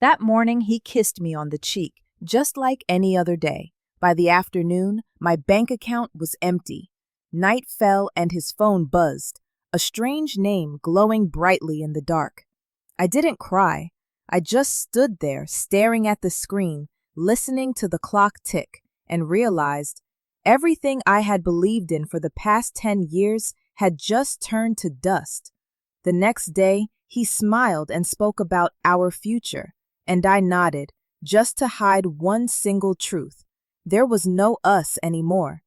That morning, he kissed me on the cheek, just like any other day. By the afternoon, my bank account was empty. Night fell and his phone buzzed, a strange name glowing brightly in the dark. I didn't cry. I just stood there, staring at the screen, listening to the clock tick, and realized everything I had believed in for the past 10 years had just turned to dust. The next day, he smiled and spoke about our future, and I nodded, just to hide one single truth. There was no us anymore.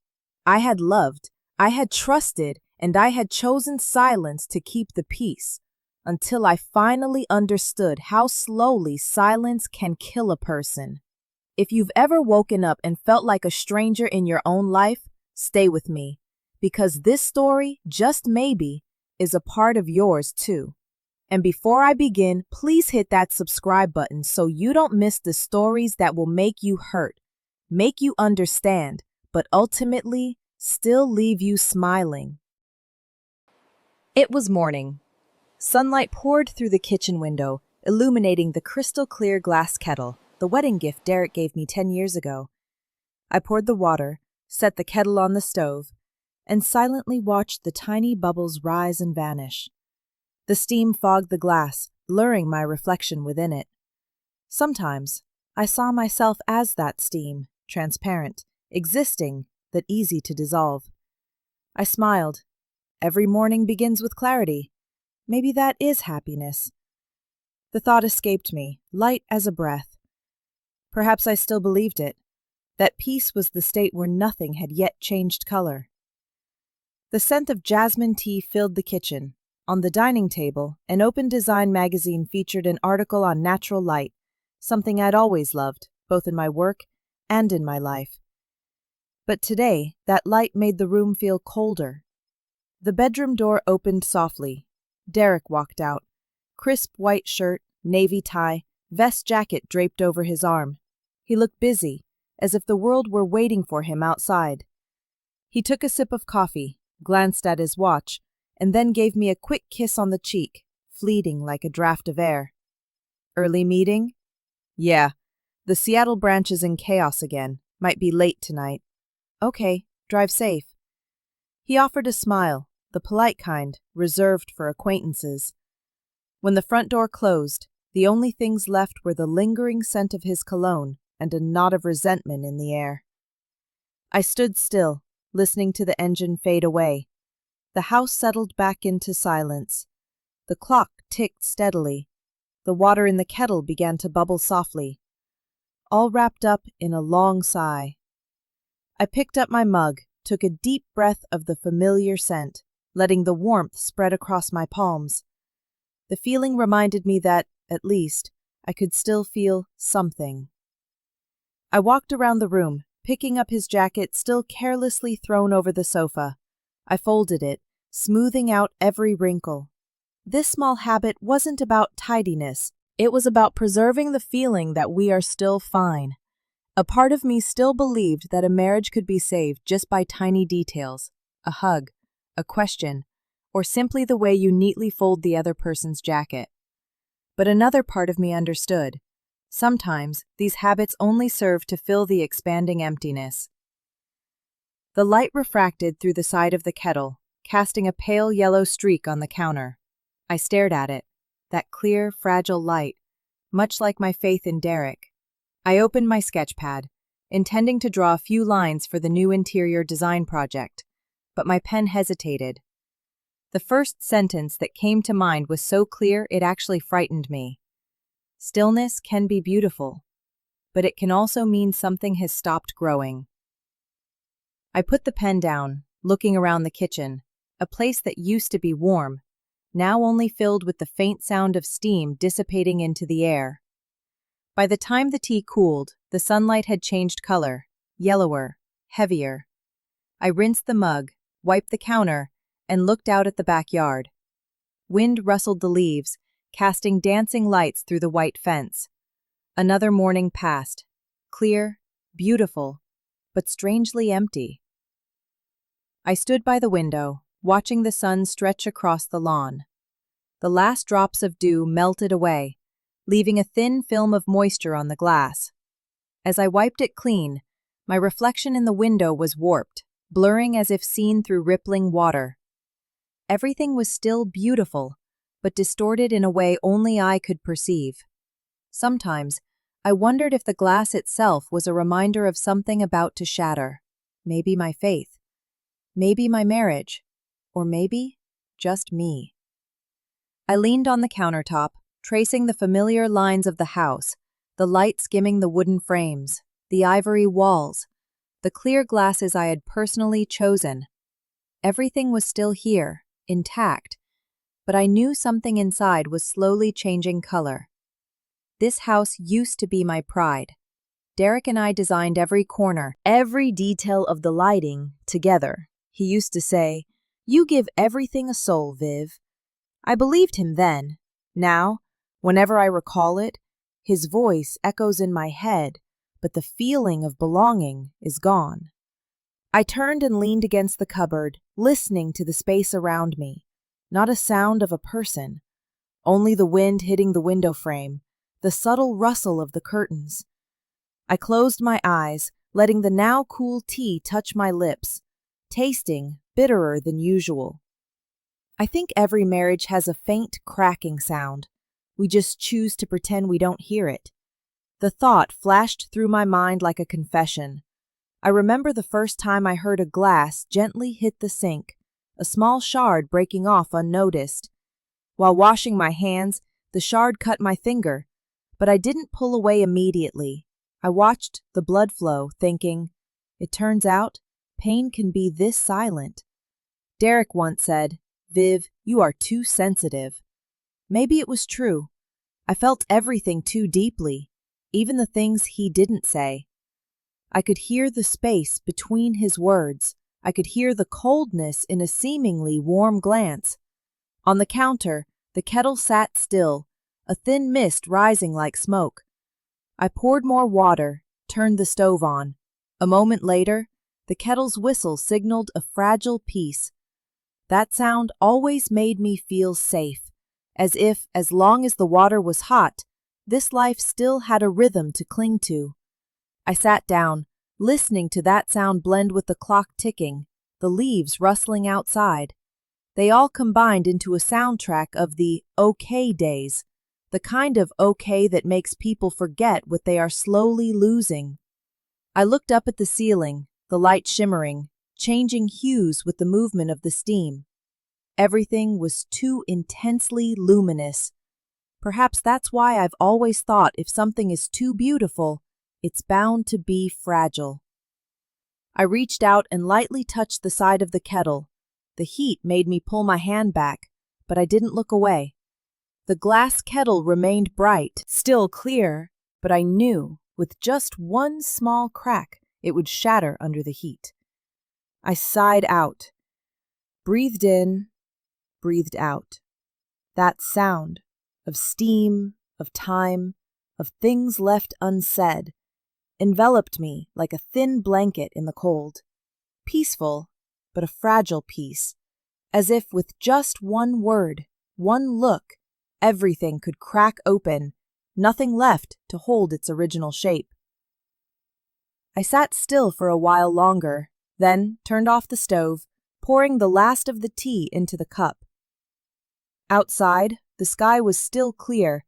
I had loved, I had trusted, and I had chosen silence to keep the peace, until I finally understood how slowly silence can kill a person. If you've ever woken up and felt like a stranger in your own life, stay with me, because this story, just maybe, is a part of yours too. And before I begin, please hit that subscribe button so you don't miss the stories that will make you hurt, make you understand, but ultimately still leave you smiling. It was morning. Sunlight poured through the kitchen window, illuminating the crystal-clear glass kettle, the wedding gift Derek gave me 10 years ago. I poured the water, set the kettle on the stove, and silently watched the tiny bubbles rise and vanish. The steam fogged the glass, blurring my reflection within it. Sometimes, I saw myself as that steam, transparent, existing, but easy to dissolve. I smiled. Every morning begins with clarity. Maybe that is happiness. The thought escaped me, light as a breath. Perhaps I still believed it, that peace was the state where nothing had yet changed color. The scent of jasmine tea filled the kitchen. On the dining table, an open design magazine featured an article on natural light, something I'd always loved, both in my work and in my life. But today, that light made the room feel colder. The bedroom door opened softly. Derek walked out. Crisp white shirt, navy tie, vest jacket draped over his arm. He looked busy, as if the world were waiting for him outside. He took a sip of coffee, glanced at his watch, and then gave me a quick kiss on the cheek, fleeting like a draft of air. Early meeting? Yeah. The Seattle branch is in chaos again. Might be late tonight. Okay, drive safe. He offered a smile, the polite kind, reserved for acquaintances. When the front door closed, the only things left were the lingering scent of his cologne and a knot of resentment in the air. I stood still, listening to the engine fade away. The house settled back into silence. The clock ticked steadily. The water in the kettle began to bubble softly, all wrapped up in a long sigh. I picked up my mug, took a deep breath of the familiar scent, letting the warmth spread across my palms. The feeling reminded me that, at least, I could still feel something. I walked around the room, picking up his jacket still carelessly thrown over the sofa. I folded it, smoothing out every wrinkle. This small habit wasn't about tidiness. It was about preserving the feeling that we are still fine. A part of me still believed that a marriage could be saved just by tiny details, a hug, a question, or simply the way you neatly fold the other person's jacket. But another part of me understood. Sometimes, these habits only serve to fill the expanding emptiness. The light refracted through the side of the kettle, casting a pale yellow streak on the counter. I stared at it, that clear, fragile light, much like my faith in Derek. I opened my sketch pad, intending to draw a few lines for the new interior design project, but my pen hesitated. The first sentence that came to mind was so clear it actually frightened me. Stillness can be beautiful, but it can also mean something has stopped growing. I put the pen down, looking around the kitchen, a place that used to be warm, now only filled with the faint sound of steam dissipating into the air. By the time the tea cooled, the sunlight had changed color, yellower, heavier. I rinsed the mug, wiped the counter, and looked out at the backyard. Wind rustled the leaves, casting dancing lights through the white fence. Another morning passed, clear, beautiful, but strangely empty. I stood by the window, watching the sun stretch across the lawn. The last drops of dew melted away, leaving a thin film of moisture on the glass. As I wiped it clean, my reflection in the window was warped, blurring as if seen through rippling water. Everything was still beautiful, but distorted in a way only I could perceive. Sometimes, I wondered if the glass itself was a reminder of something about to shatter. Maybe my faith. Maybe my marriage. Or maybe just me. I leaned on the countertop, tracing the familiar lines of the house, the light skimming the wooden frames, the ivory walls, the clear glasses I had personally chosen. Everything was still here, intact, but I knew something inside was slowly changing color. This house used to be my pride. Derek and I designed every corner, every detail of the lighting, together. He used to say, "You give everything a soul, Viv." I believed him then. Now, whenever I recall it, his voice echoes in my head, but the feeling of belonging is gone. I turned and leaned against the cupboard, listening to the space around me. Not a sound of a person, only the wind hitting the window frame, the subtle rustle of the curtains. I closed my eyes, letting the now cool tea touch my lips, tasting bitterer than usual. I think every marriage has a faint cracking sound. We just choose to pretend we don't hear it. The thought flashed through my mind like a confession. I remember the first time I heard a glass gently hit the sink, a small shard breaking off unnoticed. While washing my hands, the shard cut my finger, but I didn't pull away immediately. I watched the blood flow, thinking, it turns out, pain can be this silent. Derek once said, "Viv, you are too sensitive." Maybe it was true. I felt everything too deeply, even the things he didn't say. I could hear the space between his words. I could hear the coldness in a seemingly warm glance. On the counter, the kettle sat still, a thin mist rising like smoke. I poured more water, turned the stove on. A moment later, the kettle's whistle signaled a fragile peace. That sound always made me feel safe, as if, as long as the water was hot, this life still had a rhythm to cling to. I sat down, listening to that sound blend with the clock ticking, the leaves rustling outside. They all combined into a soundtrack of the okay days, the kind of okay that makes people forget what they are slowly losing. I looked up at the ceiling, the light shimmering, changing hues with the movement of the steam. Everything was too intensely luminous. Perhaps that's why I've always thought if something is too beautiful, it's bound to be fragile. I reached out and lightly touched the side of the kettle. The heat made me pull my hand back, but I didn't look away. The glass kettle remained bright, still clear, but I knew, with just one small crack, it would shatter under the heat. I sighed out, breathed in, breathed out. That sound of steam, of time, of things left unsaid, enveloped me like a thin blanket in the cold. Peaceful, but a fragile peace, as if with just one word, one look, everything could crack open, nothing left to hold its original shape. I sat still for a while longer, then turned off the stove, pouring the last of the tea into the cup. Outside, the sky was still clear,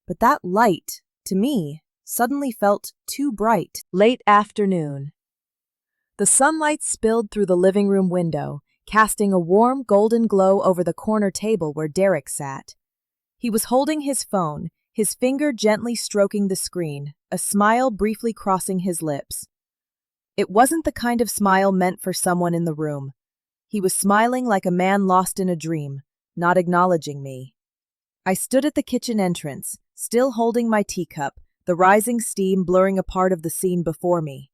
but that light, to me, suddenly felt too bright. Late afternoon. The sunlight spilled through the living room window, casting a warm golden glow over the corner table where Derek sat. He was holding his phone, his finger gently stroking the screen, a smile briefly crossing his lips. It wasn't the kind of smile meant for someone in the room. He was smiling like a man lost in a dream, not acknowledging me. I stood at the kitchen entrance, still holding my teacup, the rising steam blurring a part of the scene before me.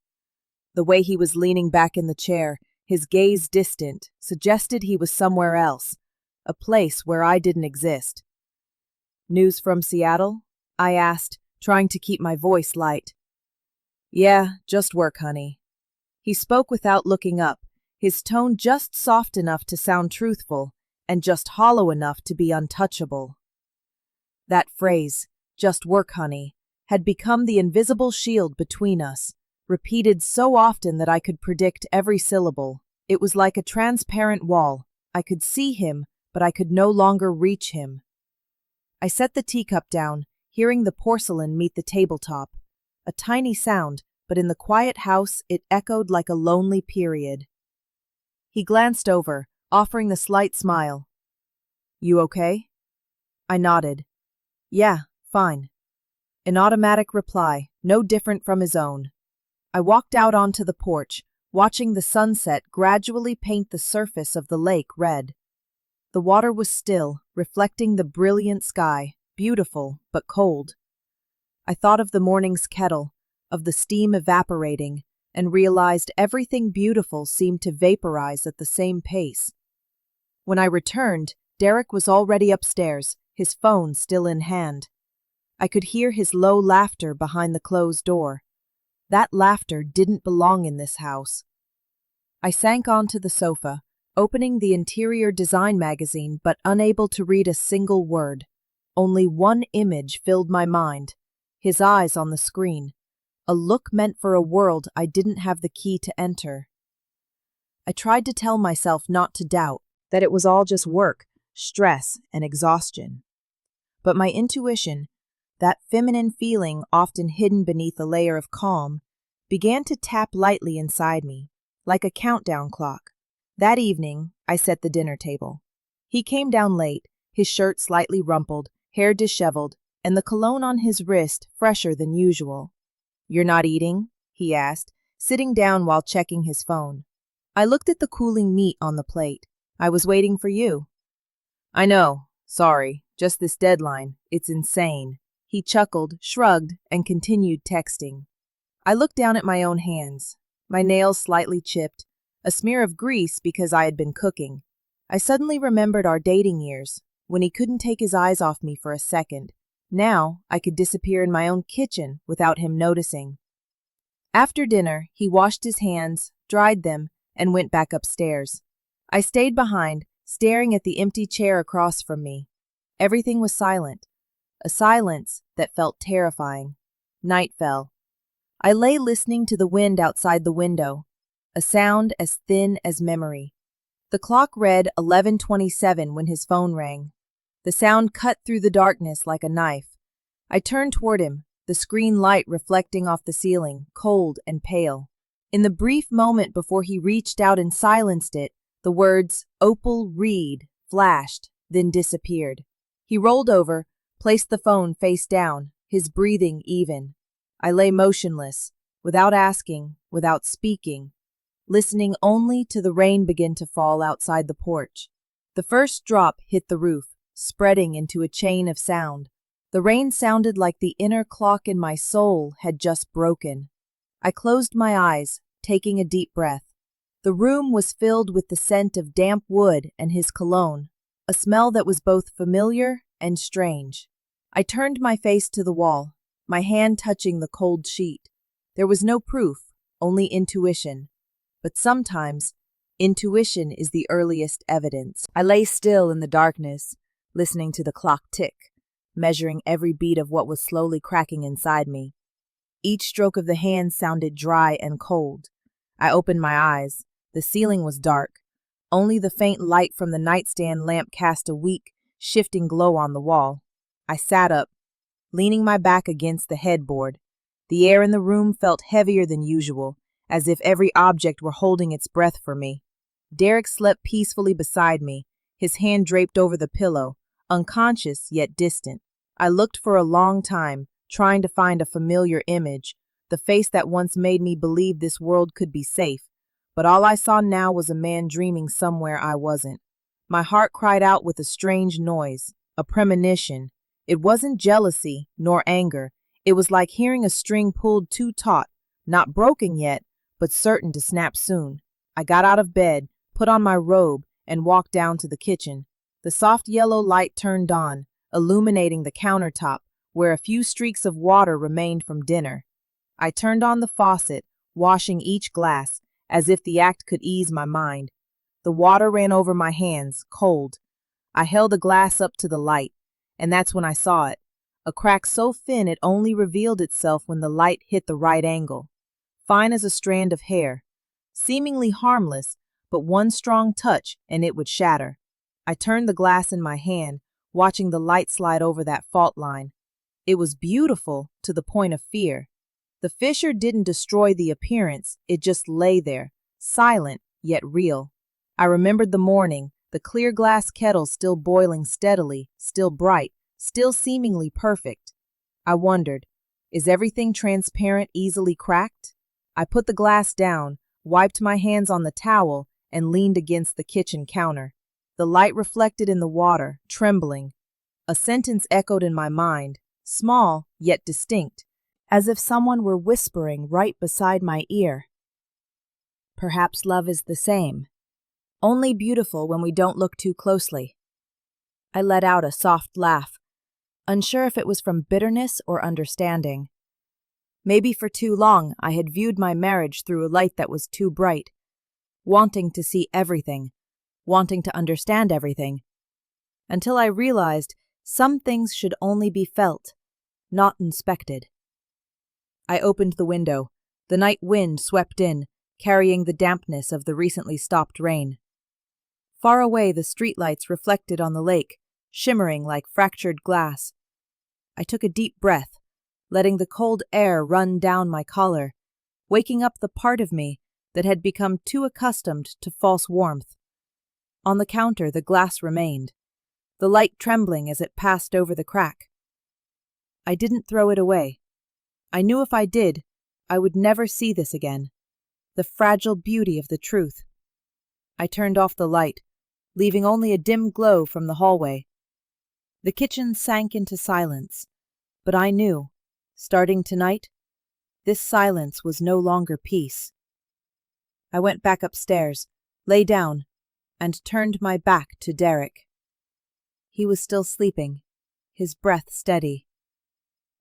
The way he was leaning back in the chair, his gaze distant, suggested he was somewhere else, a place where I didn't exist. "News from Seattle?" I asked, trying to keep my voice light. "Yeah, just work, honey." He spoke without looking up, his tone just soft enough to sound truthful, and just hollow enough to be untouchable. That phrase, just work, honey, had become the invisible shield between us, repeated so often that I could predict every syllable. It was like a transparent wall. I could see him, but I could no longer reach him. I set the teacup down, hearing the porcelain meet the tabletop. A tiny sound, but in the quiet house it echoed like a lonely period. He glanced over, offering a slight smile. "You okay?" I nodded. "Yeah, fine." An automatic reply, no different from his own. I walked out onto the porch, watching the sunset gradually paint the surface of the lake red. The water was still, reflecting the brilliant sky, beautiful but cold. I thought of the morning's kettle, of the steam evaporating, and realized everything beautiful seemed to vaporize at the same pace. When I returned, Derek was already upstairs, his phone still in hand. I could hear his low laughter behind the closed door. That laughter didn't belong in this house. I sank onto the sofa, opening the interior design magazine but unable to read a single word. Only one image filled my mind, his eyes on the screen, a look meant for a world I didn't have the key to enter. I tried to tell myself not to doubt, that it was all just work, stress, and exhaustion. But my intuition, that feminine feeling often hidden beneath a layer of calm, began to tap lightly inside me, like a countdown clock. That evening, I set the dinner table. He came down late, his shirt slightly rumpled, hair disheveled, and the cologne on his wrist fresher than usual. "You're not eating?" he asked, sitting down while checking his phone. I looked at the cooling meat on the plate. "I was waiting for you." "I know. Sorry. Just this deadline. It's insane." He chuckled, shrugged, and continued texting. I looked down at my own hands, my nails slightly chipped, a smear of grease because I had been cooking. I suddenly remembered our dating years, when he couldn't take his eyes off me for a second. Now, I could disappear in my own kitchen without him noticing. After dinner, he washed his hands, dried them, and went back upstairs. I stayed behind, staring at the empty chair across from me. Everything was silent, a silence that felt terrifying. Night fell. I lay listening to the wind outside the window, a sound as thin as memory. The clock read 11:27 when his phone rang. The sound cut through the darkness like a knife. I turned toward him, the screen light reflecting off the ceiling, cold and pale. In the brief moment before he reached out and silenced it, the words, "Opal Reed," flashed, then disappeared. He rolled over, placed the phone face down, his breathing even. I lay motionless, without asking, without speaking, listening only to the rain begin to fall outside the porch. The first drop hit the roof, spreading into a chain of sound. The rain sounded like the inner clock in my soul had just broken. I closed my eyes, taking a deep breath. The room was filled with the scent of damp wood and his cologne, a smell that was both familiar and strange. I turned my face to the wall, my hand touching the cold sheet. There was no proof, only intuition. But sometimes, intuition is the earliest evidence. I lay still in the darkness, listening to the clock tick, measuring every beat of what was slowly cracking inside me. Each stroke of the hand sounded dry and cold. I opened my eyes. The ceiling was dark. Only the faint light from the nightstand lamp cast a weak, shifting glow on the wall. I sat up, leaning my back against the headboard. The air in the room felt heavier than usual, as if every object were holding its breath for me. Derek slept peacefully beside me, his hand draped over the pillow, unconscious yet distant. I looked for a long time, trying to find a familiar image, the face that once made me believe this world could be safe, but all I saw now was a man dreaming somewhere I wasn't. My heart cried out with a strange noise, a premonition. It wasn't jealousy, nor anger. It was like hearing a string pulled too taut, not broken yet, but certain to snap soon. I got out of bed, put on my robe, and walked down to the kitchen. The soft yellow light turned on, illuminating the countertop, where a few streaks of water remained from dinner. I turned on the faucet, washing each glass, as if the act could ease my mind. The water ran over my hands, cold. I held a glass up to the light, and that's when I saw it. a crack so thin it only revealed itself when the light hit the right angle. Fine as a strand of hair, seemingly harmless, but one strong touch and it would shatter. I turned the glass in my hand, watching the light slide over that fault line. It was beautiful to the point of fear. The fissure didn't destroy the appearance, it just lay there, silent yet real. I remembered the morning, the clear glass kettle still boiling steadily, still bright, still seemingly perfect. I wondered, is everything transparent easily cracked? I put the glass down, wiped my hands on the towel, and leaned against the kitchen counter. The light reflected in the water, trembling. A sentence echoed in my mind, small yet distinct, as if someone were whispering right beside my ear. Perhaps love is the same, only beautiful when we don't look too closely. I let out a soft laugh, unsure if it was from bitterness or understanding. Maybe for too long I had viewed my marriage through a light that was too bright, wanting to see everything, wanting to understand everything, until I realized some things should only be felt, not inspected. I opened the window. The night wind swept in, carrying the dampness of the recently stopped rain. Far away, the streetlights reflected on the lake, shimmering like fractured glass. I took a deep breath, letting the cold air run down my collar, waking up the part of me that had become too accustomed to false warmth. On the counter, the glass remained, the light trembling as it passed over the crack. I didn't throw it away. I knew if I did, I would never see this again, the fragile beauty of the truth. I turned off the light, leaving only a dim glow from the hallway. The kitchen sank into silence, but I knew, starting tonight, this silence was no longer peace. I went back upstairs, lay down, and turned my back to Derek. He was still sleeping, his breath steady,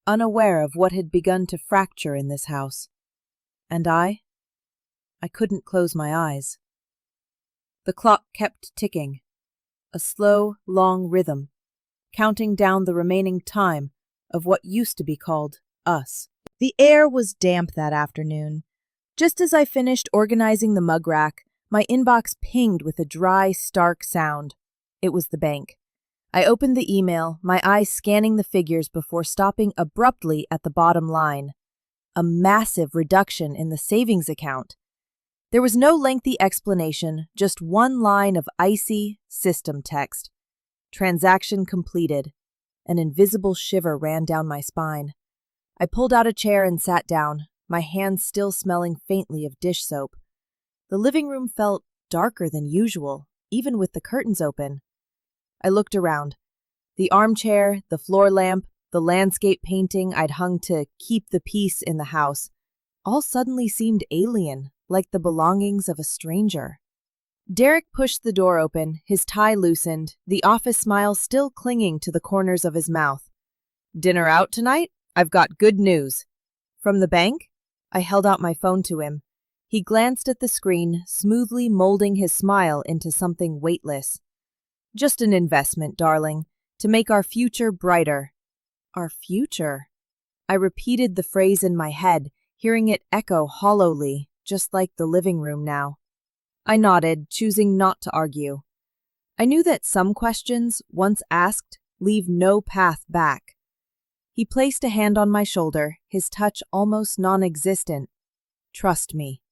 unaware of what had begun to fracture in this house. And I couldn't close my eyes. The clock kept ticking, a slow, long rhythm, counting down the remaining time of what used to be called us. The air was damp that afternoon. Just as I finished organizing the mug rack, my inbox pinged with a dry, stark sound. It was the bank. I opened the email, my eyes scanning the figures before stopping abruptly at the bottom line. A massive reduction in the savings account. There was no lengthy explanation, just one line of icy system text. Transaction completed. An invisible shiver ran down my spine. I pulled out a chair and sat down, my hands still smelling faintly of dish soap. The living room felt darker than usual, even with the curtains open. I looked around. The armchair, the floor lamp, the landscape painting I'd hung to keep the peace in the house, all suddenly seemed alien, like the belongings of a stranger. Derek pushed the door open, his tie loosened, the office smile still clinging to the corners of his mouth. "Dinner out tonight? I've got good news." "From the bank?" I held out my phone to him. He glanced at the screen, smoothly molding his smile into something weightless. "Just an investment, darling, to make our future brighter." Our future? I repeated the phrase in my head, hearing it echo hollowly, just like the living room now. I nodded, choosing not to argue. I knew that some questions, once asked, leave no path back. He placed a hand on my shoulder, his touch almost non-existent. "Trust me."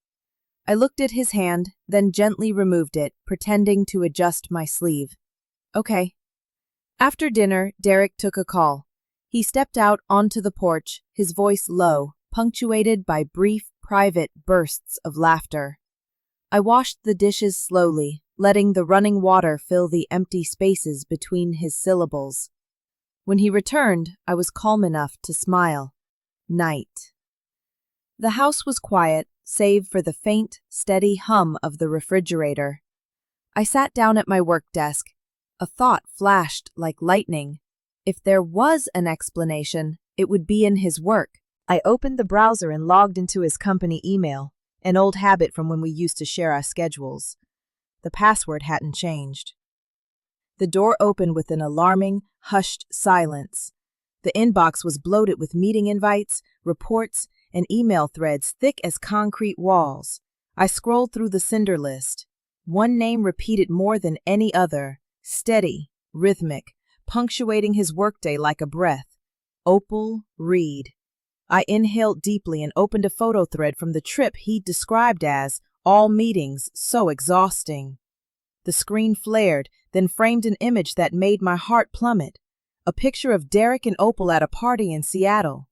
I looked at his hand, then gently removed it, pretending to adjust my sleeve. "Okay." After dinner, Derek took a call. He stepped out onto the porch, his voice low, punctuated by brief, private bursts of laughter. I washed the dishes slowly, letting the running water fill the empty spaces between his syllables. When he returned, I was calm enough to smile. Night. The house was quiet, save for the faint, steady hum of the refrigerator. I sat down at my work desk. A thought flashed like lightning. If there was an explanation, it would be in his work. I opened the browser and logged into his company email, an old habit from when we used to share our schedules. The password hadn't changed. The door opened with an alarming, hushed silence. The inbox was bloated with meeting invites, reports, and email threads thick as concrete walls. I scrolled through the sender list. One name repeated more than any other, steady, rhythmic, punctuating his workday like a breath. Opal Reed. I inhaled deeply and opened a photo thread from the trip he'd described as all meetings so exhausting. The screen flared, then framed an image that made my heart plummet. A picture of Derek and Opal at a party in Seattle.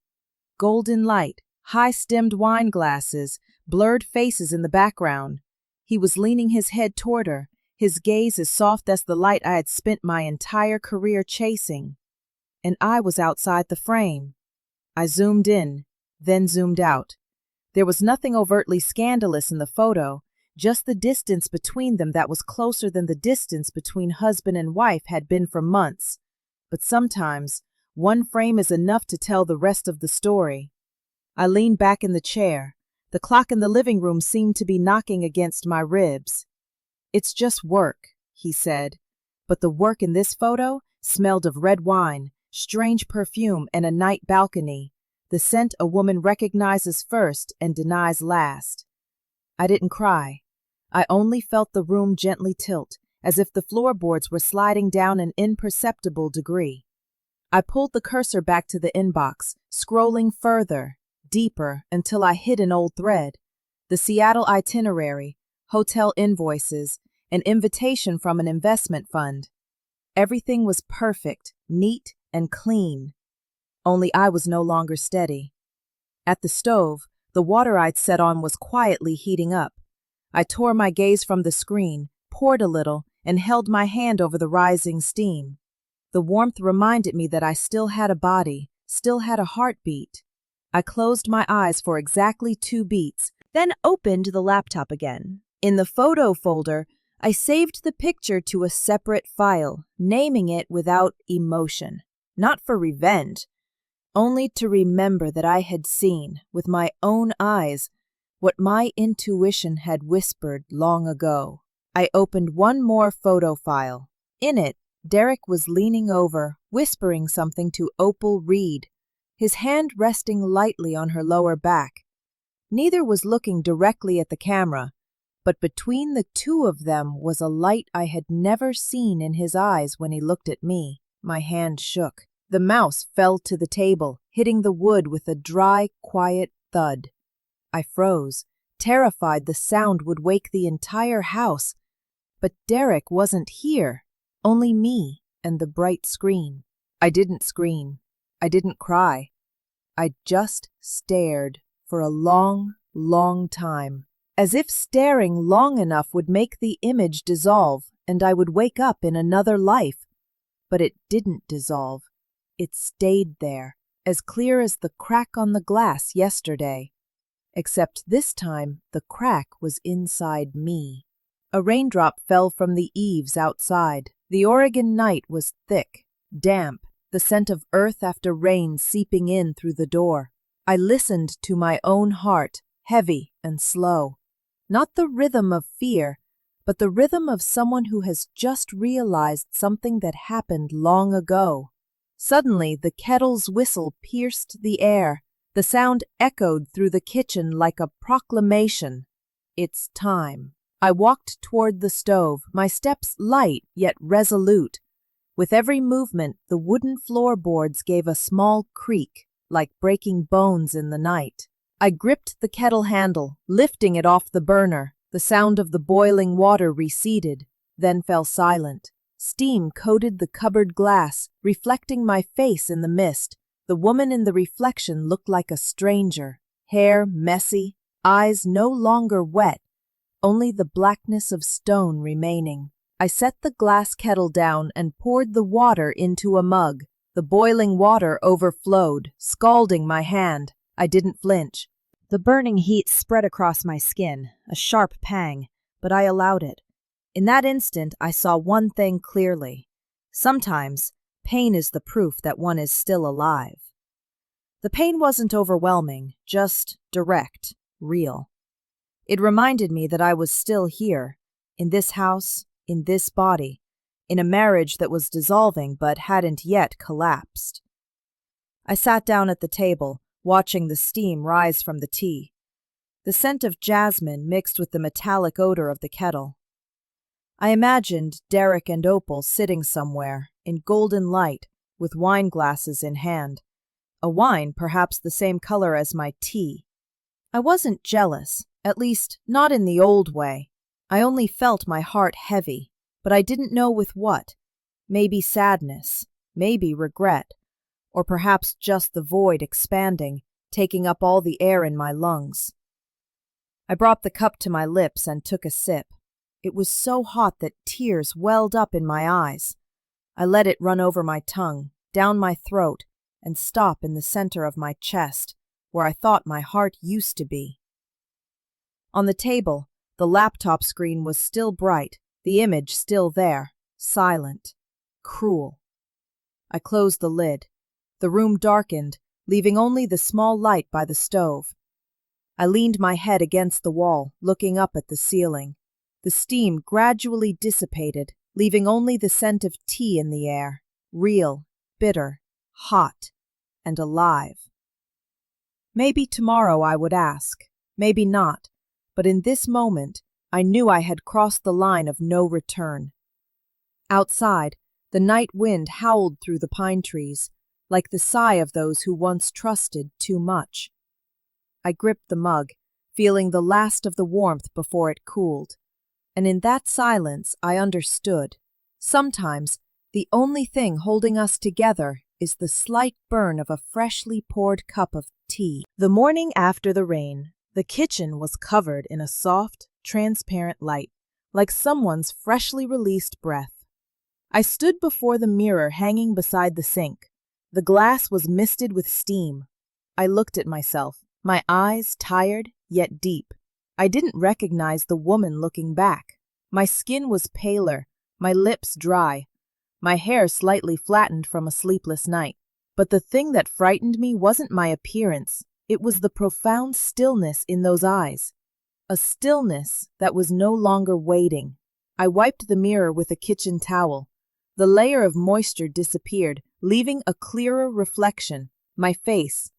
Golden light, high-stemmed wine glasses, blurred faces in the background. He was leaning his head toward her, his gaze as soft as the light I had spent my entire career chasing. And I was outside the frame. I zoomed in, then zoomed out. There was nothing overtly scandalous in the photo, just the distance between them that was closer than the distance between husband and wife had been for months. But sometimes, one frame is enough to tell the rest of the story. I leaned back in the chair. The clock in the living room seemed to be knocking against my ribs. "It's just work," he said. But the work in this photo smelled of red wine, strange perfume, and a night balcony, the scent a woman recognizes first and denies last. I didn't cry. I only felt the room gently tilt, as if the floorboards were sliding down an imperceptible degree. I pulled the cursor back to the inbox, scrolling further, deeper, until I hit an old thread. The Seattle itinerary, hotel invoices, an invitation from an investment fund. Everything was perfect, neat, and clean. Only I was no longer steady. At the stove, the water I'd set on was quietly heating up. I tore my gaze from the screen, poured a little, and held my hand over the rising steam. The warmth reminded me that I still had a body, still had a heartbeat. I closed my eyes for exactly 2 beats, then opened the laptop again. In the photo folder, I saved the picture to a separate file, naming it without emotion. Not for revenge, only to remember that I had seen, with my own eyes, what my intuition had whispered long ago. I opened one more photo file. In it, Derek was leaning over, whispering something to Opal Reed, his hand resting lightly on her lower back. Neither was looking directly at the camera, but between the two of them was a light I had never seen in his eyes when he looked at me. My hand shook. The mouse fell to the table, hitting the wood with a dry, quiet thud. I froze, terrified the sound would wake the entire house. But Derek wasn't here, only me and the bright screen. I didn't scream. I didn't cry. I just stared for a long, long time, as if staring long enough would make the image dissolve and I would wake up in another life. But it didn't dissolve. It stayed there, as clear as the crack on the glass yesterday. Except this time, the crack was inside me. A raindrop fell from the eaves outside. The Oregon night was thick, damp, the scent of earth after rain seeping in through the door. I listened to my own heart, heavy and slow. Not the rhythm of fear, but the rhythm of someone who has just realized something that happened long ago. Suddenly, the kettle's whistle pierced the air. The sound echoed through the kitchen like a proclamation. It's time. I walked toward the stove, my steps light yet resolute. With every movement, the wooden floorboards gave a small creak, like breaking bones in the night. I gripped the kettle handle, lifting it off the burner. The sound of the boiling water receded, then fell silent. Steam coated the cupboard glass, reflecting my face in the mist. The woman in the reflection looked like a stranger, hair messy, eyes no longer wet, only the blackness of stone remaining. I set the glass kettle down and poured the water into a mug. The boiling water overflowed, scalding my hand. I didn't flinch. The burning heat spread across my skin, a sharp pang, but I allowed it. In that instant, I saw one thing clearly. Sometimes, pain is the proof that one is still alive. The pain wasn't overwhelming, just direct, real. It reminded me that I was still here, in this house, in this body, in a marriage that was dissolving but hadn't yet collapsed. I sat down at the table, watching the steam rise from the tea. The scent of jasmine mixed with the metallic odor of the kettle. I imagined Derek and Opal sitting somewhere, in golden light, with wine glasses in hand. A wine perhaps the same color as my tea. I wasn't jealous, at least not in the old way. I only felt my heart heavy, but I didn't know with what. Maybe sadness, maybe regret, or perhaps just the void expanding, taking up all the air in my lungs. I brought the cup to my lips and took a sip. It was so hot that tears welled up in my eyes. I let it run over my tongue, down my throat, and stop in the center of my chest, where I thought my heart used to be. On the table, the laptop screen was still bright, the image still there, silent, cruel. I closed the lid. The room darkened, leaving only the small light by the stove. I leaned my head against the wall, looking up at the ceiling. The steam gradually dissipated, leaving only the scent of tea in the air, real, bitter, hot, and alive. Maybe tomorrow, I would ask, maybe not, but in this moment, I knew I had crossed the line of no return. Outside, the night wind howled through the pine trees, like the sigh of those who once trusted too much. I gripped the mug, feeling the last of the warmth before it cooled. And in that silence, I understood. Sometimes, the only thing holding us together is the slight burn of a freshly poured cup of tea. The morning after the rain, the kitchen was covered in a soft, transparent light, like someone's freshly released breath. I stood before the mirror hanging beside the sink. The glass was misted with steam. I looked at myself, my eyes tired yet deep. I didn't recognize the woman looking back. My skin was paler, my lips dry, my hair slightly flattened from a sleepless night. But the thing that frightened me wasn't my appearance, it was the profound stillness in those eyes. A stillness that was no longer waiting. I wiped the mirror with a kitchen towel. The layer of moisture disappeared, leaving a clearer reflection, my face,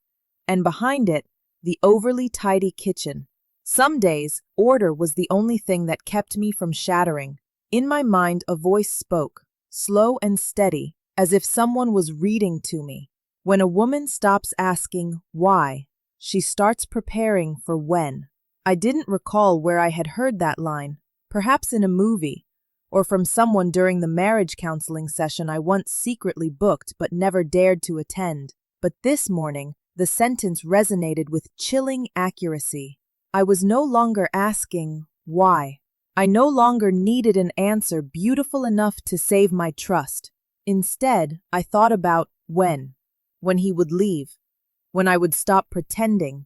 and behind it, the overly tidy kitchen. Some days, order was the only thing that kept me from shattering. In my mind, a voice spoke, slow and steady, as if someone was reading to me. When a woman stops asking why, she starts preparing for when. I didn't recall where I had heard that line, perhaps in a movie, or from someone during the marriage counseling session I once secretly booked but never dared to attend. But this morning, the sentence resonated with chilling accuracy. I was no longer asking why. I no longer needed an answer beautiful enough to save my trust. Instead, I thought about when he would leave, when I would stop pretending,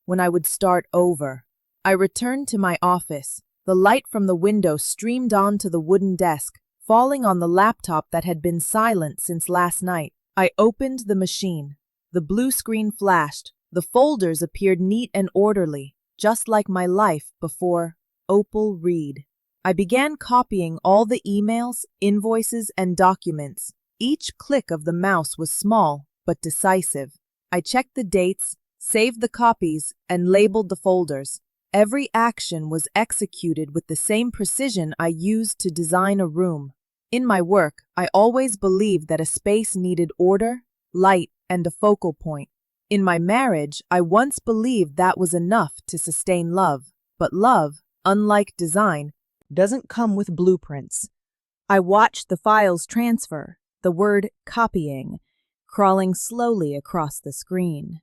when I would start over. I returned to my office. The light from the window streamed onto the wooden desk, falling on the laptop that had been silent since last night. I opened the machine. The blue screen flashed. The folders appeared neat and orderly, just like my life before Opal Reed. I began copying all the emails, invoices, and documents. Each click of the mouse was small but decisive. I checked the dates, saved the copies, and labeled the folders. Every action was executed with the same precision I used to design a room. In my work, I always believed that a space needed order, light, and a focal point. In my marriage, I once believed that was enough to sustain love. But love, unlike design, doesn't come with blueprints. I watched the files transfer, the word copying, crawling slowly across the screen.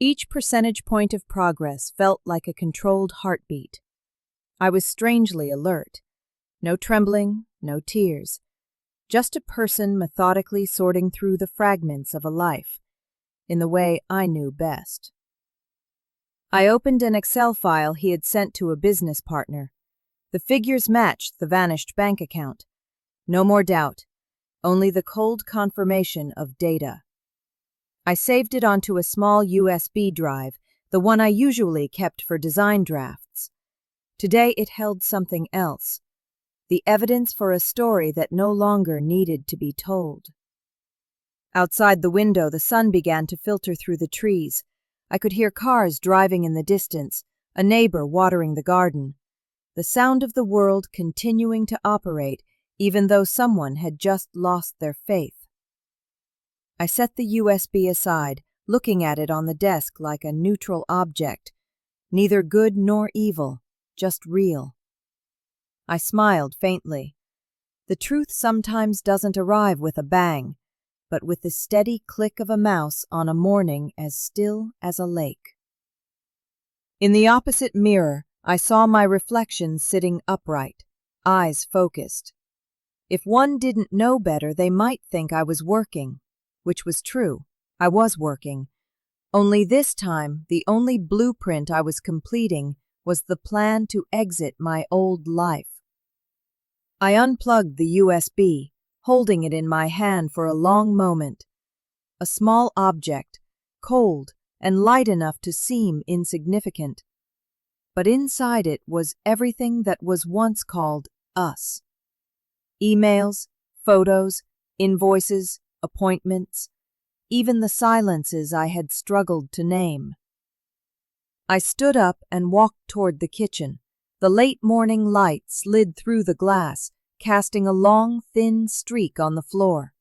Each percentage point of progress felt like a controlled heartbeat. I was strangely alert. No trembling, no tears. Just a person methodically sorting through the fragments of a life, in the way I knew best. I opened an Excel file he had sent to a business partner. The figures matched the vanished bank account. No more doubt, only the cold confirmation of data. I saved it onto a small USB drive, the one I usually kept for design drafts. Today it held something else, the evidence for a story that no longer needed to be told. Outside the window, the sun began to filter through the trees. I could hear cars driving in the distance, a neighbor watering the garden. The sound of the world continuing to operate, even though someone had just lost their faith. I set the USB aside, looking at it on the desk like a neutral object, neither good nor evil, just real. I smiled faintly. The truth sometimes doesn't arrive with a bang, but with the steady click of a mouse on a morning as still as a lake. In the opposite mirror, I saw my reflection sitting upright, eyes focused. If one didn't know better, they might think I was working, which was true. I was working. Only this time, the only blueprint I was completing was the plan to exit my old life. I unplugged the USB, holding it in my hand for a long moment. A small object, cold and light enough to seem insignificant. But inside it was everything that was once called us. Emails, photos, invoices, appointments, even the silences I had struggled to name. I stood up and walked toward the kitchen. The late morning light slid through the glass, casting a long, thin streak on the floor.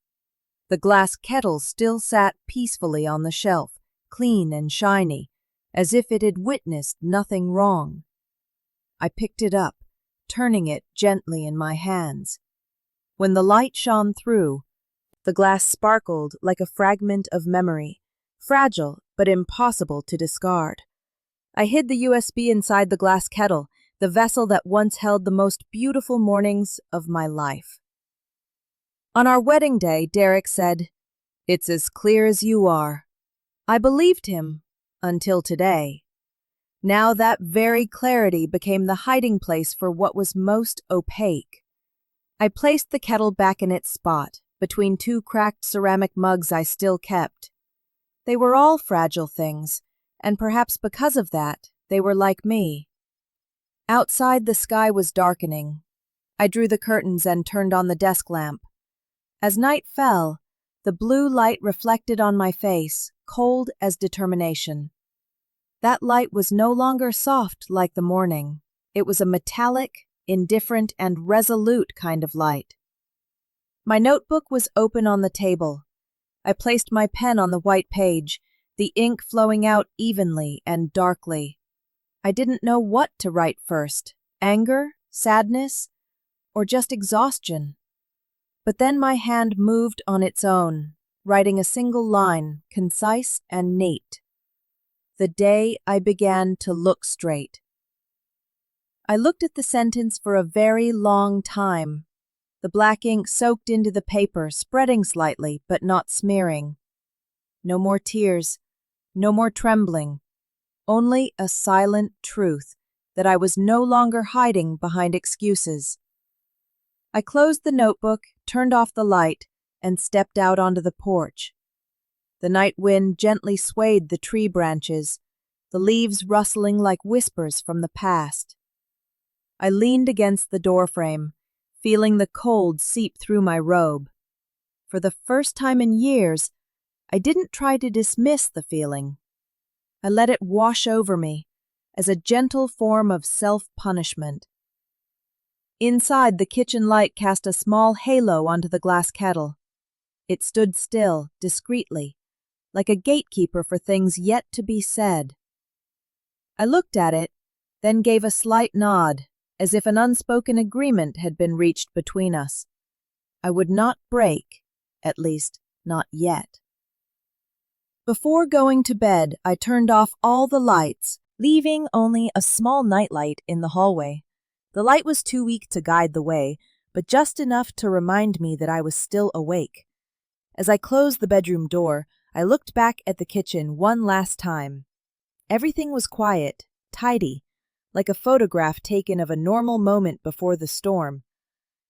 The glass kettle still sat peacefully on the shelf, clean and shiny, as if it had witnessed nothing wrong. I picked it up, turning it gently in my hands. When the light shone through, the glass sparkled like a fragment of memory, fragile but impossible to discard. I hid the USB inside the glass kettle, the vessel that once held the most beautiful mornings of my life. On our wedding day, Derek said, "It's as clear as you are." I believed him, until today. Now that very clarity became the hiding place for what was most opaque. I placed the kettle back in its spot, between two cracked ceramic mugs I still kept. They were all fragile things, and perhaps because of that, they were like me. Outside, the sky was darkening. I drew the curtains and turned on the desk lamp. As night fell, the blue light reflected on my face, cold as determination. That light was no longer soft like the morning. It was a metallic, indifferent, and resolute kind of light. My notebook was open on the table. I placed my pen on the white page, the ink flowing out evenly and darkly. I didn't know what to write first, anger, sadness, or just exhaustion. But then my hand moved on its own, writing a single line, concise and neat. The day I began to look straight. I looked at the sentence for a very long time. The black ink soaked into the paper, spreading slightly, but not smearing. No more tears, no more trembling. Only a silent truth that I was no longer hiding behind excuses. I closed the notebook, turned off the light, and stepped out onto the porch. The night wind gently swayed the tree branches, the leaves rustling like whispers from the past. I leaned against the doorframe, feeling the cold seep through my robe. For the first time in years, I didn't try to dismiss the feeling. I let it wash over me as a gentle form of self-punishment. Inside, the kitchen light cast a small halo onto the glass kettle. It stood still, discreetly, like a gatekeeper for things yet to be said. I looked at it, then gave a slight nod, as if an unspoken agreement had been reached between us. I would not break, at least not yet. Before going to bed, I turned off all the lights, leaving only a small nightlight in the hallway. The light was too weak to guide the way, but just enough to remind me that I was still awake. As I closed the bedroom door, I looked back at the kitchen one last time. Everything was quiet, tidy, like a photograph taken of a normal moment before the storm.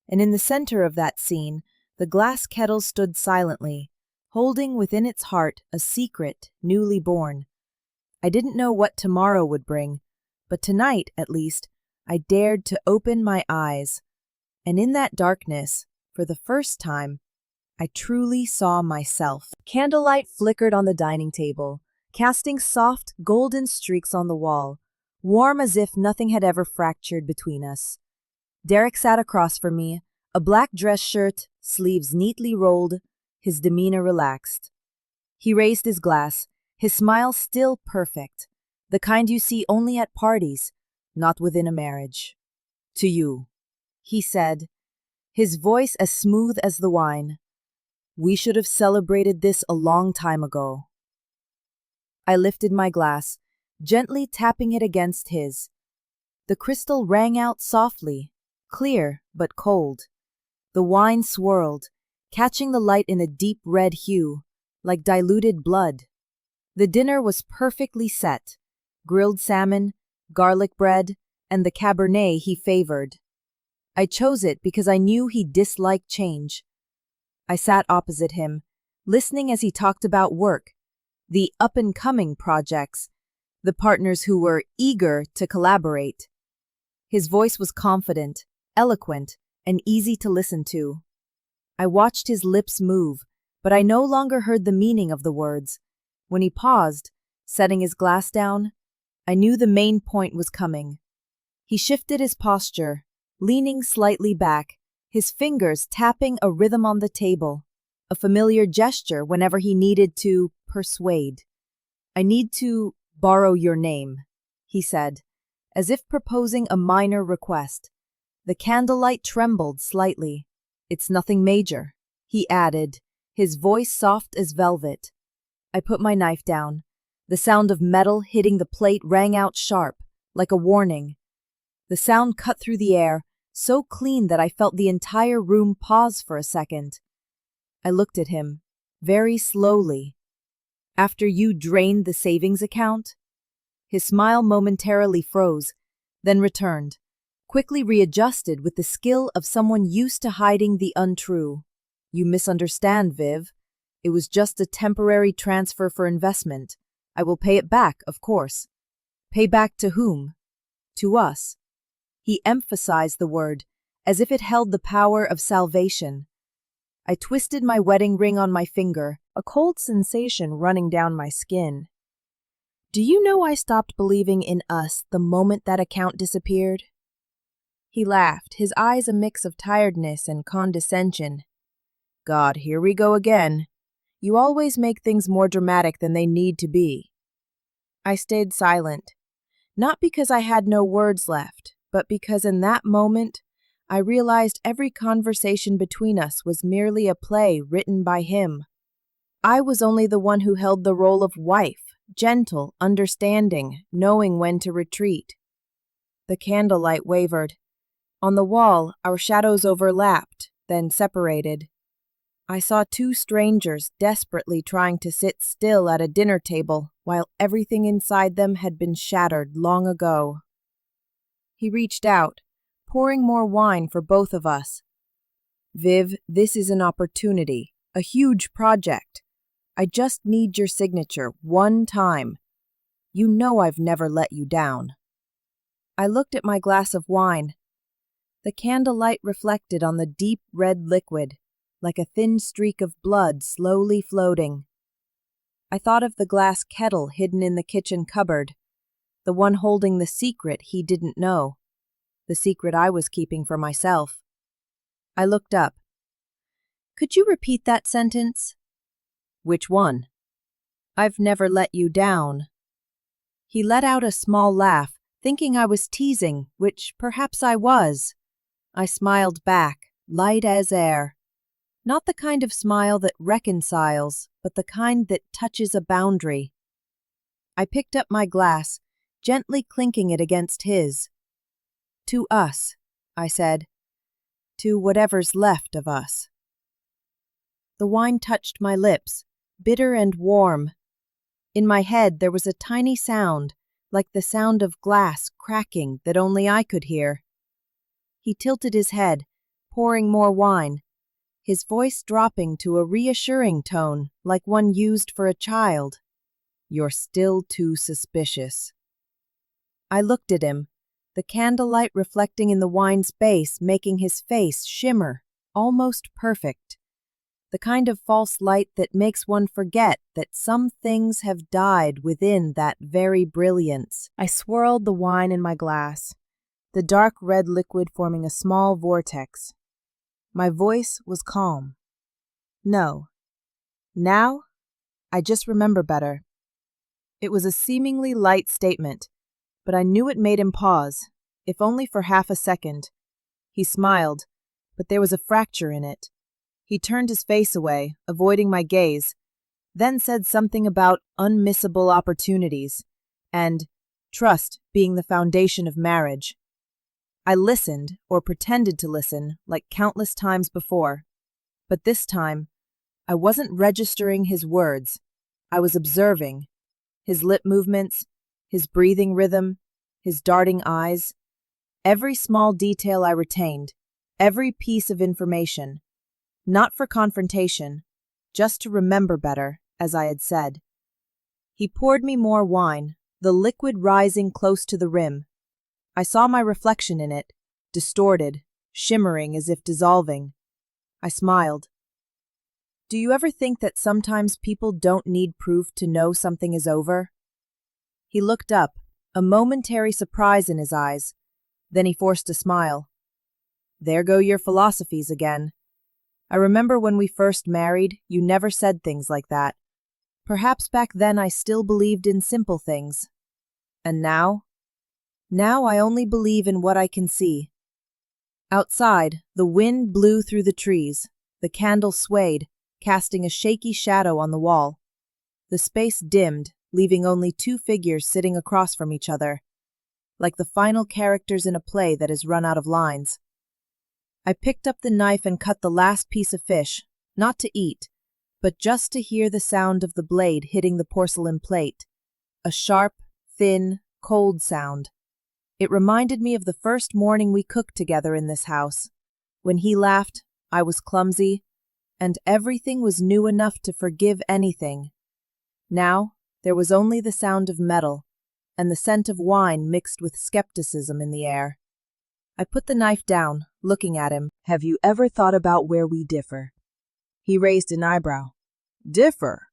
And in the center of that scene, the glass kettle stood silently, holding within its heart a secret newly born. I didn't know what tomorrow would bring, but tonight, at least, I dared to open my eyes. And in that darkness, for the first time, I truly saw myself. Candlelight flickered on the dining table, casting soft, golden streaks on the wall, warm as if nothing had ever fractured between us. Derek sat across from me, a black dress shirt, sleeves neatly rolled, his demeanor relaxed. He raised his glass, his smile still perfect, the kind you see only at parties, not within a marriage. To you, he said, his voice as smooth as the wine. We should have celebrated this a long time ago. I lifted my glass, gently tapping it against his. The crystal rang out softly, clear but cold. The wine swirled, catching the light in a deep red hue, like diluted blood. The dinner was perfectly set: grilled salmon, garlic bread, and the Cabernet he favored. I chose it because I knew he disliked change. I sat opposite him, listening as he talked about work, the up-and-coming projects, the partners who were eager to collaborate. His voice was confident, eloquent, and easy to listen to. I watched his lips move, but I no longer heard the meaning of the words. When he paused, setting his glass down, I knew the main point was coming. He shifted his posture, leaning slightly back, his fingers tapping a rhythm on the table, a familiar gesture whenever he needed to persuade. I need to borrow your name, he said, as if proposing a minor request. The candlelight trembled slightly. It's nothing major, he added, his voice soft as velvet. I put my knife down. The sound of metal hitting the plate rang out sharp, like a warning. The sound cut through the air, so clean that I felt the entire room pause for a second. I looked at him, very slowly. After you drained the savings account? His smile momentarily froze, then returned, quickly readjusted with the skill of someone used to hiding the untrue. You misunderstand, Viv. It was just a temporary transfer for investment. I will pay it back, of course. Pay back to whom? To us. He emphasized the word, as if it held the power of salvation. I twisted my wedding ring on my finger, a cold sensation running down my skin. Do you know I stopped believing in us the moment that account disappeared? He laughed, his eyes a mix of tiredness and condescension. God, here we go again. You always make things more dramatic than they need to be. I stayed silent, not because I had no words left, but because in that moment, I realized every conversation between us was merely a play written by him. I was only the one who held the role of wife, gentle, understanding, knowing when to retreat. The candlelight wavered. On the wall, our shadows overlapped, then separated. I saw two strangers desperately trying to sit still at a dinner table while everything inside them had been shattered long ago. He reached out, pouring more wine for both of us. Viv, this is an opportunity, a huge project. I just need your signature one time. You know I've never let you down. I looked at my glass of wine. The candlelight reflected on the deep red liquid, like a thin streak of blood slowly floating. I thought of the glass kettle hidden in the kitchen cupboard, the one holding the secret he didn't know, the secret I was keeping for myself. I looked up. Could you repeat that sentence? Which one? I've never let you down. He let out a small laugh, thinking I was teasing, which perhaps I was. I smiled back, light as air. Not the kind of smile that reconciles, but the kind that touches a boundary. I picked up my glass, gently clinking it against his. To us, I said. To whatever's left of us. The wine touched my lips, bitter and warm. In my head there was a tiny sound, like the sound of glass cracking that only I could hear. He tilted his head, pouring more wine, his voice dropping to a reassuring tone, like one used for a child. You're still too suspicious. I looked at him, the candlelight reflecting in the wine's base, making his face shimmer, almost perfect. the kind of false light that makes one forget that some things have died within that very brilliance. I swirled the wine in my glass, the dark red liquid forming a small vortex. My voice was calm. No. Now, I just remember better. It was a seemingly light statement, but I knew it made him pause, if only for half a second. He smiled, but there was a fracture in it. He turned his face away, avoiding my gaze, then said something about unmissable opportunities and trust being the foundation of marriage. I listened, or pretended to listen, like countless times before. But this time, I wasn't registering his words. I was observing. His lip movements, his breathing rhythm, his darting eyes. Every small detail I retained, every piece of information. Not for confrontation, just to remember better, as I had said. He poured me more wine, the liquid rising close to the rim. I saw my reflection in it, distorted, shimmering as if dissolving. I smiled. Do you ever think that sometimes people don't need proof to know something is over? He looked up, a momentary surprise in his eyes. Then he forced a smile. There go your philosophies again. I remember when we first married, you never said things like that. Perhaps back then I still believed in simple things. And now? Now I only believe in what I can see. Outside, the wind blew through the trees. The candle swayed, casting a shaky shadow on the wall. The space dimmed, leaving only two figures sitting across from each other, like the final characters in a play that has run out of lines. I picked up the knife and cut the last piece of fish, not to eat, but just to hear the sound of the blade hitting the porcelain plate. A sharp, thin, cold sound. It reminded me of the first morning we cooked together in this house. When he laughed, I was clumsy, and everything was new enough to forgive anything. Now, there was only the sound of metal, and the scent of wine mixed with skepticism in the air. I put the knife down, looking at him. Have you ever thought about where we differ? He raised an eyebrow. Differ?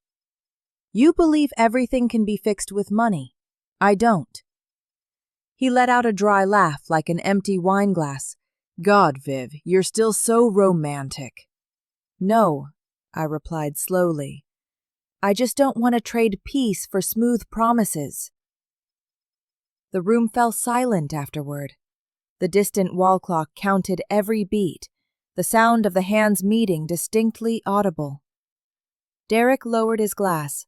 You believe everything can be fixed with money. I don't. He let out a dry laugh like an empty wine glass. God, Viv, you're still so romantic. No, I replied slowly. I just don't want to trade peace for smooth promises. The room fell silent afterward. The distant wall clock counted every beat, the sound of the hands meeting distinctly audible. Derek lowered his glass,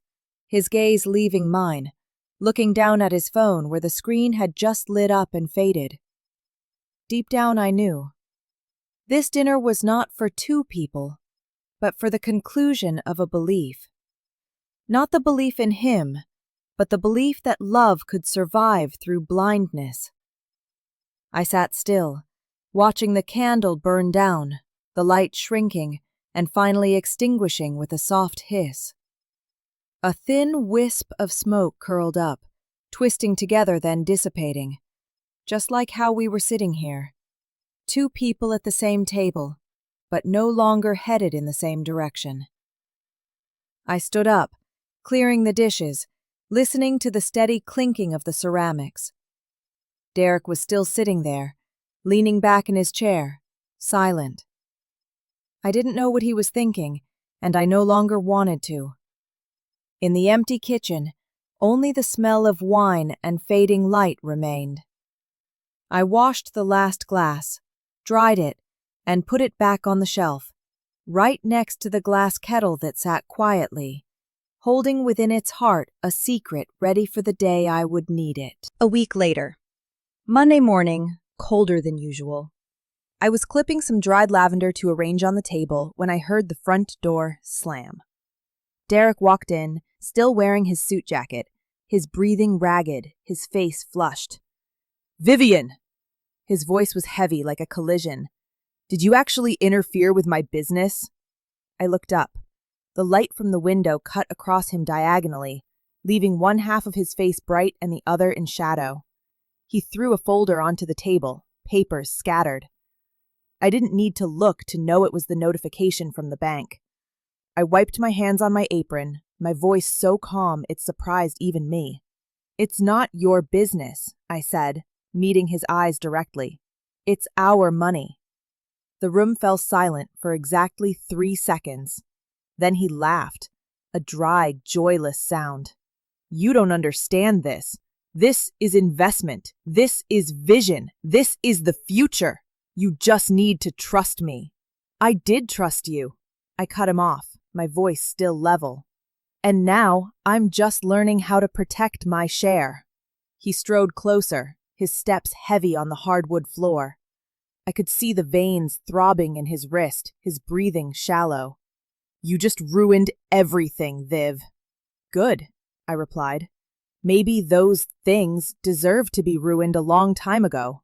his gaze leaving mine, looking down at his phone where the screen had just lit up and faded. Deep down I knew. This dinner was not for two people, but for the conclusion of a belief. Not the belief in him, but the belief that love could survive through blindness. I sat still, watching the candle burn down, the light shrinking and finally extinguishing with a soft hiss. A thin wisp of smoke curled up, twisting together then dissipating, just like how we were sitting here. Two people at the same table, but no longer headed in the same direction. I stood up, clearing the dishes, listening to the steady clinking of the ceramics. Derek was still sitting there, leaning back in his chair, silent. I didn't know what he was thinking, and I no longer wanted to. In the empty kitchen, only the smell of wine and fading light remained. I washed the last glass, dried it, and put it back on the shelf, right next to the glass kettle that sat quietly, holding within its heart a secret ready for the day I would need it. A week later. Monday morning, colder than usual. I was clipping some dried lavender to arrange on the table when I heard the front door slam. Derek walked in, still wearing his suit jacket, his breathing ragged, his face flushed. Vivian! His voice was heavy like a collision. Did you actually interfere with my business? I looked up. The light from the window cut across him diagonally, leaving one half of his face bright and the other in shadow. He threw a folder onto the table, papers scattered. I didn't need to look to know it was the notification from the bank. I wiped my hands on my apron, my voice so calm it surprised even me. "It's not your business," I said, meeting his eyes directly. "It's our money." The room fell silent for exactly 3 seconds. Then he laughed, a dry, joyless sound. "You don't understand this. This is investment. This is vision. This is the future. You just need to trust me." "I did trust you." I cut him off, my voice still level. "And now I'm just learning how to protect my share." He strode closer, his steps heavy on the hardwood floor. I could see the veins throbbing in his wrist, his breathing shallow. "You just ruined everything, Viv." "Good," I replied. "Maybe those things deserve to be ruined a long time ago."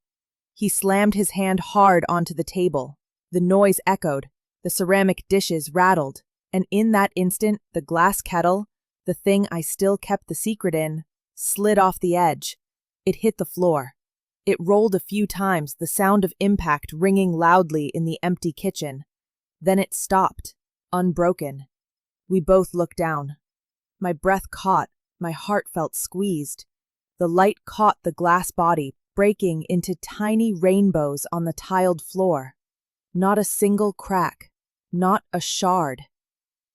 He slammed his hand hard onto the table. The noise echoed, the ceramic dishes rattled, and in that instant, the glass kettle, the thing I still kept the secret in, slid off the edge. It hit the floor. It rolled a few times, the sound of impact ringing loudly in the empty kitchen. Then it stopped, unbroken. We both looked down. My breath caught, my heart felt squeezed. The light caught the glass body, breaking into tiny rainbows on the tiled floor. Not a single crack, not a shard.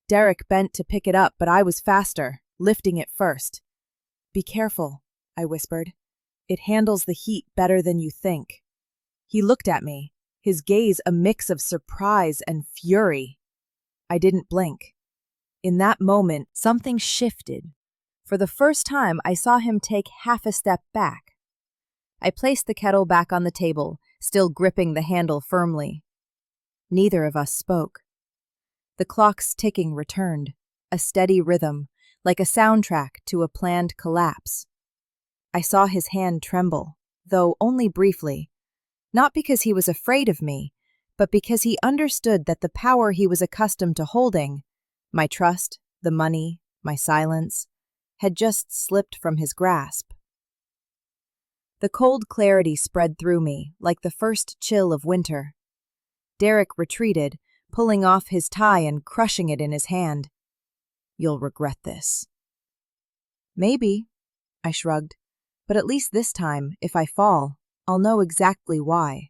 Derek bent to pick it up, but I was faster, lifting it first. "Be careful," I whispered. "It handles the heat better than you think." He looked at me, his gaze a mix of surprise and fury. I didn't blink. In that moment, something shifted. For the first time, I saw him take half a step back. I placed the kettle back on the table, still gripping the handle firmly. Neither of us spoke. The clock's ticking returned, a steady rhythm, like a soundtrack to a planned collapse. I saw his hand tremble, though only briefly, not because he was afraid of me, but because he understood that the power he was accustomed to holding, my trust, the money, my silence, had just slipped from his grasp. The cold clarity spread through me, like the first chill of winter. Derek retreated, pulling off his tie and crushing it in his hand. "You'll regret this." "Maybe," I shrugged, "but at least this time, if I fall, I'll know exactly why."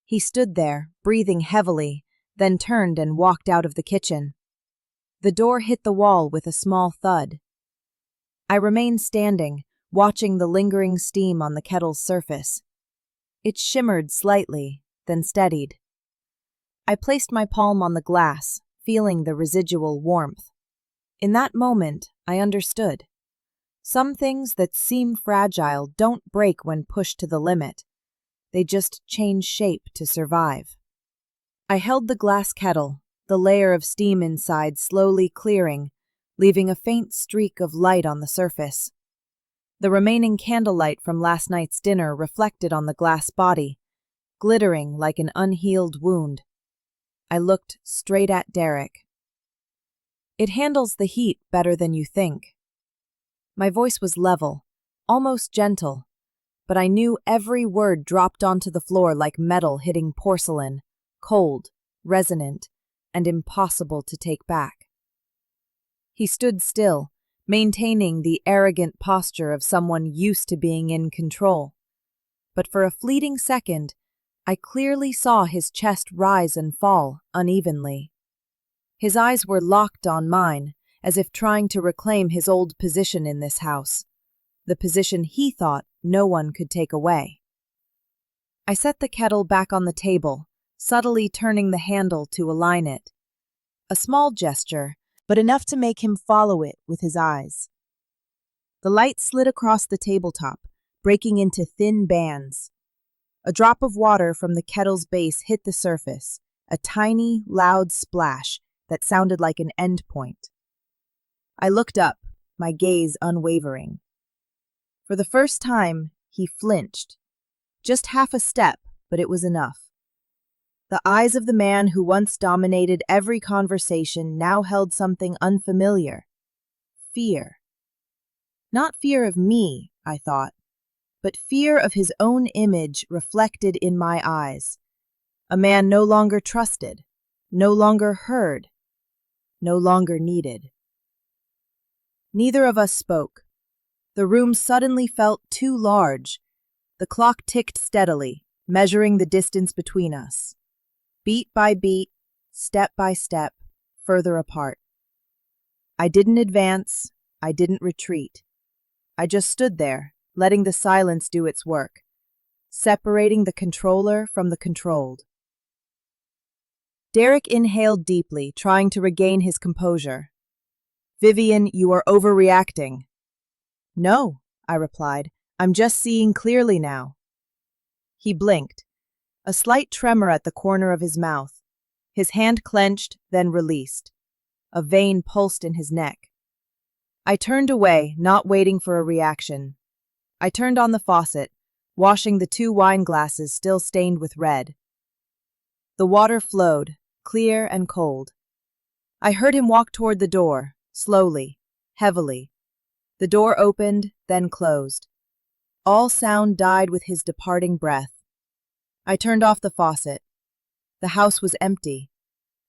He stood there, breathing heavily, then turned and walked out of the kitchen. The door hit the wall with a small thud. I remained standing, watching the lingering steam on the kettle's surface. It shimmered slightly, then steadied. I placed my palm on the glass, feeling the residual warmth. In that moment, I understood. Some things that seem fragile don't break when pushed to the limit. They just change shape to survive. I held the glass kettle, the layer of steam inside slowly clearing, leaving a faint streak of light on the surface. The remaining candlelight from last night's dinner reflected on the glass body, glittering like an unhealed wound. I looked straight at Derek. "It handles the heat better than you think." My voice was level, almost gentle, but I knew every word dropped onto the floor like metal hitting porcelain, cold, resonant, and impossible to take back. He stood still, maintaining the arrogant posture of someone used to being in control. But for a fleeting second, I clearly saw his chest rise and fall unevenly. His eyes were locked on mine, as if trying to reclaim his old position in this house, the position he thought no one could take away. I set the kettle back on the table, subtly turning the handle to align it. A small gesture, but enough to make him follow it with his eyes. The light slid across the tabletop, breaking into thin bands. A drop of water from the kettle's base hit the surface, a tiny, loud splash that sounded like an endpoint. I looked up, my gaze unwavering. For the first time, he flinched. Just half a step, but it was enough. The eyes of the man who once dominated every conversation now held something unfamiliar. Fear. Not fear of me, I thought, but fear of his own image reflected in my eyes. A man no longer trusted, no longer heard, no longer needed. Neither of us spoke. The room suddenly felt too large. The clock ticked steadily, measuring the distance between us. Beat by beat, step by step, further apart. I didn't advance, I didn't retreat. I just stood there, letting the silence do its work, separating the controller from the controlled. Derek inhaled deeply, trying to regain his composure. "Vivian, you are overreacting." "No," I replied. "I'm just seeing clearly now." He blinked, a slight tremor at the corner of his mouth. His hand clenched, then released. A vein pulsed in his neck. I turned away, not waiting for a reaction. I turned on the faucet, washing the 2 wine glasses still stained with red. The water flowed, clear and cold. I heard him walk toward the door, slowly, heavily. The door opened, then closed. All sound died with his departing breath. I turned off the faucet. The house was empty.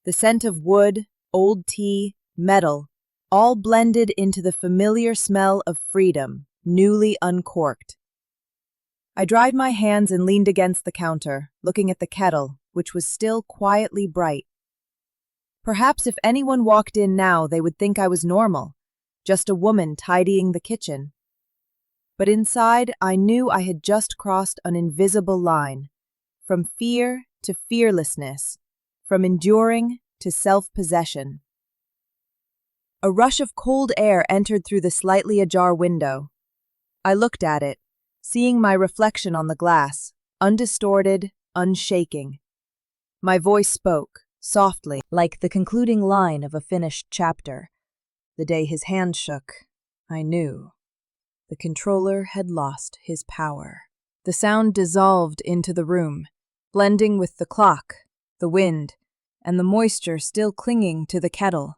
The scent of wood, old tea, metal, all blended into the familiar smell of freedom, newly uncorked. I dried my hands and leaned against the counter, looking at the kettle, which was still quietly bright. Perhaps if anyone walked in now, they would think I was normal, just a woman tidying the kitchen. But inside, I knew I had just crossed an invisible line, from fear to fearlessness, from enduring to self-possession. A rush of cold air entered through the slightly ajar window. I looked at it, seeing my reflection on the glass, undistorted, unshaking. My voice spoke, softly, like the concluding line of a finished chapter. The day his hand shook, I knew. The controller had lost his power. The sound dissolved into the room, blending with the clock, the wind, and the moisture still clinging to the kettle.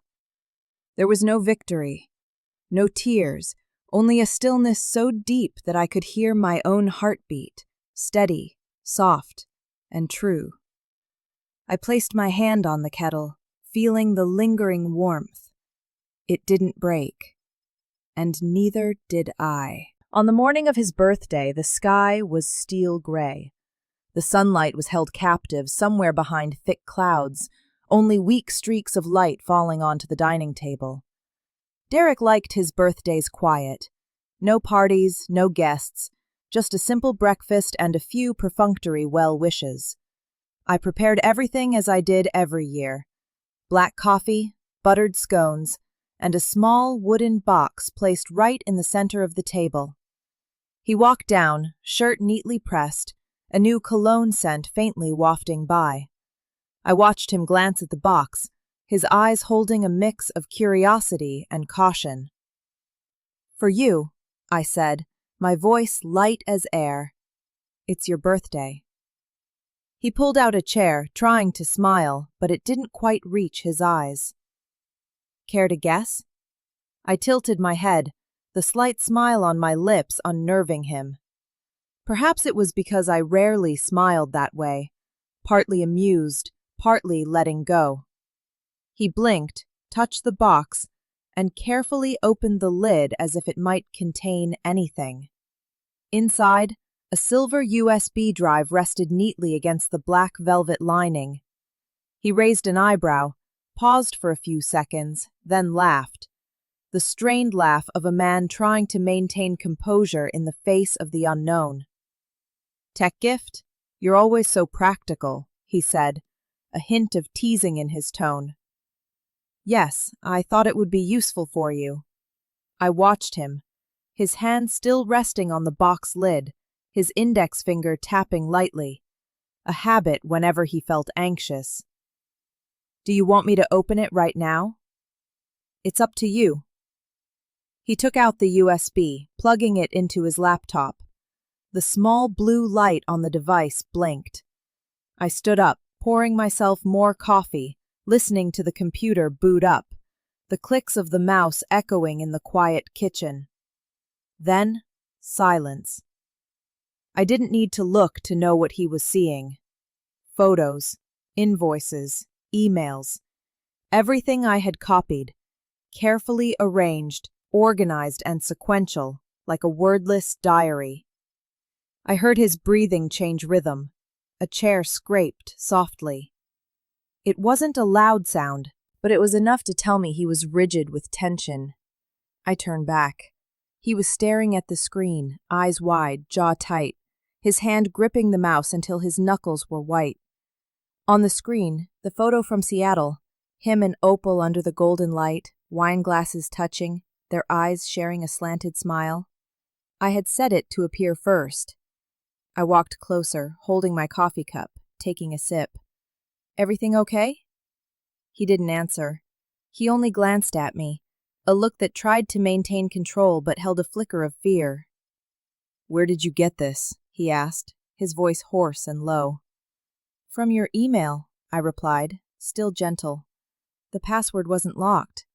There was no victory, no tears, only a stillness so deep that I could hear my own heartbeat, steady, soft, and true. I placed my hand on the kettle, feeling the lingering warmth. It didn't break, and neither did I. On the morning of his birthday, the sky was steel gray. The sunlight was held captive somewhere behind thick clouds, only weak streaks of light falling onto the dining table. Derek liked his birthdays quiet. No parties, no guests, just a simple breakfast and a few perfunctory well wishes. I prepared everything as I did every year. Black coffee, buttered scones, and a small wooden box placed right in the center of the table. He walked down, shirt neatly pressed, a new cologne scent faintly wafting by. I watched him glance at the box, his eyes holding a mix of curiosity and caution. "For you," I said, my voice light as air. "It's your birthday." He pulled out a chair, trying to smile, but it didn't quite reach his eyes. "Care to guess?" I tilted my head, the slight smile on my lips unnerving him. Perhaps it was because I rarely smiled that way, partly amused, partly letting go. He blinked, touched the box, and carefully opened the lid as if it might contain anything. Inside, a silver USB drive rested neatly against the black velvet lining. He raised an eyebrow, paused for a few seconds, then laughed. The strained laugh of a man trying to maintain composure in the face of the unknown. "Tech gift? You're always so practical," he said, a hint of teasing in his tone. "Yes, I thought it would be useful for you." I watched him, his hand still resting on the box lid, his index finger tapping lightly, a habit whenever he felt anxious. "Do you want me to open it right now?" "It's up to you." He took out the USB, plugging it into his laptop. The small blue light on the device blinked. I stood up, pouring myself more coffee, listening to the computer boot up, the clicks of the mouse echoing in the quiet kitchen. Then, silence. I didn't need to look to know what he was seeing. Photos, invoices, emails. Everything I had copied, carefully arranged, organized and sequential, like a wordless diary. I heard his breathing change rhythm. A chair scraped softly. It wasn't a loud sound, but it was enough to tell me he was rigid with tension. I turned back. He was staring at the screen, eyes wide, jaw tight, his hand gripping the mouse until his knuckles were white. On the screen, the photo from Seattle, him and Opal under the golden light, wine glasses touching, their eyes sharing a slanted smile. I had set it to appear first. I walked closer, holding my coffee cup, taking a sip. "Everything okay?" He didn't answer. He only glanced at me, a look that tried to maintain control but held a flicker of fear. "Where did you get this?" he asked, his voice hoarse and low. "From your email," I replied, still gentle. "The password wasn't locked."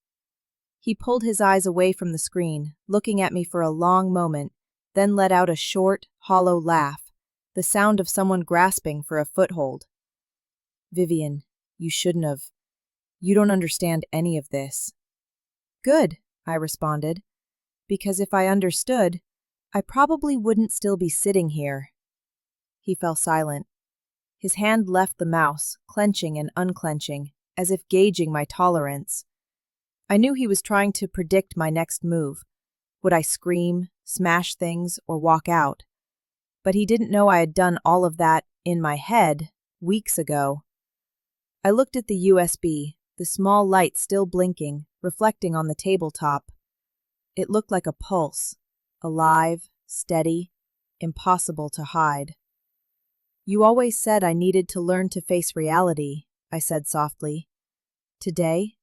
He pulled his eyes away from the screen, looking at me for a long moment, then let out a short, hollow laugh, the sound of someone grasping for a foothold. "Vivian, you shouldn't have. You don't understand any of this." "Good," I responded, "because if I understood, I probably wouldn't still be sitting here." He fell silent. His hand left the mouse, clenching and unclenching, as if gauging my tolerance. I knew he was trying to predict my next move. Would I scream, smash things, or walk out? But he didn't know I had done all of that in my head weeks ago. I looked at the USB, the small light still blinking, reflecting on the tabletop. It looked like a pulse, alive, steady, impossible to hide. "You always said I needed to learn to face reality," I said softly. "Today,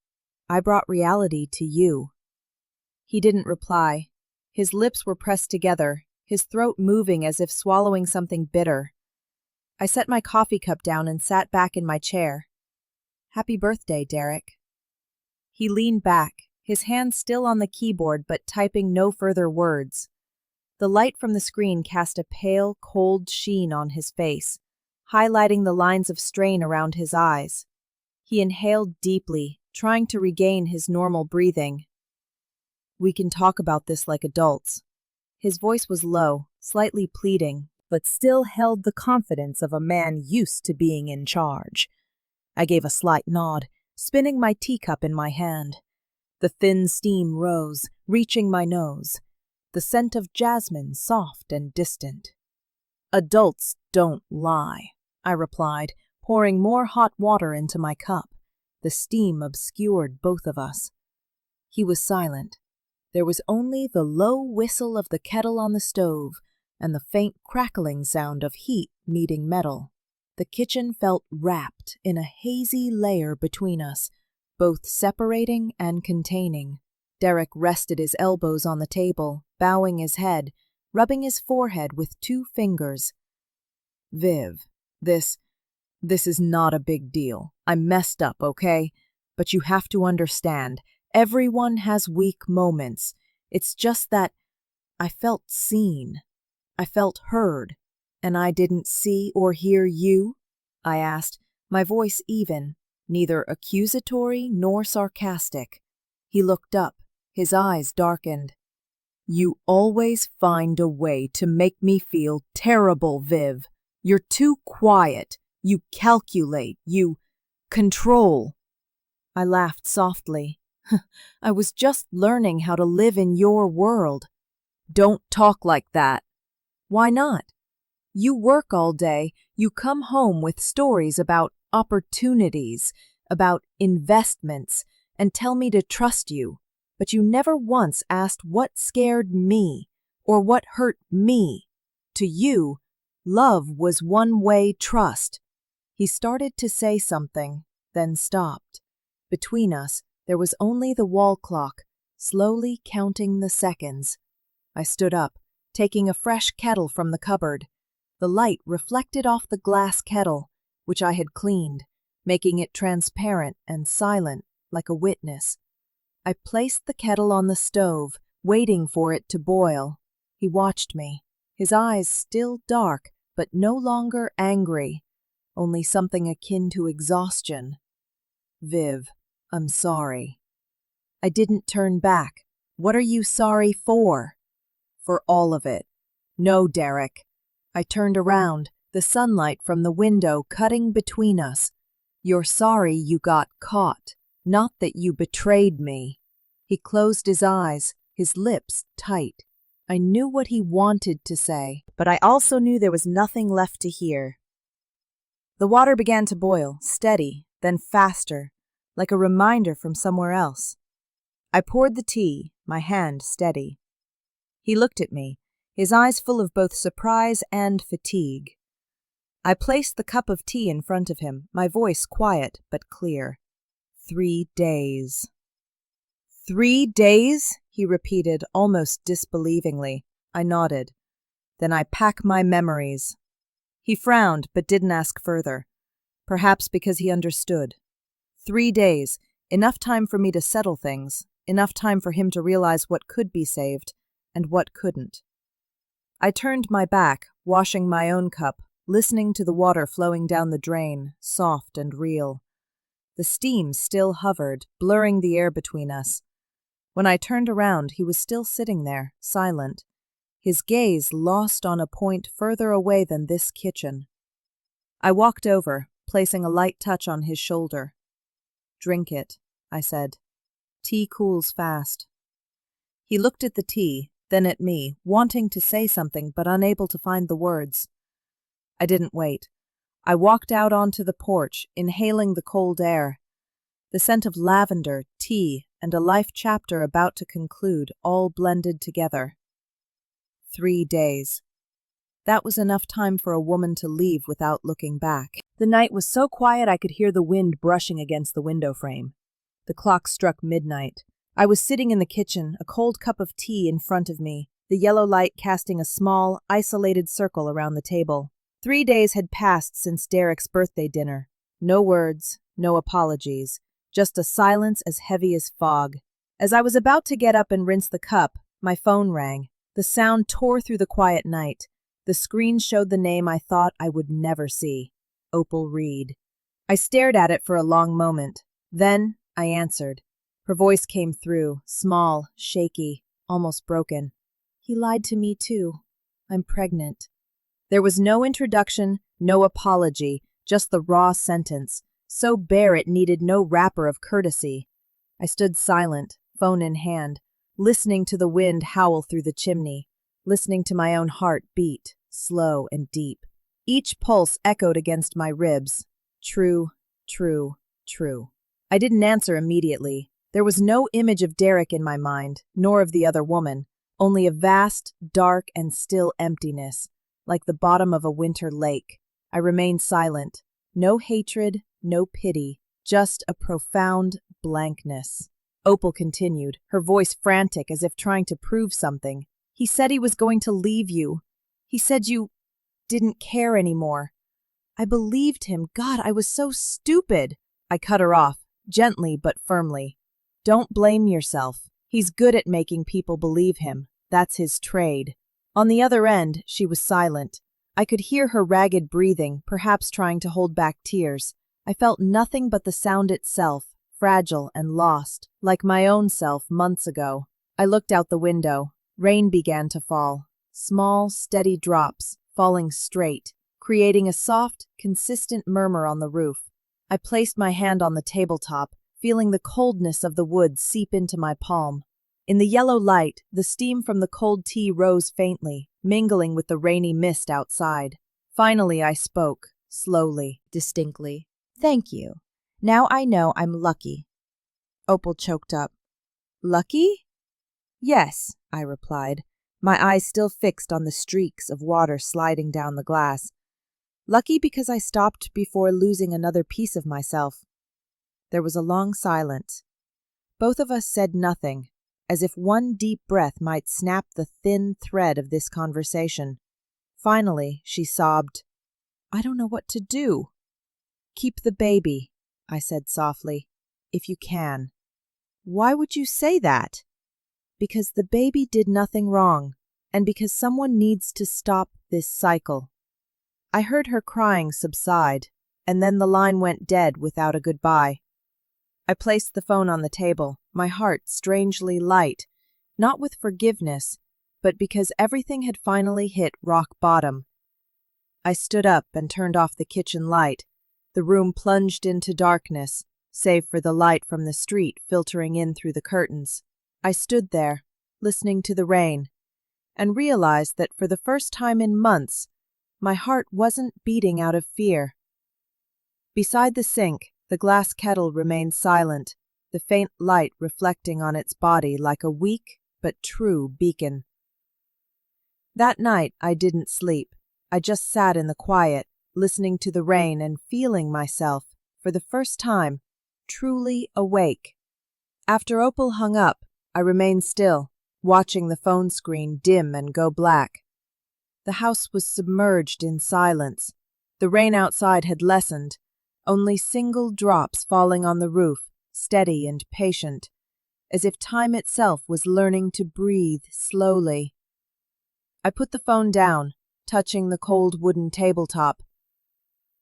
I brought reality to you." He didn't reply. His lips were pressed together, his throat moving as if swallowing something bitter. I set my coffee cup down and sat back in my chair. "Happy birthday, Derek." He leaned back, his hand still on the keyboard but typing no further words. The light from the screen cast a pale, cold sheen on his face, highlighting the lines of strain around his eyes. He inhaled deeply, trying to regain his normal breathing. "We can talk about this like adults." His voice was low, slightly pleading, but still held the confidence of a man used to being in charge. I gave a slight nod, spinning my teacup in my hand. The thin steam rose, reaching my nose, the scent of jasmine soft and distant. "Adults don't lie," I replied, pouring more hot water into my cup. The steam obscured both of us. He was silent. There was only the low whistle of the kettle on the stove and the faint crackling sound of heat meeting metal. The kitchen felt wrapped in a hazy layer between us, both separating and containing. Derek rested his elbows on the table, bowing his head, rubbing his forehead with 2 fingers. "Viv, this is not a big deal. I messed up, okay? But you have to understand, everyone has weak moments. It's just that I felt seen. I felt heard. And I didn't see or hear you?" I asked, my voice even, neither accusatory nor sarcastic. He looked up, his eyes darkened. "You always find a way to make me feel terrible, Viv. You're too quiet. You calculate. You control." I laughed softly. "I was just learning how to live in your world." "Don't talk like that." "Why not? You work all day, you come home with stories about opportunities, about investments, and tell me to trust you, but you never once asked what scared me or what hurt me. To you, love was one-way trust." He started to say something, then stopped. Between us, there was only the wall clock, slowly counting the seconds. I stood up, taking a fresh kettle from the cupboard. The light reflected off the glass kettle, which I had cleaned, making it transparent and silent like a witness. I placed the kettle on the stove, waiting for it to boil. He watched me, his eyes still dark, but no longer angry, only something akin to exhaustion. "Viv, I'm sorry. I didn't turn back. What are you sorry for? For all of it. No, Derek. I turned around, the sunlight from the window cutting between us. You're sorry you got caught, not that you betrayed me. He closed his eyes, his lips tight. I knew what he wanted to say, but I also knew there was nothing left to hear. The water began to boil, steady, then faster, like a reminder from somewhere else. I poured the tea, my hand steady. He looked at me, his eyes full of both surprise and fatigue. I placed the cup of tea in front of him, my voice quiet but clear. 3 days. 3 days? He repeated, almost disbelievingly. I nodded. Then I pack my memories. He frowned, but didn't ask further. Perhaps because he understood. 3 days, enough time for me to settle things, enough time for him to realize what could be saved and what couldn't. I turned my back, washing my own cup, listening to the water flowing down the drain, soft and real. The steam still hovered, blurring the air between us. When I turned around, he was still sitting there, silent, his gaze lost on a point further away than this kitchen. I walked over, placing a light touch on his shoulder. Drink it, I said. Tea cools fast. He looked at the tea, then at me, wanting to say something but unable to find the words. I didn't wait. I walked out onto the porch, inhaling the cold air. The scent of lavender, tea, and a life chapter about to conclude all blended together. 3 days. That was enough time for a woman to leave without looking back. The night was so quiet I could hear the wind brushing against the window frame. The clock struck midnight. I was sitting in the kitchen, a cold cup of tea in front of me, the yellow light casting a small, isolated circle around the table. 3 days had passed since Derek's birthday dinner. No words, no apologies, just a silence as heavy as fog. As I was about to get up and rinse the cup, my phone rang. The sound tore through the quiet night. The screen showed the name I thought I would never see. Opal Reed. I stared at it for a long moment. Then I answered. Her voice came through, small, shaky, almost broken. He lied to me too. I'm pregnant. There was no introduction, no apology, just the raw sentence, so bare it needed no wrapper of courtesy. I stood silent, phone in hand, listening to the wind howl through the chimney, listening to my own heart beat, slow and deep. Each pulse echoed against my ribs. True, true, true. I didn't answer immediately. There was no image of Derek in my mind, nor of the other woman, only a vast, dark, and still emptiness, like the bottom of a winter lake. I remained silent. No hatred, no pity, just a profound blankness. Opal continued, her voice frantic as if trying to prove something. He said he was going to leave you. He said you didn't care anymore. I believed him. God, I was so stupid. I cut her off, gently but firmly. Don't blame yourself. He's good at making people believe him. That's his trade. On the other end, she was silent. I could hear her ragged breathing, perhaps trying to hold back tears. I felt nothing but the sound itself, fragile and lost, like my own self months ago. I looked out the window. Rain began to fall. Small, steady drops, falling straight, creating a soft, consistent murmur on the roof. I placed my hand on the tabletop, feeling the coldness of the wood seep into my palm. In the yellow light, the steam from the cold tea rose faintly, mingling with the rainy mist outside. Finally, I spoke, slowly, distinctly. Thank you. Now I know I'm lucky. Opal choked up. Lucky? Yes, I replied, my eyes still fixed on the streaks of water sliding down the glass. Lucky because I stopped before losing another piece of myself. There was a long silence. Both of us said nothing, as if one deep breath might snap the thin thread of this conversation. Finally, she sobbed, I don't know what to do. Keep the baby, I said softly, if you can. Why would you say that? Because the baby did nothing wrong, and because someone needs to stop this cycle. I heard her crying subside, and then the line went dead without a goodbye. I placed the phone on the table, my heart strangely light, not with forgiveness, but because everything had finally hit rock bottom. I stood up and turned off the kitchen light. The room plunged into darkness, save for the light from the street filtering in through the curtains. I stood there, listening to the rain, and realized that for the first time in months, my heart wasn't beating out of fear. Beside the sink, the glass kettle remained silent, the faint light reflecting on its body like a weak but true beacon. That night I didn't sleep. I just sat in the quiet, listening to the rain and feeling myself, for the first time, truly awake. After Opal hung up, I remained still, watching the phone screen dim and go black. The house was submerged in silence. The rain outside had lessened, only single drops falling on the roof, steady and patient, as if time itself was learning to breathe slowly. I put the phone down, touching the cold wooden tabletop.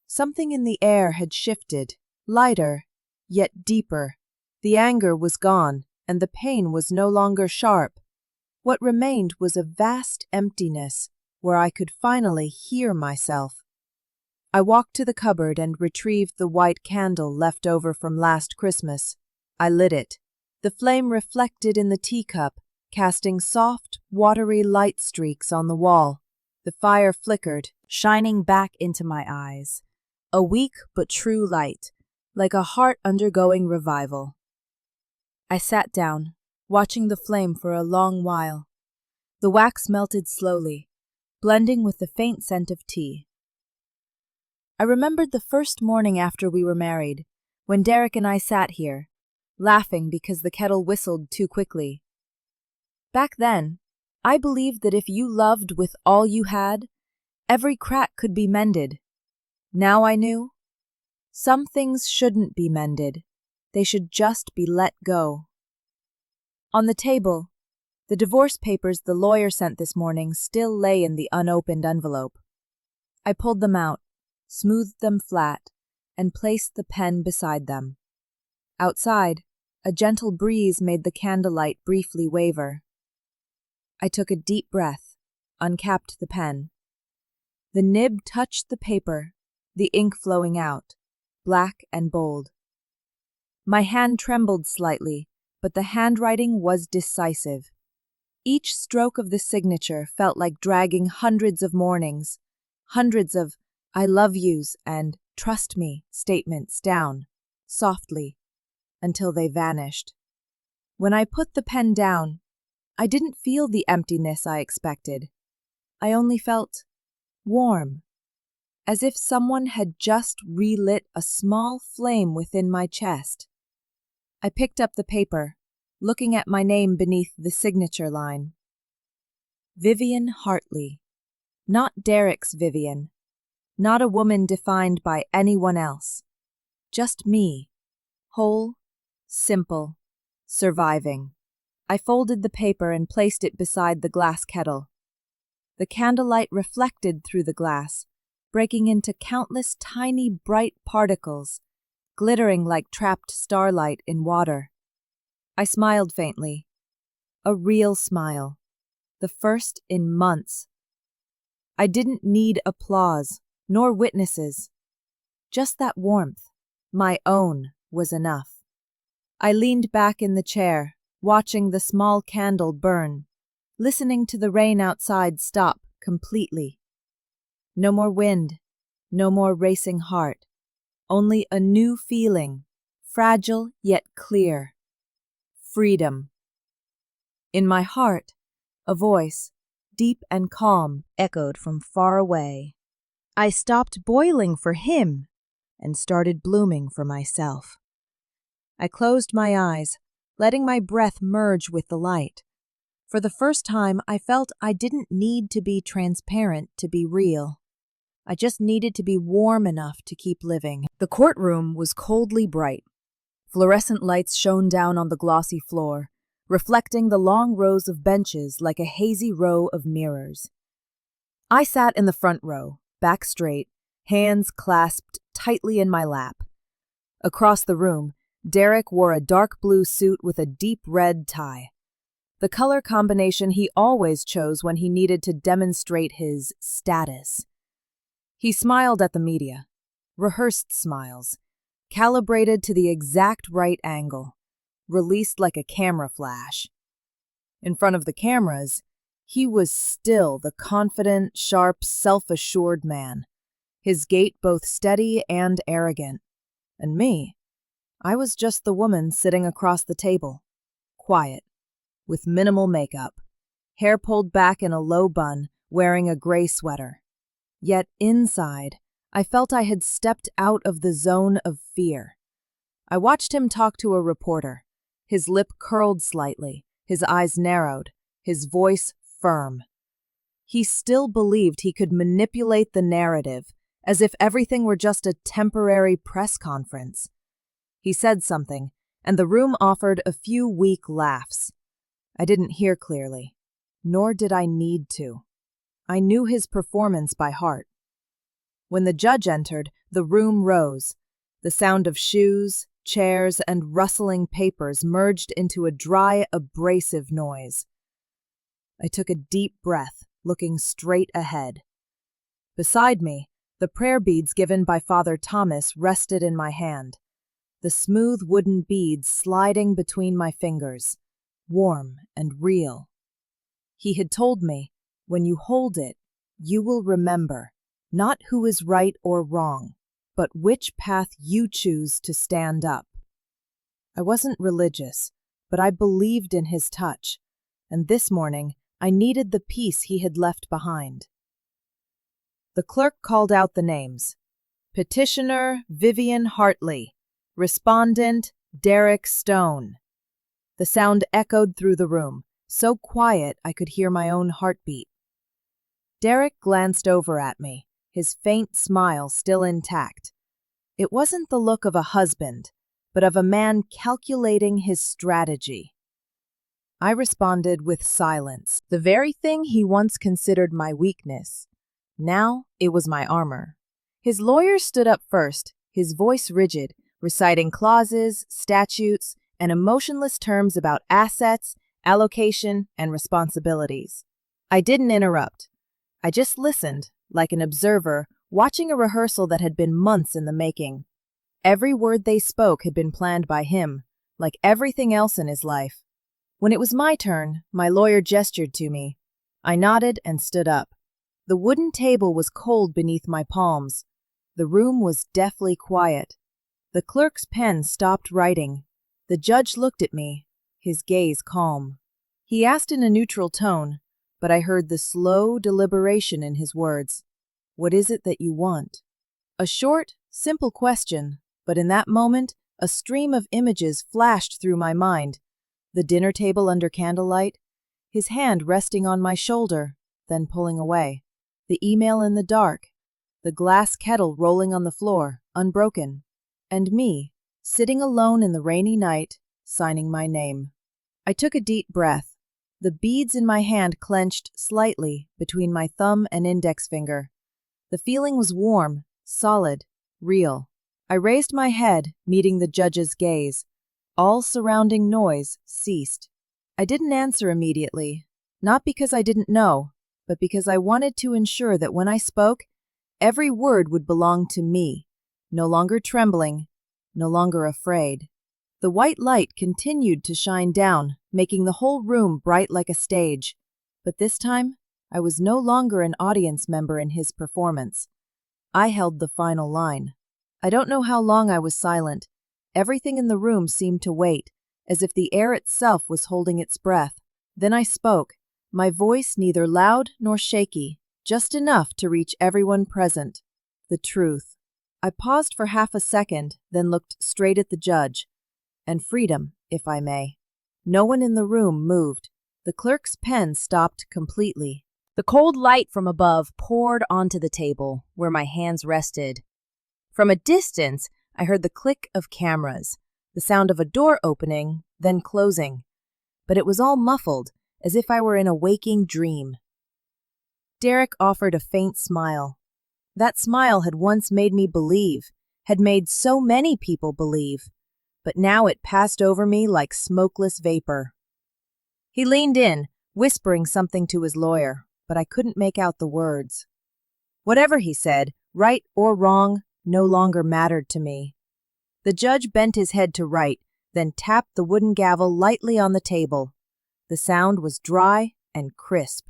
Something in the air had shifted, lighter, yet deeper. The anger was gone, and the pain was no longer sharp. What remained was a vast emptiness, where I could finally hear myself. I walked to the cupboard and retrieved the white candle left over from last Christmas. I lit it. The flame reflected in the teacup, casting soft, watery light streaks on the wall. The fire flickered, shining back into my eyes. A weak but true light, like a heart undergoing revival. I sat down, watching the flame for a long while. The wax melted slowly, blending with the faint scent of tea. I remembered the first morning after we were married, when Derek and I sat here, laughing because the kettle whistled too quickly. Back then, I believed that if you loved with all you had, every crack could be mended. Now I knew, some things shouldn't be mended. They should just be let go. On the table, the divorce papers the lawyer sent this morning still lay in the unopened envelope. I pulled them out, smoothed them flat, and placed the pen beside them. Outside, a gentle breeze made the candlelight briefly waver. I took a deep breath, uncapped the pen. The nib touched the paper, the ink flowing out, black and bold. My hand trembled slightly, but the handwriting was decisive. Each stroke of the signature felt like dragging hundreds of mornings, hundreds of "I love yous" and "trust me" statements down, softly, until they vanished. When I put the pen down, I didn't feel the emptiness I expected. I only felt warm, as if someone had just relit a small flame within my chest. I picked up the paper, looking at my name beneath the signature line. Vivian Hartley. Not Derek's Vivian. Not a woman defined by anyone else. Just me. Whole, simple, surviving. I folded the paper and placed it beside the glass kettle. The candlelight reflected through the glass, breaking into countless tiny bright particles, glittering like trapped starlight in water. I smiled faintly. A real smile. The first in months. I didn't need applause, nor witnesses. Just that warmth, my own, was enough. I leaned back in the chair, watching the small candle burn, listening to the rain outside stop completely. No more wind, no more racing heart, only a new feeling, fragile yet clear. Freedom. In my heart, a voice, deep and calm, echoed from far away. I stopped boiling for him and started blooming for myself. I closed my eyes, letting my breath merge with the light. For the first time, I felt I didn't need to be transparent to be real. I just needed to be warm enough to keep living. The courtroom was coldly bright. Fluorescent lights shone down on the glossy floor, reflecting the long rows of benches like a hazy row of mirrors. I sat in the front row, back straight, hands clasped tightly in my lap. Across the room, Derek wore a dark blue suit with a deep red tie, the color combination he always chose when he needed to demonstrate his status. He smiled at the media, rehearsed smiles, calibrated to the exact right angle, released like a camera flash. In front of the cameras, he was still the confident, sharp, self-assured man, his gait both steady and arrogant. And me, I was just the woman sitting across the table, quiet, with minimal makeup, hair pulled back in a low bun, wearing a gray sweater. Yet inside, I felt I had stepped out of the zone of fear. I watched him talk to a reporter, his lip curled slightly, his eyes narrowed, his voice firm. He still believed he could manipulate the narrative, as if everything were just a temporary press conference. He said something, and the room offered a few weak laughs. I didn't hear clearly, nor did I need to. I knew his performance by heart. When the judge entered, the room rose. The sound of shoes, chairs, and rustling papers merged into a dry, abrasive noise. I took a deep breath, looking straight ahead. Beside me, the prayer beads given by Father Thomas rested in my hand, the smooth wooden beads sliding between my fingers, warm and real. He had told me, when you hold it, you will remember, not who is right or wrong, but which path you choose to stand up. I wasn't religious, but I believed in his touch, and this morning I needed the peace he had left behind. The clerk called out the names. Petitioner Vivian Hartley. Respondent Derek Stone. The sound echoed through the room, so quiet I could hear my own heartbeat. Derek glanced over at me, his faint smile still intact. It wasn't the look of a husband, but of a man calculating his strategy. I responded with silence, the very thing he once considered my weakness. Now it was my armor. His lawyer stood up first, his voice rigid, reciting clauses, statutes, and emotionless terms about assets, allocation, and responsibilities. I didn't interrupt. I just listened, like an observer, watching a rehearsal that had been months in the making. Every word they spoke had been planned by him, like everything else in his life. When it was my turn, my lawyer gestured to me. I nodded and stood up. The wooden table was cold beneath my palms. The room was deathly quiet. The clerk's pen stopped writing. The judge looked at me, his gaze calm. He asked in a neutral tone, but I heard the slow deliberation in his words. What is it that you want? A short, simple question, but in that moment, a stream of images flashed through my mind. The dinner table under candlelight, his hand resting on my shoulder, then pulling away. The email in the dark, the glass kettle rolling on the floor, unbroken. And me, sitting alone in the rainy night, signing my name. I took a deep breath. The beads in my hand clenched slightly between my thumb and index finger. The feeling was warm, solid, real. I raised my head, meeting the judge's gaze. All surrounding noise ceased. I didn't answer immediately, not because I didn't know, but because I wanted to ensure that when I spoke, every word would belong to me. No longer trembling, no longer afraid. The white light continued to shine down, making the whole room bright like a stage. But this time, I was no longer an audience member in his performance. I held the final line. I don't know how long I was silent. Everything in the room seemed to wait, as if the air itself was holding its breath. Then I spoke, my voice neither loud nor shaky, just enough to reach everyone present. The truth. I paused for half a second, then looked straight at the judge. And freedom, if I may. No one in the room moved. The clerk's pen stopped completely. The cold light from above poured onto the table, where my hands rested. From a distance, I heard the click of cameras, the sound of a door opening, then closing. But it was all muffled, as if I were in a waking dream. Derek offered a faint smile. That smile had once made me believe, had made so many people believe. but now it passed over me like smokeless vapor. He leaned in, whispering something to his lawyer, but I couldn't make out the words. Whatever he said, right or wrong, no longer mattered to me. The judge bent his head to write, then tapped the wooden gavel lightly on the table. The sound was dry and crisp.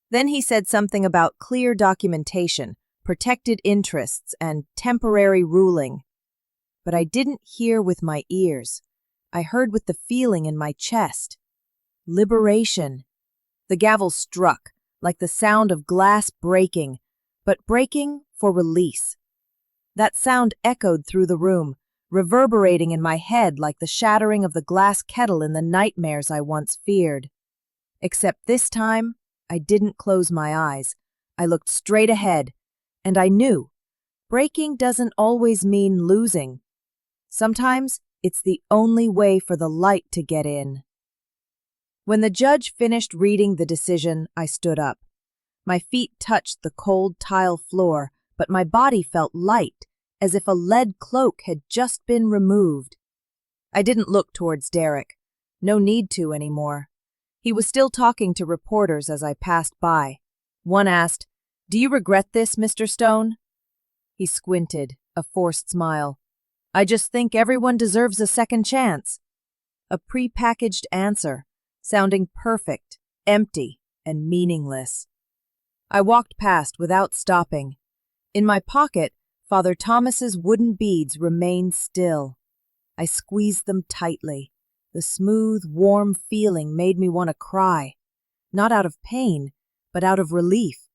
Then he said something about clear documentation, protected interests, and temporary ruling. But I didn't hear with my ears. I heard with the feeling in my chest. Liberation. The gavel struck, like the sound of glass breaking, but breaking for release. That sound echoed through the room, reverberating in my head like the shattering of the glass kettle in the nightmares I once feared. Except this time, I didn't close my eyes. I looked straight ahead, and I knew breaking doesn't always mean losing. Sometimes it's the only way for the light to get in. When the judge finished reading the decision, I stood up. My feet touched the cold tile floor, but my body felt light, as if a lead cloak had just been removed. I didn't look towards Derek. No need to anymore. He was still talking to reporters as I passed by. One asked, "Do you regret this, Mr. Stone?" He squinted, a forced smile. "I just think everyone deserves a second chance." A prepackaged answer, sounding perfect, empty, and meaningless. I walked past without stopping. In my pocket, Father Thomas's wooden beads remained still. I squeezed them tightly. The smooth, warm feeling made me want to cry, not out of pain, but out of relief.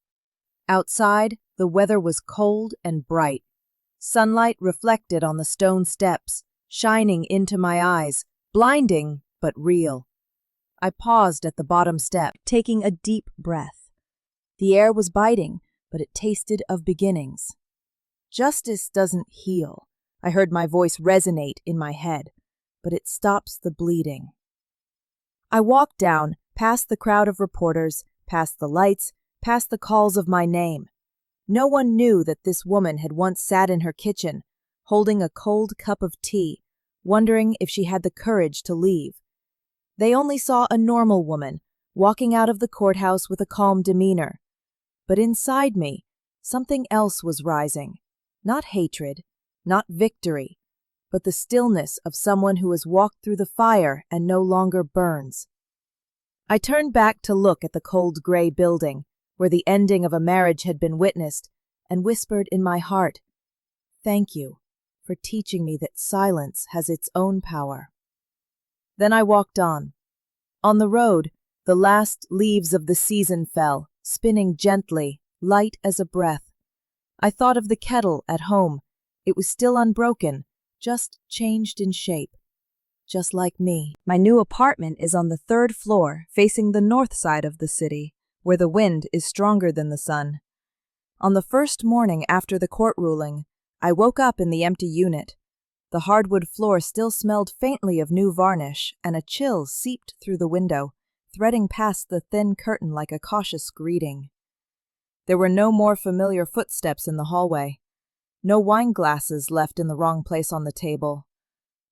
Outside, the weather was cold and bright. Sunlight reflected on the stone steps, shining into my eyes, blinding but real. I paused at the bottom step, taking a deep breath. The air was biting, but it tasted of beginnings. Justice doesn't heal. I heard my voice resonate in my head, but it stops the bleeding. I walked down, past the crowd of reporters, past the lights, past the calls of my name. No one knew that this woman had once sat in her kitchen, holding a cold cup of tea, wondering if she had the courage to leave. They only saw a normal woman, walking out of the courthouse with a calm demeanor. But inside me, something else was rising. Not hatred, not victory, but the stillness of someone who has walked through the fire and no longer burns. I turned back to look at the cold gray building, where the ending of a marriage had been witnessed, and whispered in my heart, "Thank you for teaching me that silence has its own power." Then I walked on. On the road, the last leaves of the season fell, spinning gently, light as a breath. I thought of the kettle at home. It was still unbroken, just changed in shape. Just like me. My new apartment is on the 3rd floor, facing the north side of the city, where the wind is stronger than the sun. On the first morning after the court ruling, I woke up in the empty unit. The hardwood floor still smelled faintly of new varnish, and a chill seeped through the window, threading past the thin curtain like a cautious greeting. There were no more familiar footsteps in the hallway. No wine glasses left in the wrong place on the table.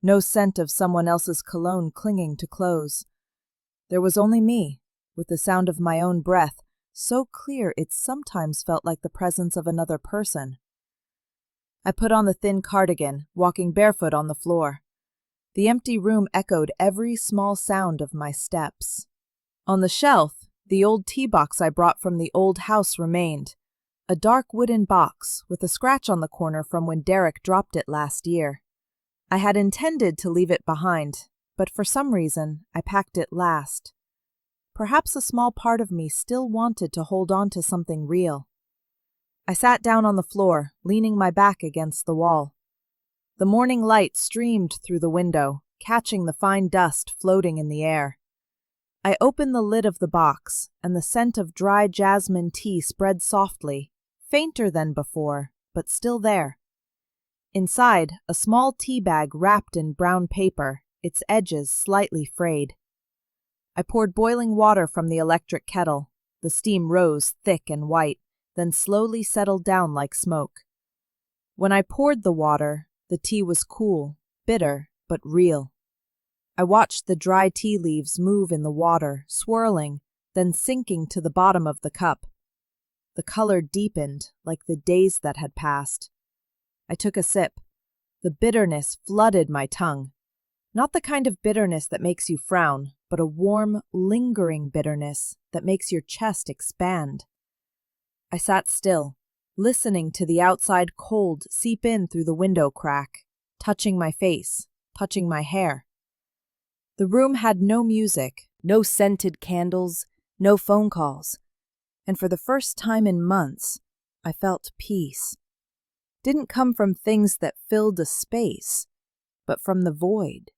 No scent of someone else's cologne clinging to clothes. There was only me, with the sound of my own breath, so clear it sometimes felt like the presence of another person. I put on the thin cardigan, walking barefoot on the floor. The empty room echoed every small sound of my steps. On the shelf, the old tea box I brought from the old house remained. A dark wooden box with a scratch on the corner from when Derek dropped it last year. I had intended to leave it behind, but for some reason, I packed it last. Perhaps a small part of me still wanted to hold on to something real. I sat down on the floor, leaning my back against the wall. The morning light streamed through the window, catching the fine dust floating in the air. I opened the lid of the box, and the scent of dry jasmine tea spread softly, fainter than before, but still there. Inside, a small tea bag wrapped in brown paper, its edges slightly frayed. I poured boiling water from the electric kettle. The steam rose thick and white, then slowly settled down like smoke. When I poured the water, the tea was cool, bitter, but real. I watched the dry tea leaves move in the water, swirling, then sinking to the bottom of the cup. The color deepened, like the days that had passed. I took a sip. The bitterness flooded my tongue. Not the kind of bitterness that makes you frown, but a warm, lingering bitterness that makes your chest expand. I sat still, listening to the outside cold seep in through the window crack, touching my face, touching my hair. The room had no music, no scented candles, no phone calls, and for the first time in months, I felt peace. Didn't come from things that filled a space, but from the void.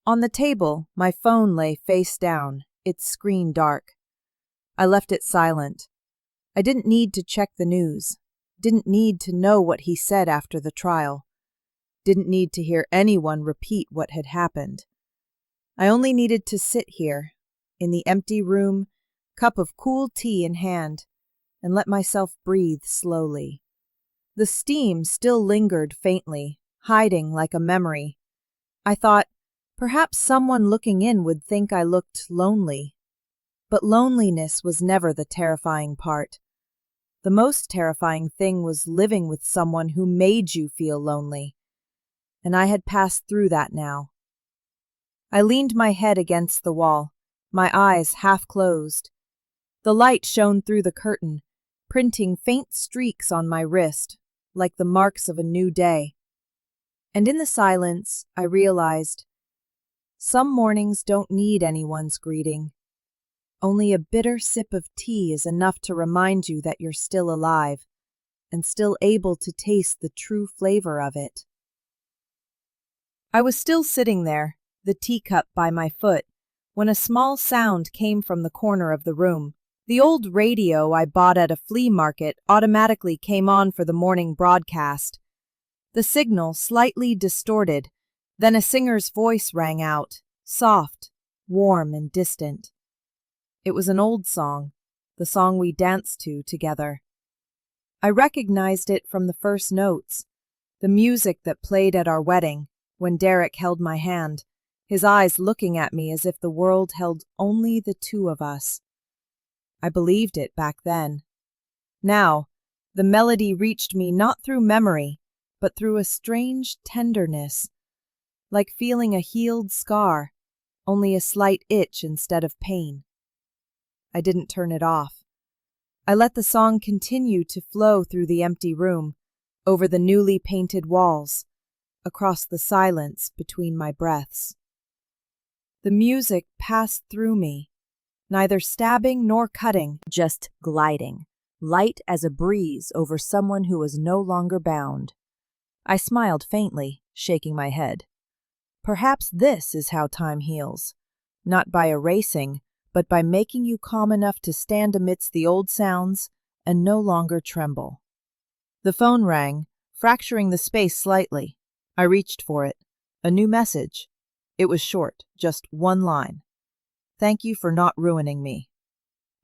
On the table, my phone lay face down, its screen dark. I left it silent. I didn't need to check the news, didn't need to know what he said after the trial, didn't need to hear anyone repeat what had happened. I only needed to sit here, in the empty room, cup of cool tea in hand, and let myself breathe slowly. The steam still lingered faintly, hiding like a memory. I thought, perhaps someone looking in would think I looked lonely. But loneliness was never the terrifying part. The most terrifying thing was living with someone who made you feel lonely. And I had passed through that now. I leaned my head against the wall, my eyes half closed. The light shone through the curtain, printing faint streaks on my wrist, like the marks of a new day. And in the silence, I realized, some mornings don't need anyone's greeting. Only a bitter sip of tea is enough to remind you that you're still alive, and still able to taste the true flavor of it. I was still sitting there, the teacup by my foot, when a small sound came from the corner of the room. The old radio I bought at a flea market automatically came on for the morning broadcast. The signal slightly distorted, then a singer's voice rang out, soft, warm, and distant. It was an old song, the song we danced to together. I recognized it from the first notes, the music that played at our wedding, when Derek held my hand, his eyes looking at me as if the world held only the two of us. I believed it back then. Now, the melody reached me not through memory, but through a strange tenderness, like feeling a healed scar, only a slight itch instead of pain. I didn't turn it off. I let the song continue to flow through the empty room, over the newly painted walls, across the silence between my breaths. The music passed through me, neither stabbing nor cutting, just gliding, light as a breeze over someone who was no longer bound. I smiled faintly, shaking my head. Perhaps this is how time heals, not by erasing, but by making you calm enough to stand amidst the old sounds and no longer tremble. The phone rang, fracturing the space slightly. I reached for it. A new message. It was short, just one line. Thank you for not ruining me.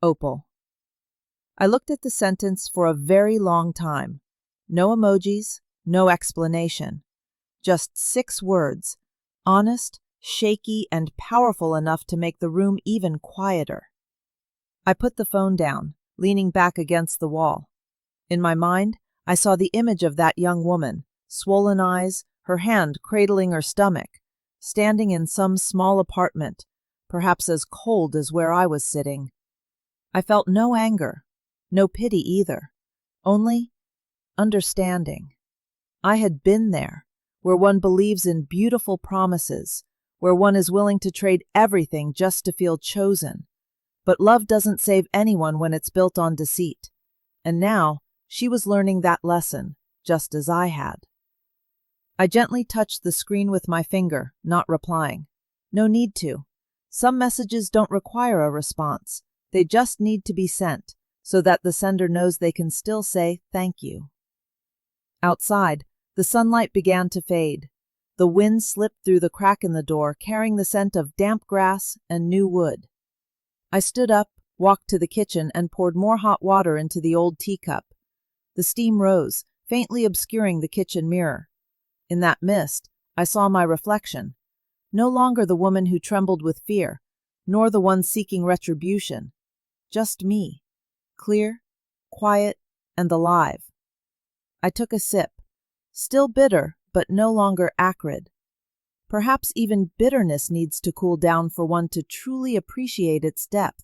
Opal. I looked at the sentence for a very long time. No emojis, no explanation. Just 6 words, honest, shaky, and powerful enough to make the room even quieter. I put the phone down, leaning back against the wall. In my mind, I saw the image of that young woman, swollen eyes, her hand cradling her stomach, standing in some small apartment, perhaps as cold as where I was sitting. I felt no anger, no pity either, only understanding. I had been there, where one believes in beautiful promises, where one is willing to trade everything just to feel chosen. But love doesn't save anyone when it's built on deceit. And now, she was learning that lesson, just as I had. I gently touched the screen with my finger, not replying. No need to. Some messages don't require a response. They just need to be sent, so that the sender knows they can still say thank you. Outside, the sunlight began to fade. The wind slipped through the crack in the door, carrying the scent of damp grass and new wood. I stood up, walked to the kitchen, and poured more hot water into the old teacup. The steam rose, faintly obscuring the kitchen mirror. In that mist, I saw my reflection, no longer the woman who trembled with fear, nor the one seeking retribution, just me, clear, quiet, and alive. I took a sip, still bitter, but no longer acrid. Perhaps even bitterness needs to cool down for one to truly appreciate its depth.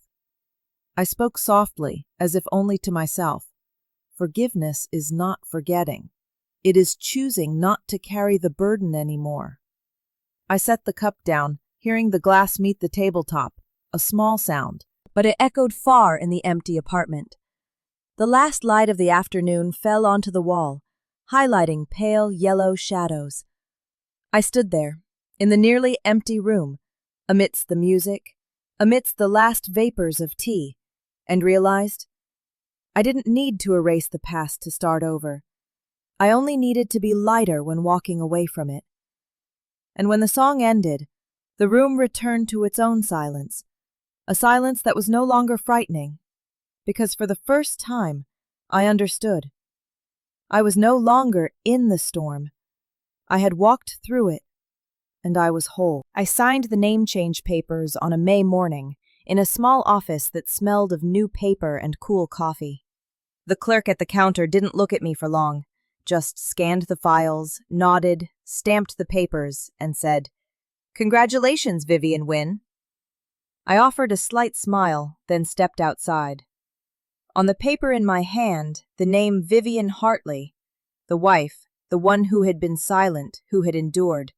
I spoke softly, as if only to myself. Forgiveness is not forgetting. It is choosing not to carry the burden anymore. I set the cup down, hearing the glass meet the tabletop, a small sound, but it echoed far in the empty apartment. The last light of the afternoon fell onto the wall, highlighting pale yellow shadows. I stood there, in the nearly empty room, amidst the music, amidst the last vapors of tea, and realized I didn't need to erase the past to start over. I only needed to be lighter when walking away from it. And when the song ended, the room returned to its own silence, a silence that was no longer frightening, because for the first time, I understood. I was no longer in the storm. I had walked through it, and I was whole. I signed the name change papers on a May morning in a small office that smelled of new paper and cool coffee. The clerk at the counter didn't look at me for long, just scanned the files, nodded, stamped the papers, and said, "Congratulations, Vivian Wynne." I offered a slight smile, then stepped outside. On the paper in my hand, the name Vivian Hartley, the wife, the one who had been silent, who had endured,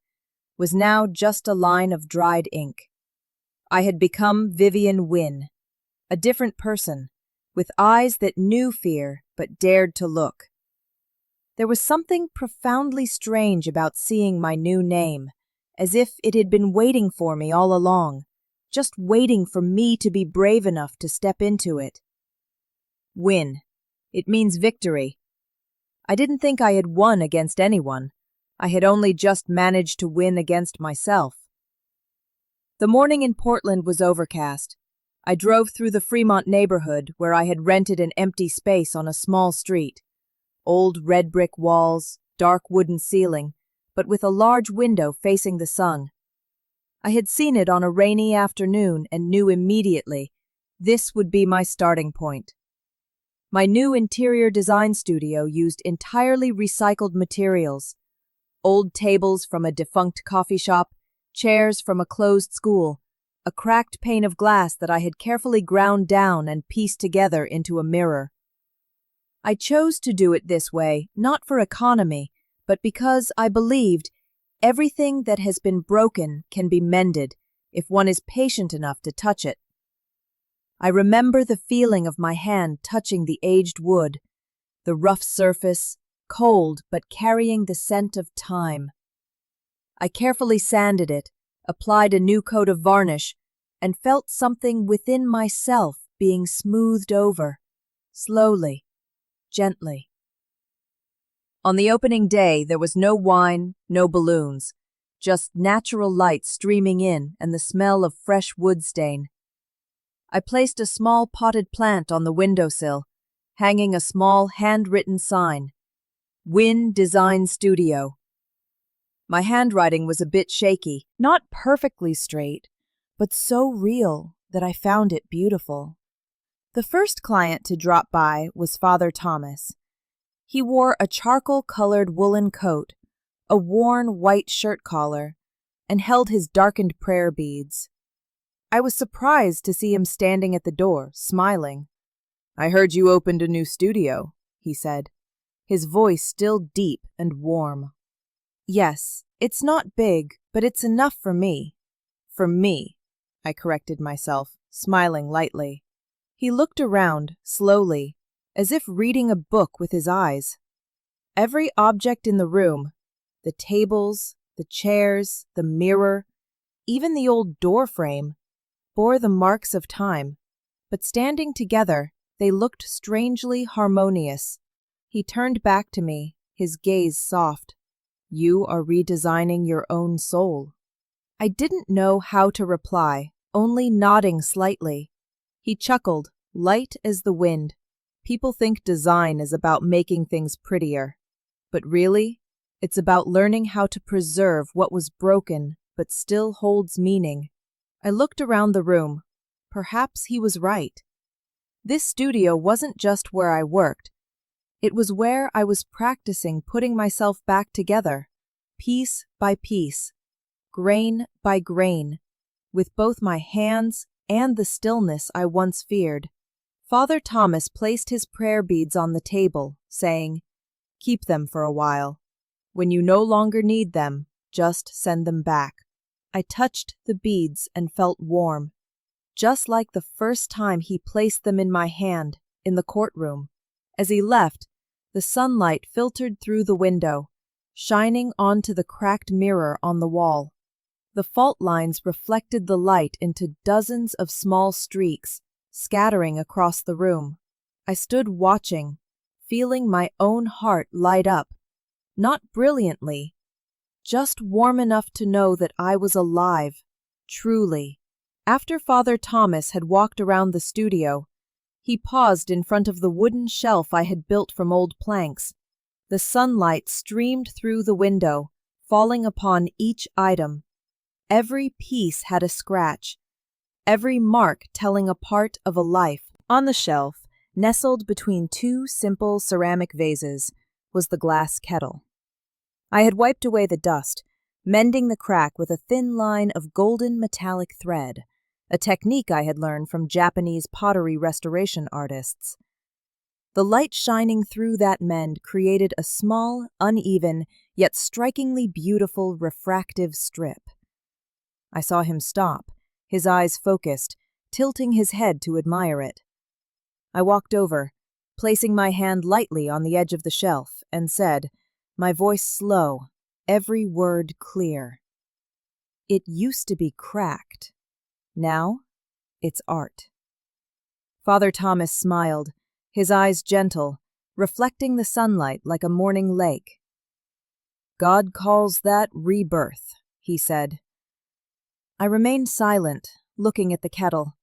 was now just a line of dried ink. I had become Vivian Wynne, a different person, with eyes that knew fear but dared to look. There was something profoundly strange about seeing my new name, as if it had been waiting for me all along, just waiting for me to be brave enough to step into it. Win. It means victory. I didn't think I had won against anyone. I had only just managed to win against myself. The morning in Portland was overcast. I drove through the Fremont neighborhood where I had rented an empty space on a small street. Old red brick walls, dark wooden ceiling, but with a large window facing the sun. I had seen it on a rainy afternoon and knew immediately this would be my starting point. My new interior design studio used entirely recycled materials. Old tables from a defunct coffee shop, chairs from a closed school, a cracked pane of glass that I had carefully ground down and pieced together into a mirror. I chose to do it this way, not for economy, but because I believed everything that has been broken can be mended if one is patient enough to touch it. I remember the feeling of my hand touching the aged wood, the rough surface, cold but carrying the scent of time. I carefully sanded it, applied a new coat of varnish, and felt something within myself being smoothed over, slowly, gently. On the opening day, there was no wine, no balloons, just natural light streaming in and the smell of fresh wood stain. I placed a small potted plant on the windowsill, hanging a small handwritten sign, Wynne Design Studio. My handwriting was a bit shaky, not perfectly straight, but so real that I found it beautiful. The first client to drop by was Father Thomas. He wore a charcoal-colored woolen coat, a worn white shirt collar, and held his darkened prayer beads. I was surprised to see him standing at the door, smiling. "I heard you opened a new studio," he said, his voice still deep and warm. "Yes, it's not big, but it's enough for me." "For me," I corrected myself, smiling lightly. He looked around, slowly, as if reading a book with his eyes. Every object in the room, the tables, the chairs, the mirror, even the old door frame, bore the marks of time, but standing together, they looked strangely harmonious. He turned back to me, his gaze soft. "You are redesigning your own soul." I didn't know how to reply, only nodding slightly. He chuckled, light as the wind. "People think design is about making things prettier. But really, It's about learning how to preserve what was broken but still holds meaning. I looked around the room. Perhaps he was right. This studio wasn't just where I worked. It was where I was practicing putting myself back together, piece by piece, grain by grain, with both my hands and the stillness I once feared. Father Thomas placed his prayer beads on the table, saying, "Keep them for a while. When you no longer need them, just send them back." I touched the beads and felt warm, just like the first time he placed them in my hand in the courtroom. As he left, the sunlight filtered through the window, shining onto the cracked mirror on the wall. The fault lines reflected the light into dozens of small streaks, scattering across the room. I stood watching, feeling my own heart light up, not brilliantly, just warm enough to know that I was alive, truly. After Father Thomas had walked around the studio, he paused in front of the wooden shelf I had built from old planks. The sunlight streamed through the window, falling upon each item. Every piece had a scratch, every mark telling a part of a life. On the shelf, nestled between two simple ceramic vases, was the glass kettle. I had wiped away the dust, mending the crack with a thin line of golden metallic thread, a technique I had learned from Japanese pottery restoration artists. The light shining through that mend created a small, uneven, yet strikingly beautiful refractive strip. I saw him stop, his eyes focused, tilting his head to admire it. I walked over, placing my hand lightly on the edge of the shelf, and said, my voice slow, every word clear, "It used to be cracked. Now, it's art." Father Thomas smiled, his eyes gentle, reflecting the sunlight like a morning lake. "God calls that rebirth," he said. I remained silent, looking at the kettle.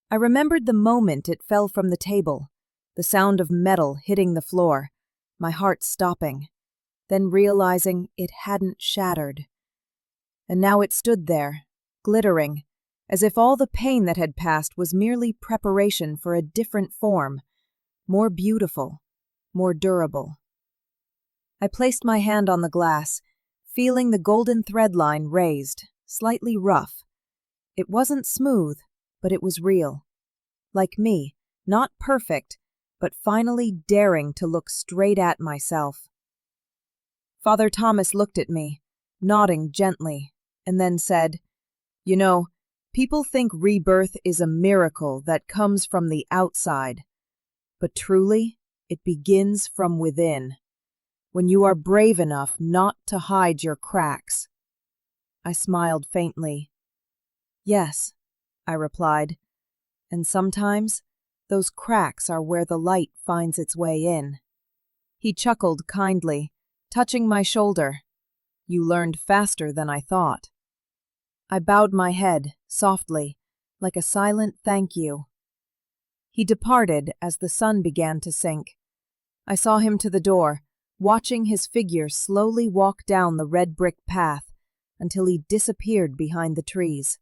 I remembered the moment it fell from the table, the sound of metal hitting the floor, my heart stopping, then realizing it hadn't shattered. And now it stood there, glittering, as if all the pain that had passed was merely preparation for a different form, more beautiful, more durable. I placed my hand on the glass, feeling the golden thread line raised, slightly rough. It wasn't smooth, but it was real. Like me, not perfect, but finally daring to look straight at myself. Father Thomas looked at me, nodding gently, and then said, "You know, people think rebirth is a miracle that comes from the outside, but truly, it begins from within, when you are brave enough not to hide your cracks." I smiled faintly. "Yes," I replied, "and sometimes those cracks are where the light finds its way in." He chuckled kindly, touching my shoulder. "You learned faster than I thought." I bowed my head, softly, like a silent thank you. He departed as the sun began to sink. I saw him to the door, watching his figure slowly walk down the red brick path until he disappeared behind the trees.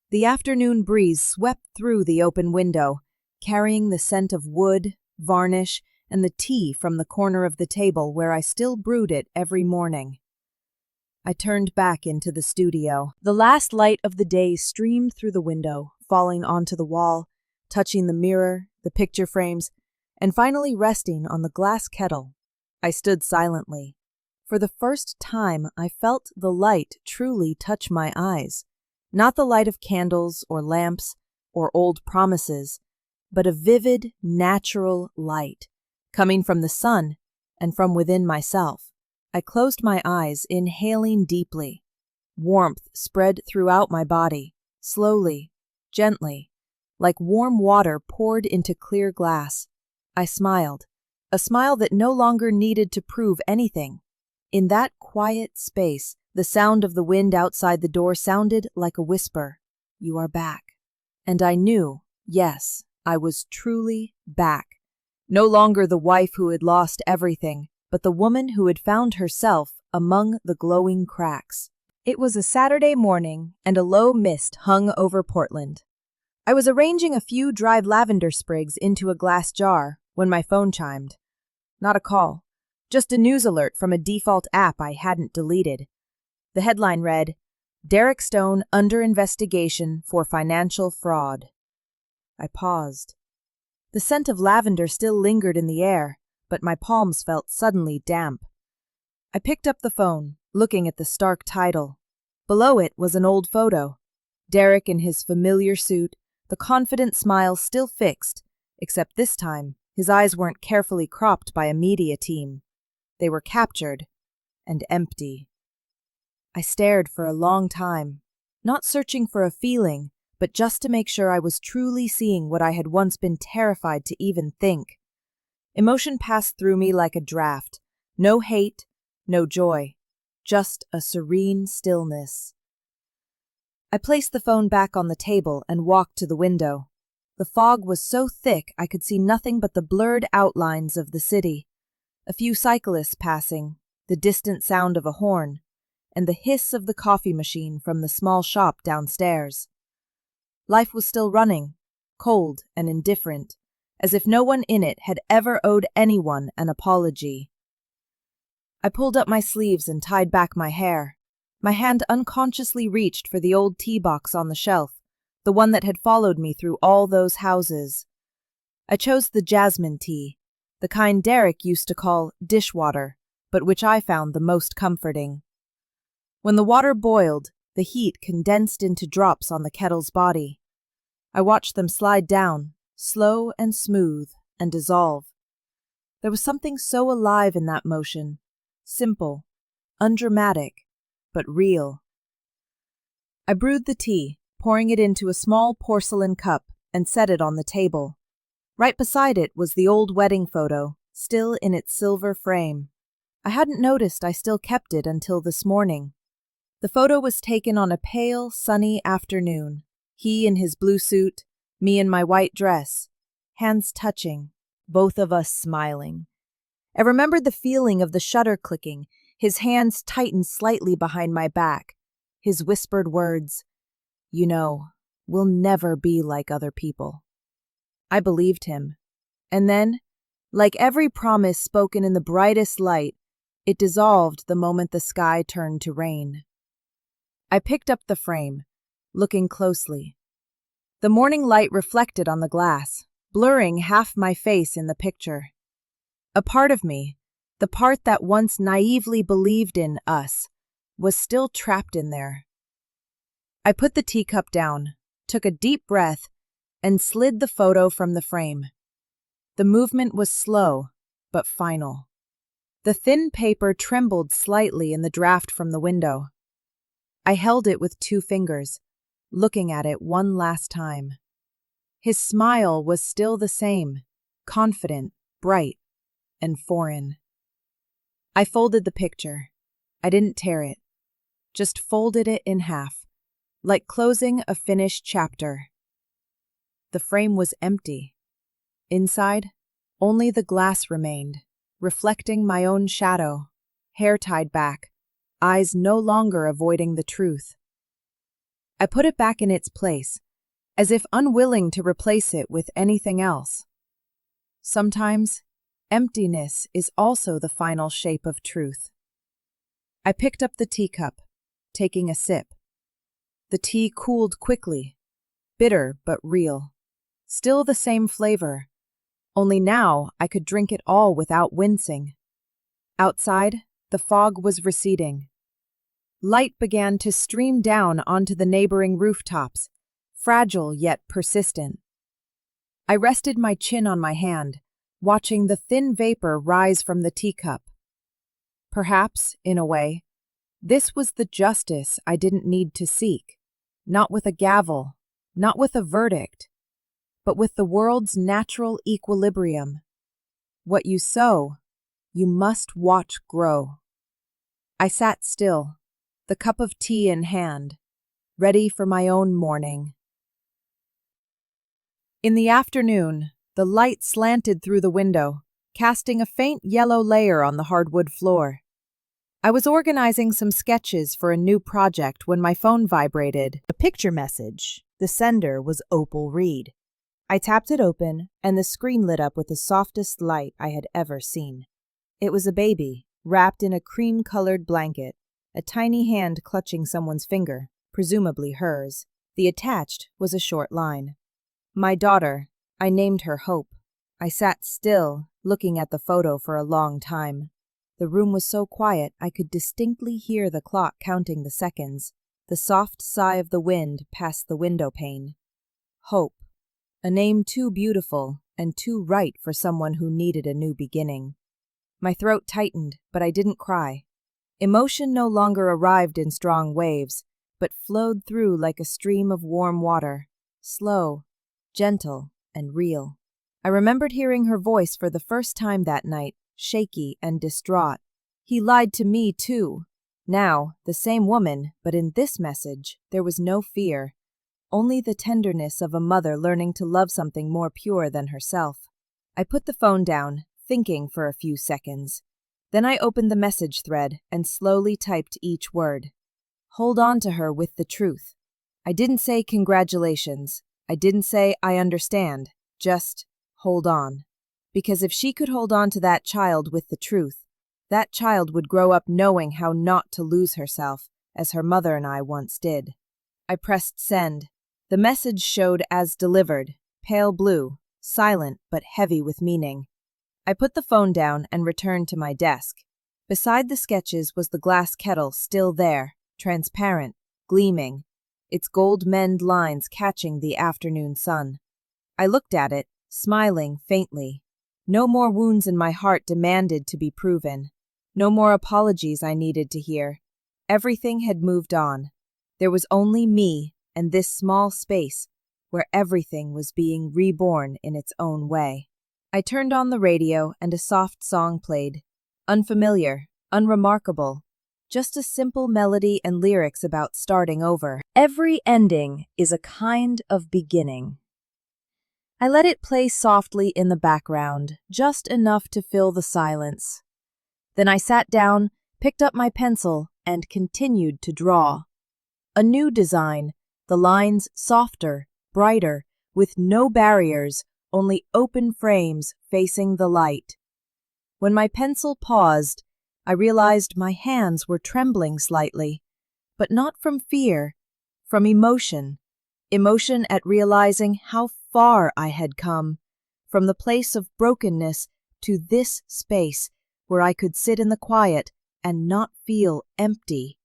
The afternoon breeze swept through the open window, carrying the scent of wood, varnish, and the tea from the corner of the table where I still brewed it every morning. I turned back into the studio. The last light of the day streamed through the window, falling onto the wall, touching the mirror, the picture frames, and finally resting on the glass kettle. I stood silently. For the first time, I felt the light truly touch my eyes. Not the light of candles or lamps or old promises, but a vivid, natural light, coming from the sun and from within myself. I closed my eyes, inhaling deeply. Warmth spread throughout my body, slowly, gently, like warm water poured into clear glass. I smiled, a smile that no longer needed to prove anything. In that quiet space, the sound of the wind outside the door sounded like a whisper. "You are back." And I knew, yes, I was truly back. No longer the wife who had lost everything, but the woman who had found herself among the glowing cracks. It was a Saturday morning, and a low mist hung over Portland. I was arranging a few dried lavender sprigs into a glass jar when my phone chimed. Not a call, just a news alert from a default app I hadn't deleted. The headline read, "Derek Stone under investigation for financial fraud." I paused. The scent of lavender still lingered in the air, but my palms felt suddenly damp. I picked up the phone, looking at the stark title. Below it was an old photo. Derek in his familiar suit, the confident smile still fixed, except this time his eyes weren't carefully cropped by a media team. They were captured and empty. I stared for a long time, not searching for a feeling, but just to make sure I was truly seeing what I had once been terrified to even think. Emotion passed through me like a draft. No hate, no joy, just a serene stillness. I placed the phone back on the table and walked to the window. The fog was so thick I could see nothing but the blurred outlines of the city. A few cyclists passing, the distant sound of a horn, and the hiss of the coffee machine from the small shop downstairs. Life was still running, cold and indifferent, as if no one in it had ever owed anyone an apology. I pulled up my sleeves and tied back my hair. My hand unconsciously reached for the old tea box on the shelf, the one that had followed me through all those houses. I chose the jasmine tea, the kind Derek used to call dishwater, but which I found the most comforting. When the water boiled, the heat condensed into drops on the kettle's body. I watched them slide down, slow and smooth, and dissolve. There was something so alive in that motion, simple, undramatic, but real. I brewed the tea, pouring it into a small porcelain cup, and set it on the table. Right beside it was the old wedding photo, still in its silver frame. I hadn't noticed I still kept it until this morning. The photo was taken on a pale, sunny afternoon. He in his blue suit, me in my white dress, hands touching, both of us smiling. I remembered the feeling of the shutter clicking, his hands tightened slightly behind my back, his whispered words, "You know, we'll never be like other people." I believed him. And then, like every promise spoken in the brightest light, it dissolved the moment the sky turned to rain. I picked up the frame, looking closely. The morning light reflected on the glass, blurring half my face in the picture. A part of me, the part that once naively believed in us, was still trapped in there. I put the teacup down, took a deep breath, and slid the photo from the frame. The movement was slow, but final. The thin paper trembled slightly in the draft from the window. I held it with 2 fingers, looking at it one last time. His smile was still the same, confident, bright, and foreign. I folded the picture. I didn't tear it, just folded it in half, like closing a finished chapter. The frame was empty. Inside, only the glass remained, reflecting my own shadow, hair tied back, eyes no longer avoiding the truth. I put it back in its place, as if unwilling to replace it with anything else. Sometimes, emptiness is also the final shape of truth. I picked up the teacup, taking a sip. The tea cooled quickly, bitter but real. Still the same flavor, only now I could drink it all without wincing. Outside, the fog was receding. Light began to stream down onto the neighboring rooftops, fragile yet persistent. I rested my chin on my hand, watching the thin vapor rise from the teacup. Perhaps, in a way, this was the justice I didn't need to seek, not with a gavel, not with a verdict, but with the world's natural equilibrium. What you sow, you must watch grow. I sat still, the cup of tea in hand, ready for my own morning. In the afternoon, the light slanted through the window, casting a faint yellow layer on the hardwood floor. I was organizing some sketches for a new project when my phone vibrated. A picture message. The sender was Opal Reed. I tapped it open, and the screen lit up with the softest light I had ever seen. It was a baby, wrapped in a cream-colored blanket, a tiny hand clutching someone's finger, presumably hers. The attached was a short line. My daughter. I named her Hope. I sat still, looking at the photo for a long time. The room was so quiet I could distinctly hear the clock counting the seconds, the soft sigh of the wind past the window pane. Hope. A name too beautiful and too right for someone who needed a new beginning. My throat tightened, but I didn't cry. Emotion no longer arrived in strong waves, but flowed through like a stream of warm water, slow, gentle, and real. I remembered hearing her voice for the first time that night, shaky and distraught. He lied to me, too. Now, the same woman, but in this message, there was no fear, only the tenderness of a mother learning to love something more pure than herself. I put the phone down, thinking for a few seconds. Then I opened the message thread and slowly typed each word. Hold on to her with the truth. I didn't say congratulations. I didn't say I understand. Just hold on. Because if she could hold on to that child with the truth, that child would grow up knowing how not to lose herself, as her mother and I once did. I pressed send. The message showed as delivered, pale blue, silent but heavy with meaning. I put the phone down and returned to my desk. Beside the sketches was the glass kettle still there, transparent, gleaming, its gold-mend lines catching the afternoon sun. I looked at it, smiling faintly. No more wounds in my heart demanded to be proven. No more apologies I needed to hear. Everything had moved on. There was only me and this small space where everything was being reborn in its own way. I turned on the radio and a soft song played. Unfamiliar, unremarkable, just a simple melody and lyrics about starting over. Every ending is a kind of beginning. I let it play softly in the background, just enough to fill the silence. Then I sat down, picked up my pencil, and continued to draw. A new design, the lines softer, brighter, with no barriers, only open frames facing the light. When my pencil paused, I realized my hands were trembling slightly, but not from fear, from emotion. Emotion at realizing how far I had come, from the place of brokenness to this space where I could sit in the quiet and not feel empty.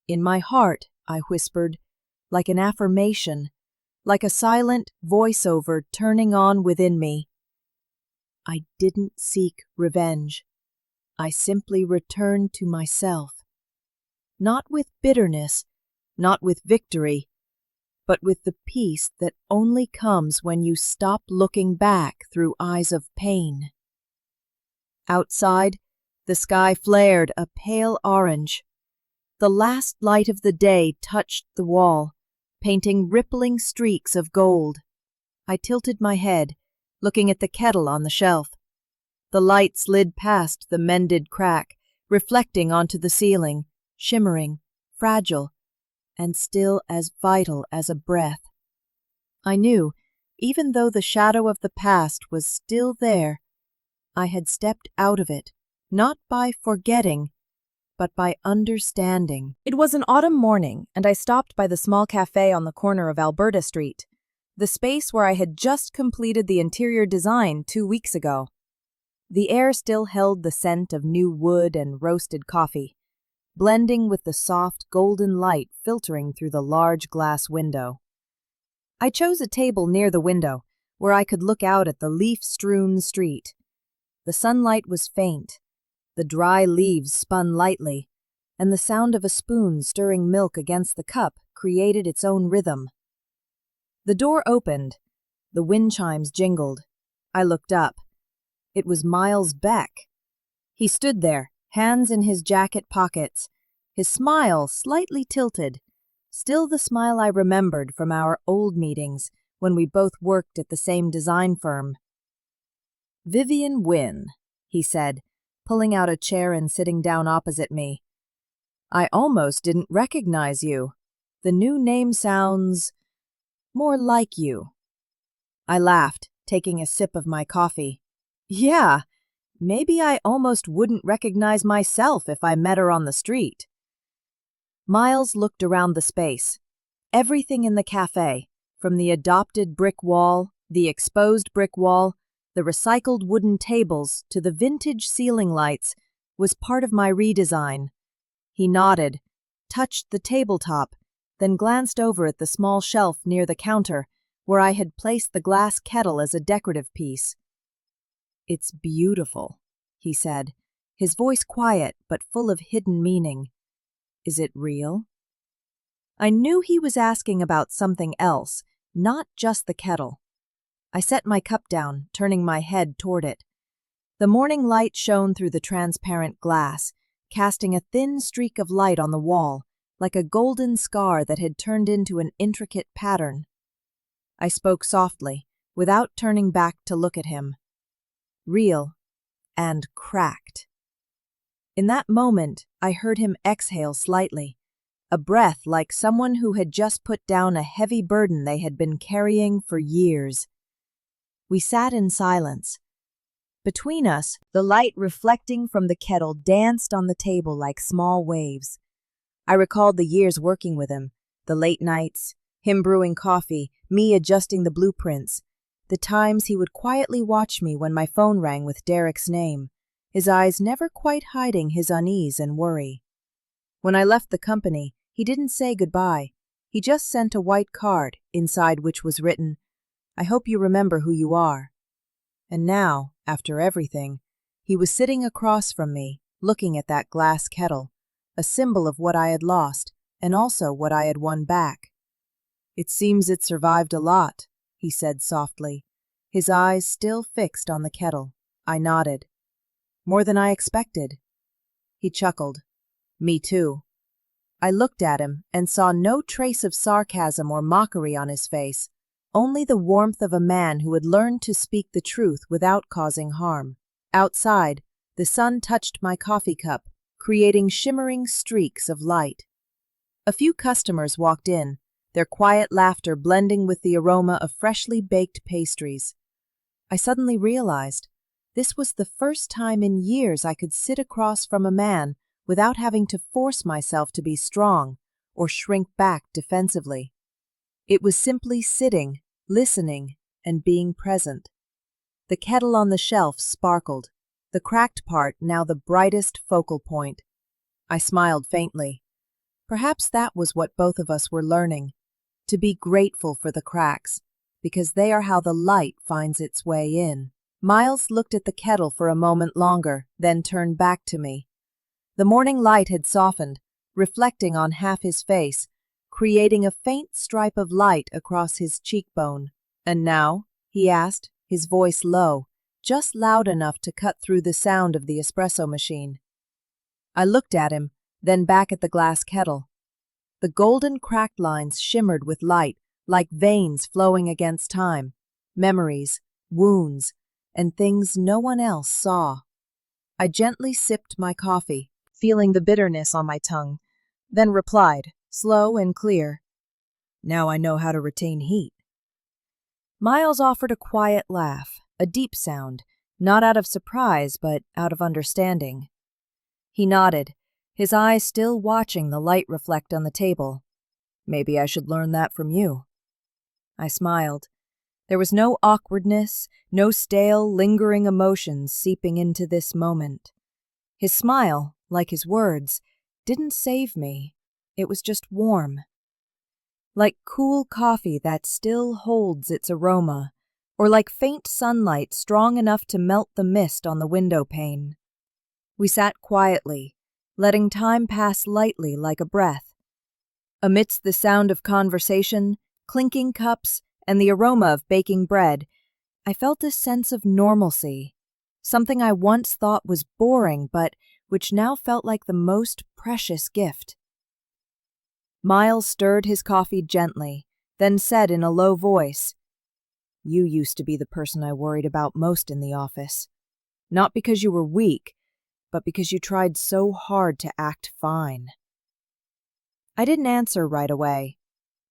In my heart, I whispered, like an affirmation, like a silent voiceover turning on within me. I didn't seek revenge. I simply returned to myself. Not with bitterness, not with victory, but with the peace that only comes when you stop looking back through eyes of pain. Outside, the sky flared a pale orange. The last light of the day touched the wall, painting rippling streaks of gold. I tilted my head, looking at the kettle on the shelf. The light slid past the mended crack, reflecting onto the ceiling, shimmering, fragile, and still as vital as a breath. I knew, even though the shadow of the past was still there, I had stepped out of it, not by forgetting, but by understanding. It was an autumn morning, and I stopped by the small cafe on the corner of Alberta Street, the space where I had just completed the interior design 2 weeks ago. The air still held the scent of new wood and roasted coffee, blending with the soft golden light filtering through the large glass window. I chose a table near the window, where I could look out at the leaf-strewn street. The sunlight was faint, the dry leaves spun lightly, and the sound of a spoon stirring milk against the cup created its own rhythm. The door opened. The wind chimes jingled. I looked up. It was Miles Beck. He stood there, hands in his jacket pockets, his smile slightly tilted, still the smile I remembered from our old meetings when we both worked at the same design firm. Vivian Wynne, he said, pulling out a chair and sitting down opposite me. I almost didn't recognize you. The new name sounds more like you. I laughed, taking a sip of my coffee. Yeah, maybe I almost wouldn't recognize myself if I met her on the street. Miles looked around the space. Everything in the cafe, from the adopted brick wall, the exposed brick wall, the recycled wooden tables to the vintage ceiling lights, was part of my redesign. He nodded, touched the tabletop, then glanced over at the small shelf near the counter where I had placed the glass kettle as a decorative piece. It's beautiful, he said, his voice quiet but full of hidden meaning. Is it real? I knew he was asking about something else, not just the kettle. I set my cup down, turning my head toward it. The morning light shone through the transparent glass, casting a thin streak of light on the wall, like a golden scar that had turned into an intricate pattern. I spoke softly, without turning back to look at him. Real and cracked. In that moment, I heard him exhale slightly, a breath like someone who had just put down a heavy burden they had been carrying for years. We sat in silence. Between us, the light reflecting from the kettle danced on the table like small waves. I recalled the years working with him, the late nights, him brewing coffee, me adjusting the blueprints, the times he would quietly watch me when my phone rang with Derek's name, his eyes never quite hiding his unease and worry. When I left the company, he didn't say goodbye. He just sent a white card, inside which was written, "I hope you remember who you are." And now, after everything, he was sitting across from me, looking at that glass kettle, a symbol of what I had lost, and also what I had won back. "It seems it survived a lot," he said softly, his eyes still fixed on the kettle. I nodded. "More than I expected." He chuckled. "Me too." I looked at him and saw no trace of sarcasm or mockery on his face, only the warmth of a man who had learned to speak the truth without causing harm. Outside, the sun touched my coffee cup, creating shimmering streaks of light. A few customers walked in, their quiet laughter blending with the aroma of freshly baked pastries. I suddenly realized this was the first time in years I could sit across from a man without having to force myself to be strong or shrink back defensively. It was simply sitting, listening, and being present. The kettle on the shelf sparkled, the cracked part now the brightest focal point. I smiled faintly. Perhaps that was what both of us were learning, to be grateful for the cracks, because they are how the light finds its way in. Miles looked at the kettle for a moment longer, then turned back to me. The morning light had softened, reflecting on half his face, creating a faint stripe of light across his cheekbone. "And now?" he asked, his voice low, just loud enough to cut through the sound of the espresso machine. I looked at him, then back at the glass kettle. The golden cracked lines shimmered with light, like veins flowing against time, memories, wounds, and things no one else saw. I gently sipped my coffee, feeling the bitterness on my tongue, then replied, slow and clear, "Now I know how to retain heat." Miles offered a quiet laugh, a deep sound, not out of surprise but out of understanding. He nodded, his eyes still watching the light reflect on the table. "Maybe I should learn that from you." I smiled. There was no awkwardness, no stale, lingering emotions seeping into this moment. His smile, like his words, didn't save me. It was just warm. Like cool coffee that still holds its aroma, or like faint sunlight strong enough to melt the mist on the window pane. We sat quietly, letting time pass lightly like a breath. Amidst the sound of conversation, clinking cups, and the aroma of baking bread, I felt a sense of normalcy, something I once thought was boring but which now felt like the most precious gift. Miles stirred his coffee gently, then said in a low voice, You used to be the person I worried about most in the office. Not because you were weak, but because you tried so hard to act fine." I didn't answer right away.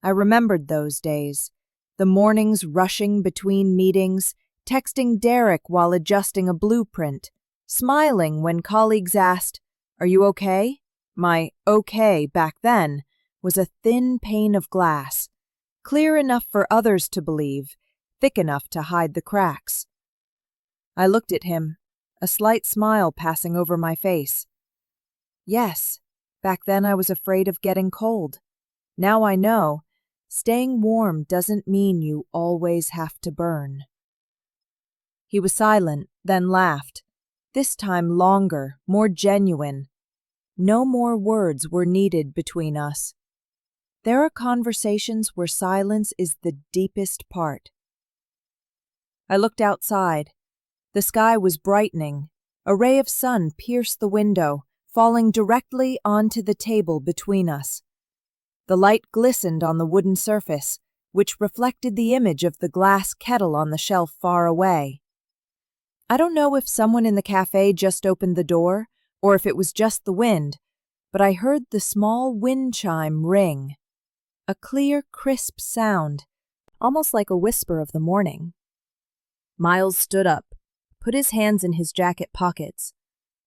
I remembered those days, the mornings rushing between meetings, texting Derek while adjusting a blueprint, smiling when colleagues asked, "Are you okay?" My "okay" back then was a thin pane of glass, clear enough for others to believe, thick enough to hide the cracks. I looked at him, a slight smile passing over my face. Yes, back then I was afraid of getting cold. Now I know, staying warm doesn't mean you always have to burn. He was silent, then laughed, this time longer, more genuine. No more words were needed between us. There are conversations where silence is the deepest part. I looked outside. The sky was brightening. A ray of sun pierced the window, falling directly onto the table between us. The light glistened on the wooden surface, which reflected the image of the glass kettle on the shelf far away. I don't know if someone in the cafe just opened the door, or if it was just the wind, but I heard the small wind chime ring. A clear, crisp sound, almost like a whisper of the morning. Miles stood up, put his hands in his jacket pockets,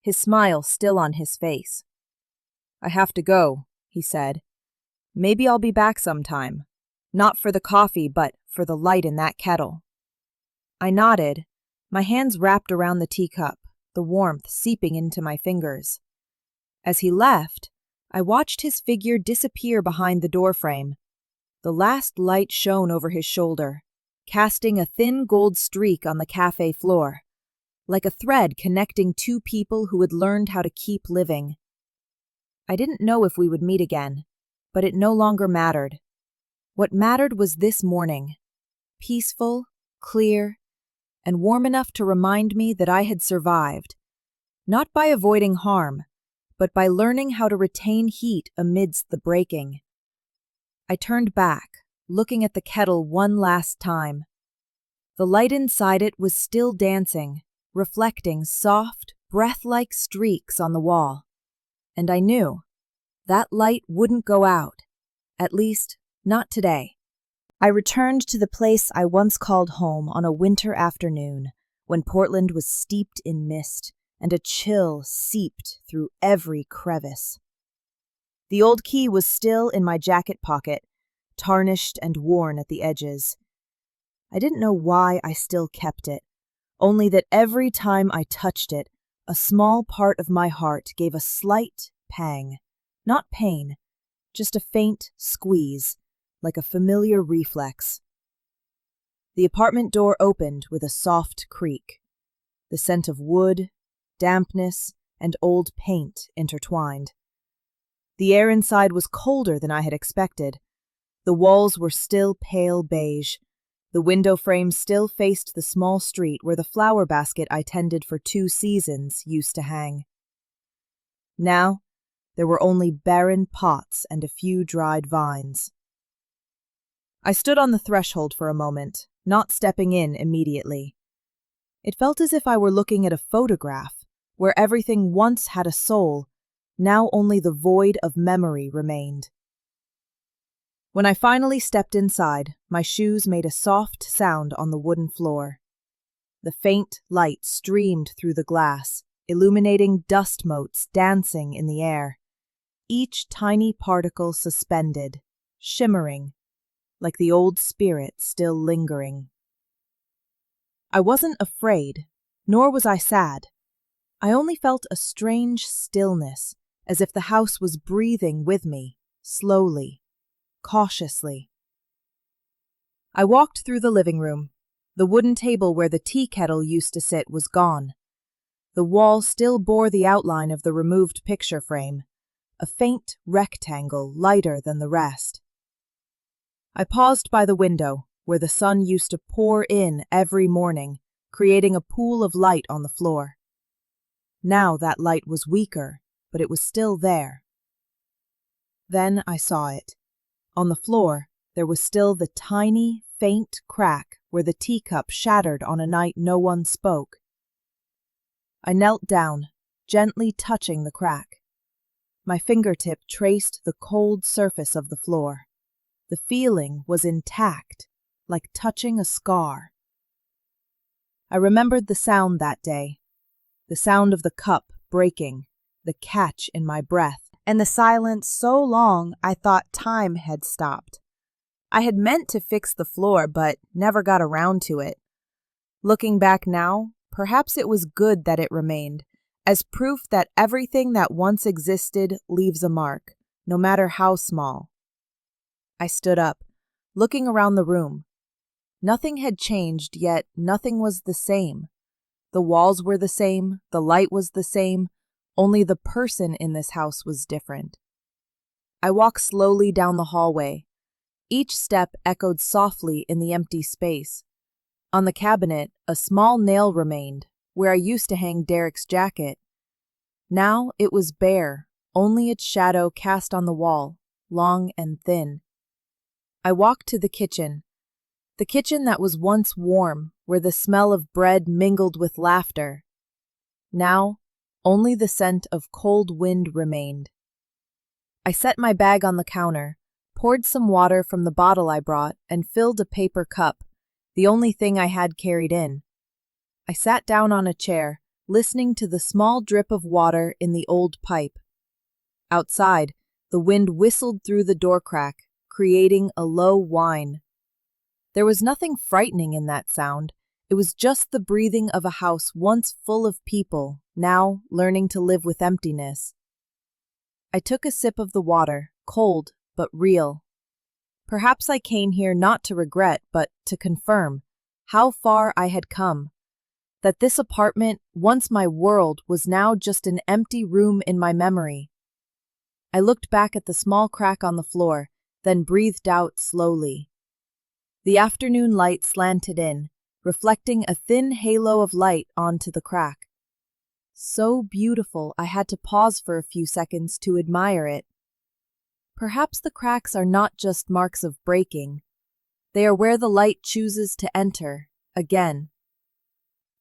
his smile still on his face. "I have to go," he said. "Maybe I'll be back sometime. Not for the coffee, but for the light in that kettle." I nodded, my hands wrapped around the teacup, the warmth seeping into my fingers. As he left, I watched his figure disappear behind the doorframe. The last light shone over his shoulder, casting a thin gold streak on the cafe floor, like a thread connecting two people who had learned how to keep living. I didn't know if we would meet again, but it no longer mattered. What mattered was this morning, peaceful, clear, and warm enough to remind me that I had survived, not by avoiding harm, but by learning how to retain heat amidst the breaking. I turned back, looking at the kettle one last time. The light inside it was still dancing, reflecting soft, breath-like streaks on the wall. And I knew that light wouldn't go out, at least, not today. I returned to the place I once called home on a winter afternoon, when Portland was steeped in mist, and a chill seeped through every crevice. The old key was still in my jacket pocket, tarnished and worn at the edges. I didn't know why I still kept it, only that every time I touched it, a small part of my heart gave a slight pang. Not pain, just a faint squeeze, like a familiar reflex. The apartment door opened with a soft creak. The scent of wood, dampness, and old paint intertwined. The air inside was colder than I had expected. The walls were still pale beige. The window frame still faced the small street where the flower basket I tended for 2 seasons used to hang. Now, there were only barren pots and a few dried vines. I stood on the threshold for a moment, not stepping in immediately. It felt as if I were looking at a photograph, where everything once had a soul, now only the void of memory remained. When I finally stepped inside, my shoes made a soft sound on the wooden floor. The faint light streamed through the glass, illuminating dust motes dancing in the air, each tiny particle suspended, shimmering, like the old spirit still lingering. I wasn't afraid, nor was I sad. I only felt a strange stillness, as if the house was breathing with me, slowly, cautiously. I walked through the living room. The wooden table where the tea kettle used to sit was gone. The wall still bore the outline of the removed picture frame, a faint rectangle lighter than the rest. I paused by the window, where the sun used to pour in every morning, creating a pool of light on the floor. Now that light was weaker, but it was still there. Then I saw it. On the floor, there was still the tiny, faint crack where the teacup shattered on a night no one spoke. I knelt down, gently touching the crack. My fingertip traced the cold surface of the floor. The feeling was intact, like touching a scar. I remembered the sound that day, the sound of the cup breaking, the catch in my breath, and the silence so long I thought time had stopped. I had meant to fix the floor, but never got around to it. Looking back now, perhaps it was good that it remained, as proof that everything that once existed leaves a mark, no matter how small. I stood up, looking around the room. Nothing had changed, yet nothing was the same. The walls were the same, the light was the same, only the person in this house was different. I walked slowly down the hallway. Each step echoed softly in the empty space. On the cabinet, a small nail remained, where I used to hang Derek's jacket. Now it was bare, only its shadow cast on the wall, long and thin. I walked to the kitchen that was once warm, where the smell of bread mingled with laughter. Now, only the scent of cold wind remained. I set my bag on the counter, poured some water from the bottle I brought, and filled a paper cup, the only thing I had carried in. I sat down on a chair, listening to the small drip of water in the old pipe. Outside, the wind whistled through the door crack, creating a low whine. There was nothing frightening in that sound. It was just the breathing of a house once full of people, now learning to live with emptiness. I took a sip of the water, cold but real. Perhaps I came here not to regret, but to confirm how far I had come. That this apartment, once my world, was now just an empty room in my memory. I looked back at the small crack on the floor, then breathed out slowly. The afternoon light slanted in, reflecting a thin halo of light onto the crack. So beautiful, I had to pause for a few seconds to admire it. Perhaps the cracks are not just marks of breaking. They are where the light chooses to enter, again.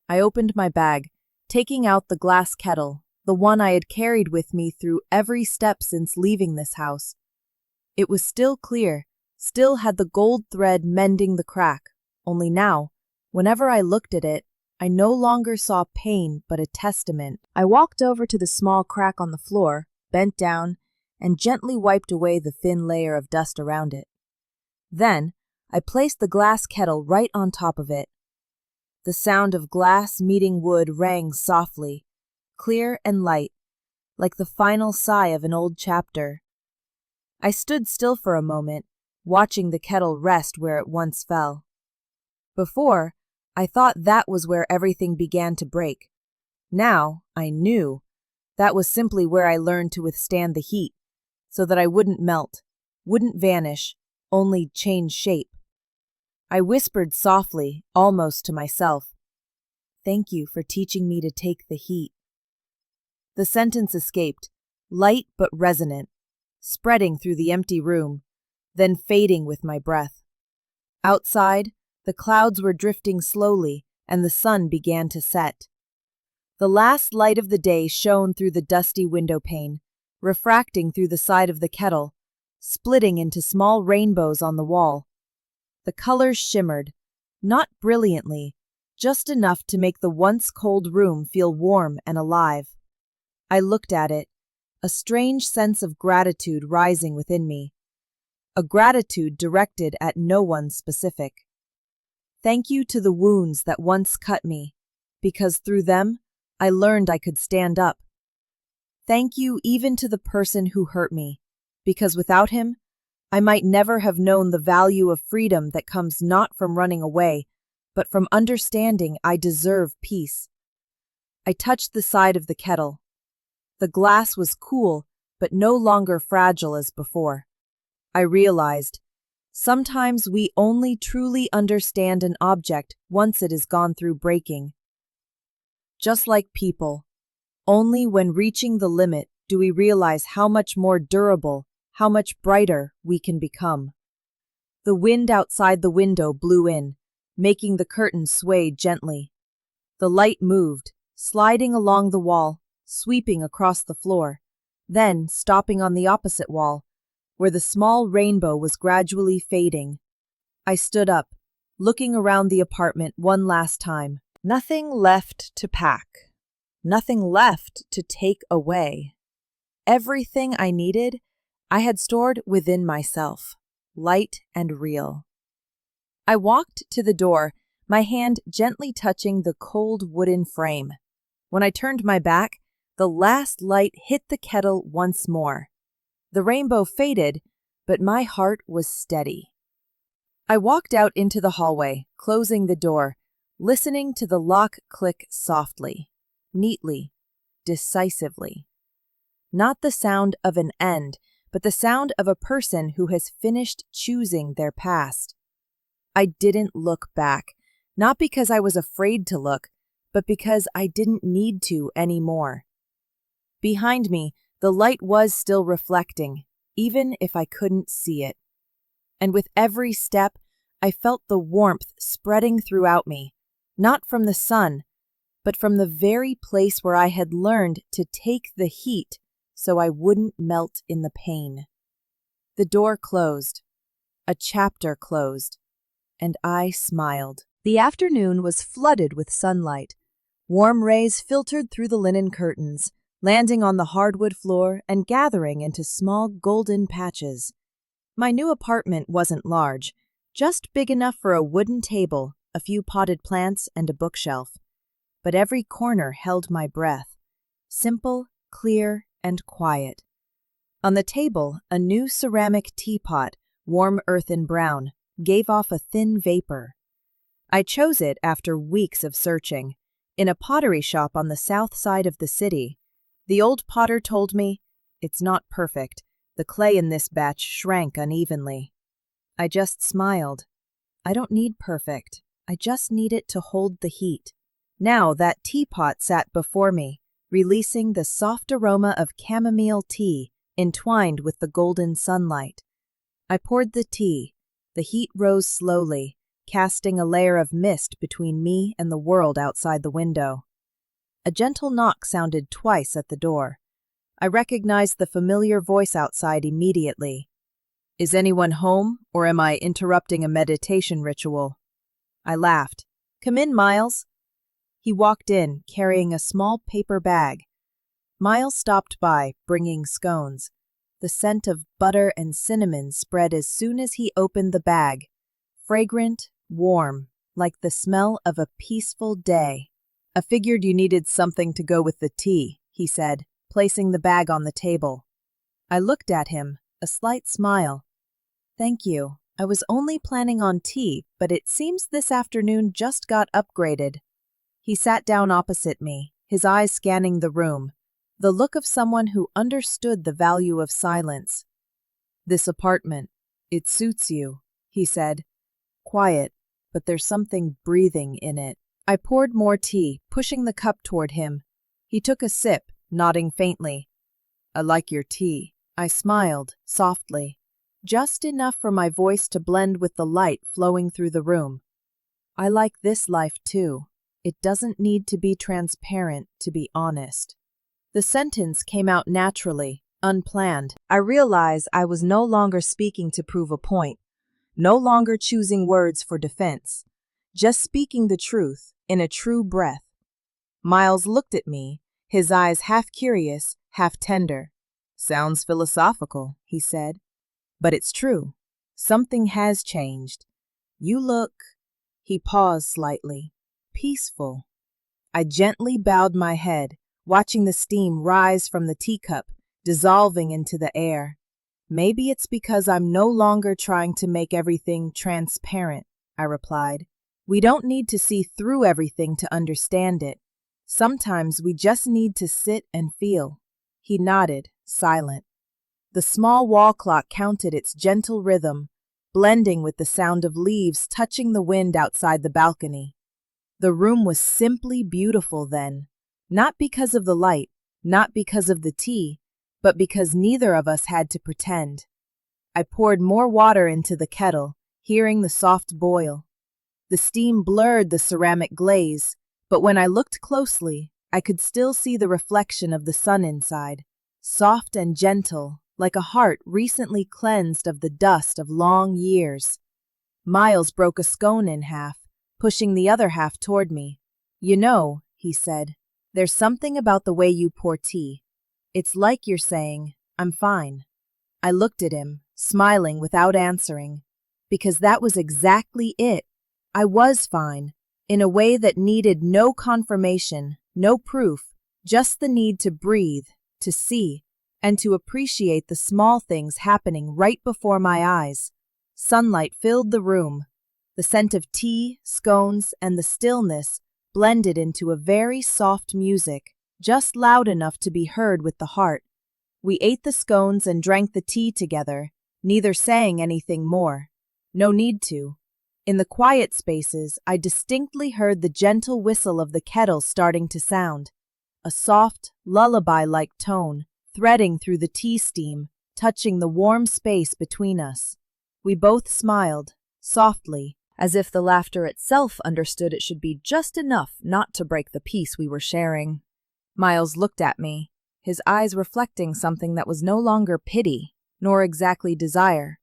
I opened my bag, taking out the glass kettle, the one I had carried with me through every step since leaving this house. It was still clear, still had the gold thread mending the crack, only now, whenever I looked at it, I no longer saw pain but a testament. I walked over to the small crack on the floor, bent down, and gently wiped away the thin layer of dust around it. Then, I placed the glass kettle right on top of it. The sound of glass meeting wood rang softly, clear and light, like the final sigh of an old chapter. I stood still for a moment, watching the kettle rest where it once fell. Before, I thought that was where everything began to break. Now, I knew that was simply where I learned to withstand the heat, so that I wouldn't melt, wouldn't vanish, only change shape. I whispered softly, almost to myself, "Thank you for teaching me to take the heat." The sentence escaped, light but resonant, spreading through the empty room, then fading with my breath. Outside, the clouds were drifting slowly, and the sun began to set. The last light of the day shone through the dusty window pane, refracting through the side of the kettle, splitting into small rainbows on the wall. The colors shimmered, not brilliantly, just enough to make the once cold room feel warm and alive. I looked at it, a strange sense of gratitude rising within me, a gratitude directed at no one specific. Thank you to the wounds that once cut me, because through them, I learned I could stand up. Thank you even to the person who hurt me, because without him, I might never have known the value of freedom that comes not from running away, but from understanding I deserve peace. I touched the side of the kettle. The glass was cool, but no longer fragile as before. I realized, sometimes we only truly understand an object once it has gone through breaking. Just like people, only when reaching the limit do we realize how much more durable, how much brighter we can become. The wind outside the window blew in, making the curtain sway gently. The light moved, sliding along the wall, sweeping across the floor, then stopping on the opposite wall, where the small rainbow was gradually fading. I stood up, looking around the apartment one last time. Nothing left to pack. Nothing left to take away. Everything I needed, I had stored within myself, light and real. I walked to the door, my hand gently touching the cold wooden frame. When I turned my back, the last light hit the kettle once more. The rainbow faded, but my heart was steady. I walked out into the hallway, closing the door, listening to the lock click softly, neatly, decisively. Not the sound of an end, but the sound of a person who has finished choosing their past. I didn't look back, not because I was afraid to look, but because I didn't need to anymore. Behind me, the light was still reflecting, even if I couldn't see it. And with every step, I felt the warmth spreading throughout me, not from the sun, but from the very place where I had learned to take the heat so I wouldn't melt in the pain. The door closed. A chapter closed. And I smiled. The afternoon was flooded with sunlight. Warm rays filtered through the linen curtains, landing on the hardwood floor and gathering into small golden patches. My new apartment wasn't large, just big enough for a wooden table, a few potted plants, and a bookshelf. But every corner held my breath. Simple, clear, and quiet. On the table, a new ceramic teapot, warm earthen brown, gave off a thin vapor. I chose it after weeks of searching. In a pottery shop on the south side of the city, the old potter told me, "It's not perfect. The clay in this batch shrank unevenly." I just smiled. I don't need perfect. I just need it to hold the heat. Now that teapot sat before me, releasing the soft aroma of chamomile tea entwined with the golden sunlight. I poured the tea. The heat rose slowly, casting a layer of mist between me and the world outside the window. A gentle knock sounded twice at the door. I recognized the familiar voice outside immediately. "Is anyone home, or am I interrupting a meditation ritual?" I laughed. "Come in, Miles." He walked in, carrying a small paper bag. Miles stopped by, bringing scones. The scent of butter and cinnamon spread as soon as he opened the bag. Fragrant, warm, like the smell of a peaceful day. "I figured you needed something to go with the tea," he said, placing the bag on the table. I looked at him, a slight smile. "Thank you. I was only planning on tea, but it seems this afternoon just got upgraded." He sat down opposite me, his eyes scanning the room, the look of someone who understood the value of silence. "This apartment, it suits you," he said. "Quiet, but there's something breathing in it." I poured more tea, pushing the cup toward him. He took a sip, nodding faintly. "I like your tea." I smiled, softly, just enough for my voice to blend with the light flowing through the room. "I like this life too. It doesn't need to be transparent to be honest." The sentence came out naturally, unplanned. I realized I was no longer speaking to prove a point, no longer choosing words for defense, just speaking the truth in a true breath. Miles looked at me, his eyes half curious, half tender. "Sounds philosophical," he said. "But it's true. Something has changed. You look—" He paused slightly. "Peaceful." I gently bowed my head, watching the steam rise from the teacup, dissolving into the air. "Maybe it's because I'm no longer trying to make everything transparent," I replied. "We don't need to see through everything to understand it. Sometimes we just need to sit and feel." He nodded, silent. The small wall clock counted its gentle rhythm, blending with the sound of leaves touching the wind outside the balcony. The room was simply beautiful then, not because of the light, not because of the tea, but because neither of us had to pretend. I poured more water into the kettle, hearing the soft boil. The steam blurred the ceramic glaze, but when I looked closely, I could still see the reflection of the sun inside, soft and gentle, like a heart recently cleansed of the dust of long years. Miles broke a scone in half, pushing the other half toward me. "You know," he said, "there's something about the way you pour tea. It's like you're saying, 'I'm fine.'" I looked at him, smiling without answering, because that was exactly it. I was fine, in a way that needed no confirmation, no proof, just the need to breathe, to see, and to appreciate the small things happening right before my eyes. Sunlight filled the room. The scent of tea, scones, and the stillness blended into a very soft music, just loud enough to be heard with the heart. We ate the scones and drank the tea together, neither saying anything more. No need to. In the quiet spaces, I distinctly heard the gentle whistle of the kettle starting to sound, a soft, lullaby-like tone, threading through the tea steam, touching the warm space between us. We both smiled, softly, as if the laughter itself understood it should be just enough not to break the peace we were sharing. Miles looked at me, his eyes reflecting something that was no longer pity, nor exactly desire,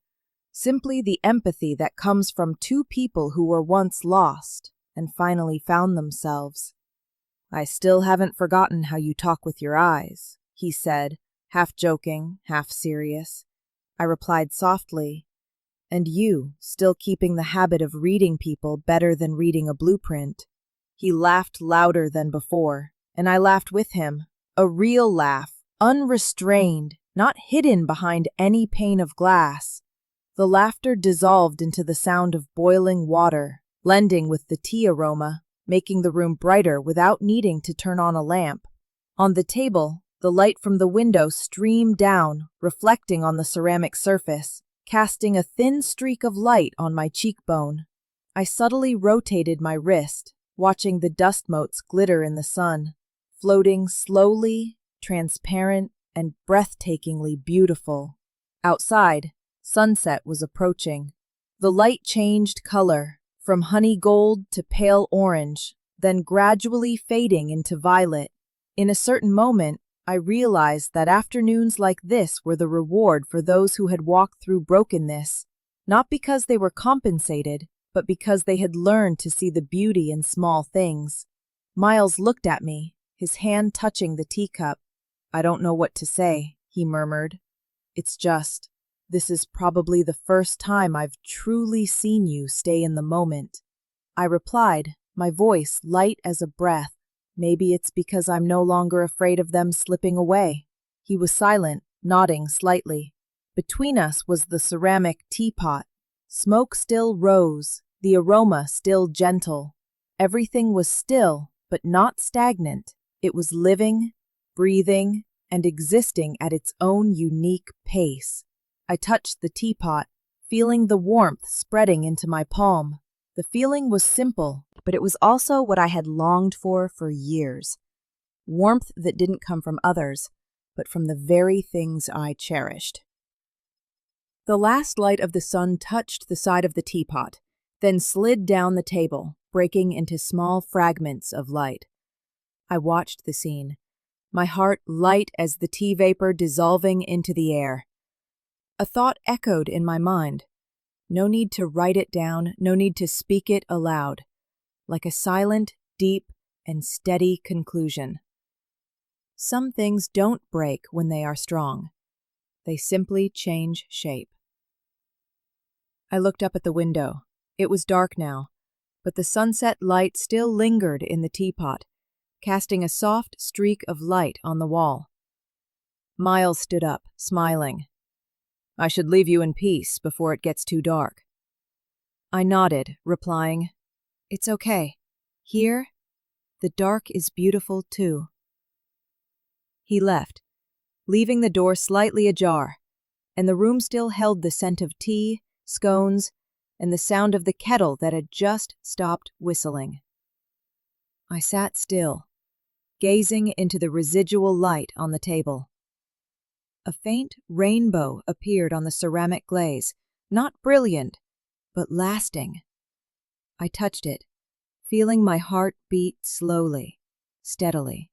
simply the empathy that comes from two people who were once lost and finally found themselves. "I still haven't forgotten how you talk with your eyes," he said, half joking, half serious. I replied softly, "And you, still keeping the habit of reading people better than reading a blueprint." He laughed louder than before, and I laughed with him, a real laugh, unrestrained, not hidden behind any pane of glass. The laughter dissolved into the sound of boiling water, blending with the tea aroma, making the room brighter without needing to turn on a lamp. On the table, the light from the window streamed down, reflecting on the ceramic surface, casting a thin streak of light on my cheekbone. I subtly rotated my wrist, watching the dust motes glitter in the sun, floating slowly, transparent, and breathtakingly beautiful. Outside, sunset was approaching. The light changed color, from honey gold to pale orange, then gradually fading into violet. In a certain moment, I realized that afternoons like this were the reward for those who had walked through brokenness, not because they were compensated, but because they had learned to see the beauty in small things. Miles looked at me, his hand touching the teacup. "I don't know what to say," he murmured. This is probably the first time I've truly seen you stay in the moment." I replied, my voice light as a breath. "Maybe it's because I'm no longer afraid of them slipping away." He was silent, nodding slightly. Between us was the ceramic teapot. Smoke still rose, the aroma still gentle. Everything was still, but not stagnant. It was living, breathing, and existing at its own unique pace. I touched the teapot, feeling the warmth spreading into my palm. The feeling was simple, but it was also what I had longed for years. Warmth that didn't come from others, but from the very things I cherished. The last light of the sun touched the side of the teapot, then slid down the table, breaking into small fragments of light. I watched the scene, my heart light as the tea vapor dissolving into the air. A thought echoed in my mind. No need to write it down, no need to speak it aloud. Like a silent, deep, and steady conclusion. Some things don't break when they are strong. They simply change shape. I looked up at the window. It was dark now, but the sunset light still lingered in the teapot, casting a soft streak of light on the wall. Miles stood up, smiling. "I should leave you in peace before it gets too dark." I nodded, replying, "It's okay. Here, the dark is beautiful too." He left, leaving the door slightly ajar, and the room still held the scent of tea, scones, and the sound of the kettle that had just stopped whistling. I sat still, gazing into the residual light on the table. A faint rainbow appeared on the ceramic glaze, not brilliant, but lasting. I touched it, feeling my heart beat slowly, steadily.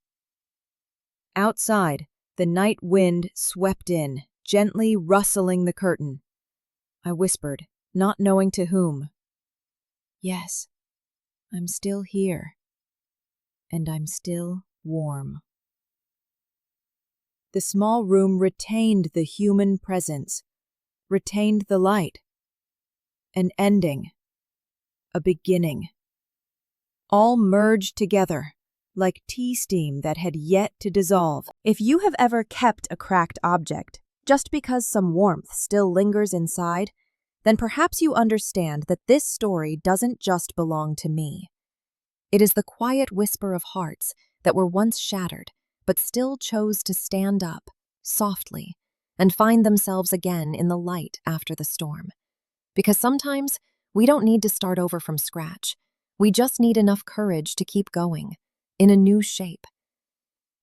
Outside, the night wind swept in, gently rustling the curtain. I whispered, not knowing to whom. Yes, I'm still here. And I'm still warm. The small room retained the human presence, retained the light. An ending. A beginning. All merged together, like tea steam that had yet to dissolve. If you have ever kept a cracked object, just because some warmth still lingers inside, then perhaps you understand that this story doesn't just belong to me. It is the quiet whisper of hearts that were once shattered, but still chose to stand up, softly, and find themselves again in the light after the storm. Because sometimes we don't need to start over from scratch. We just need enough courage to keep going, in a new shape.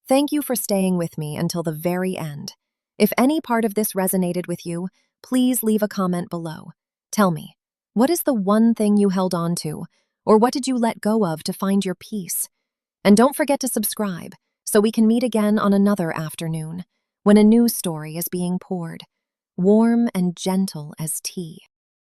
Thank you for staying with me until the very end. If any part of this resonated with you, please leave a comment below. Tell me, what is the one thing you held on to, or what did you let go of to find your peace? And don't forget to subscribe so we can meet again on another afternoon when a new story is being poured, warm and gentle as tea.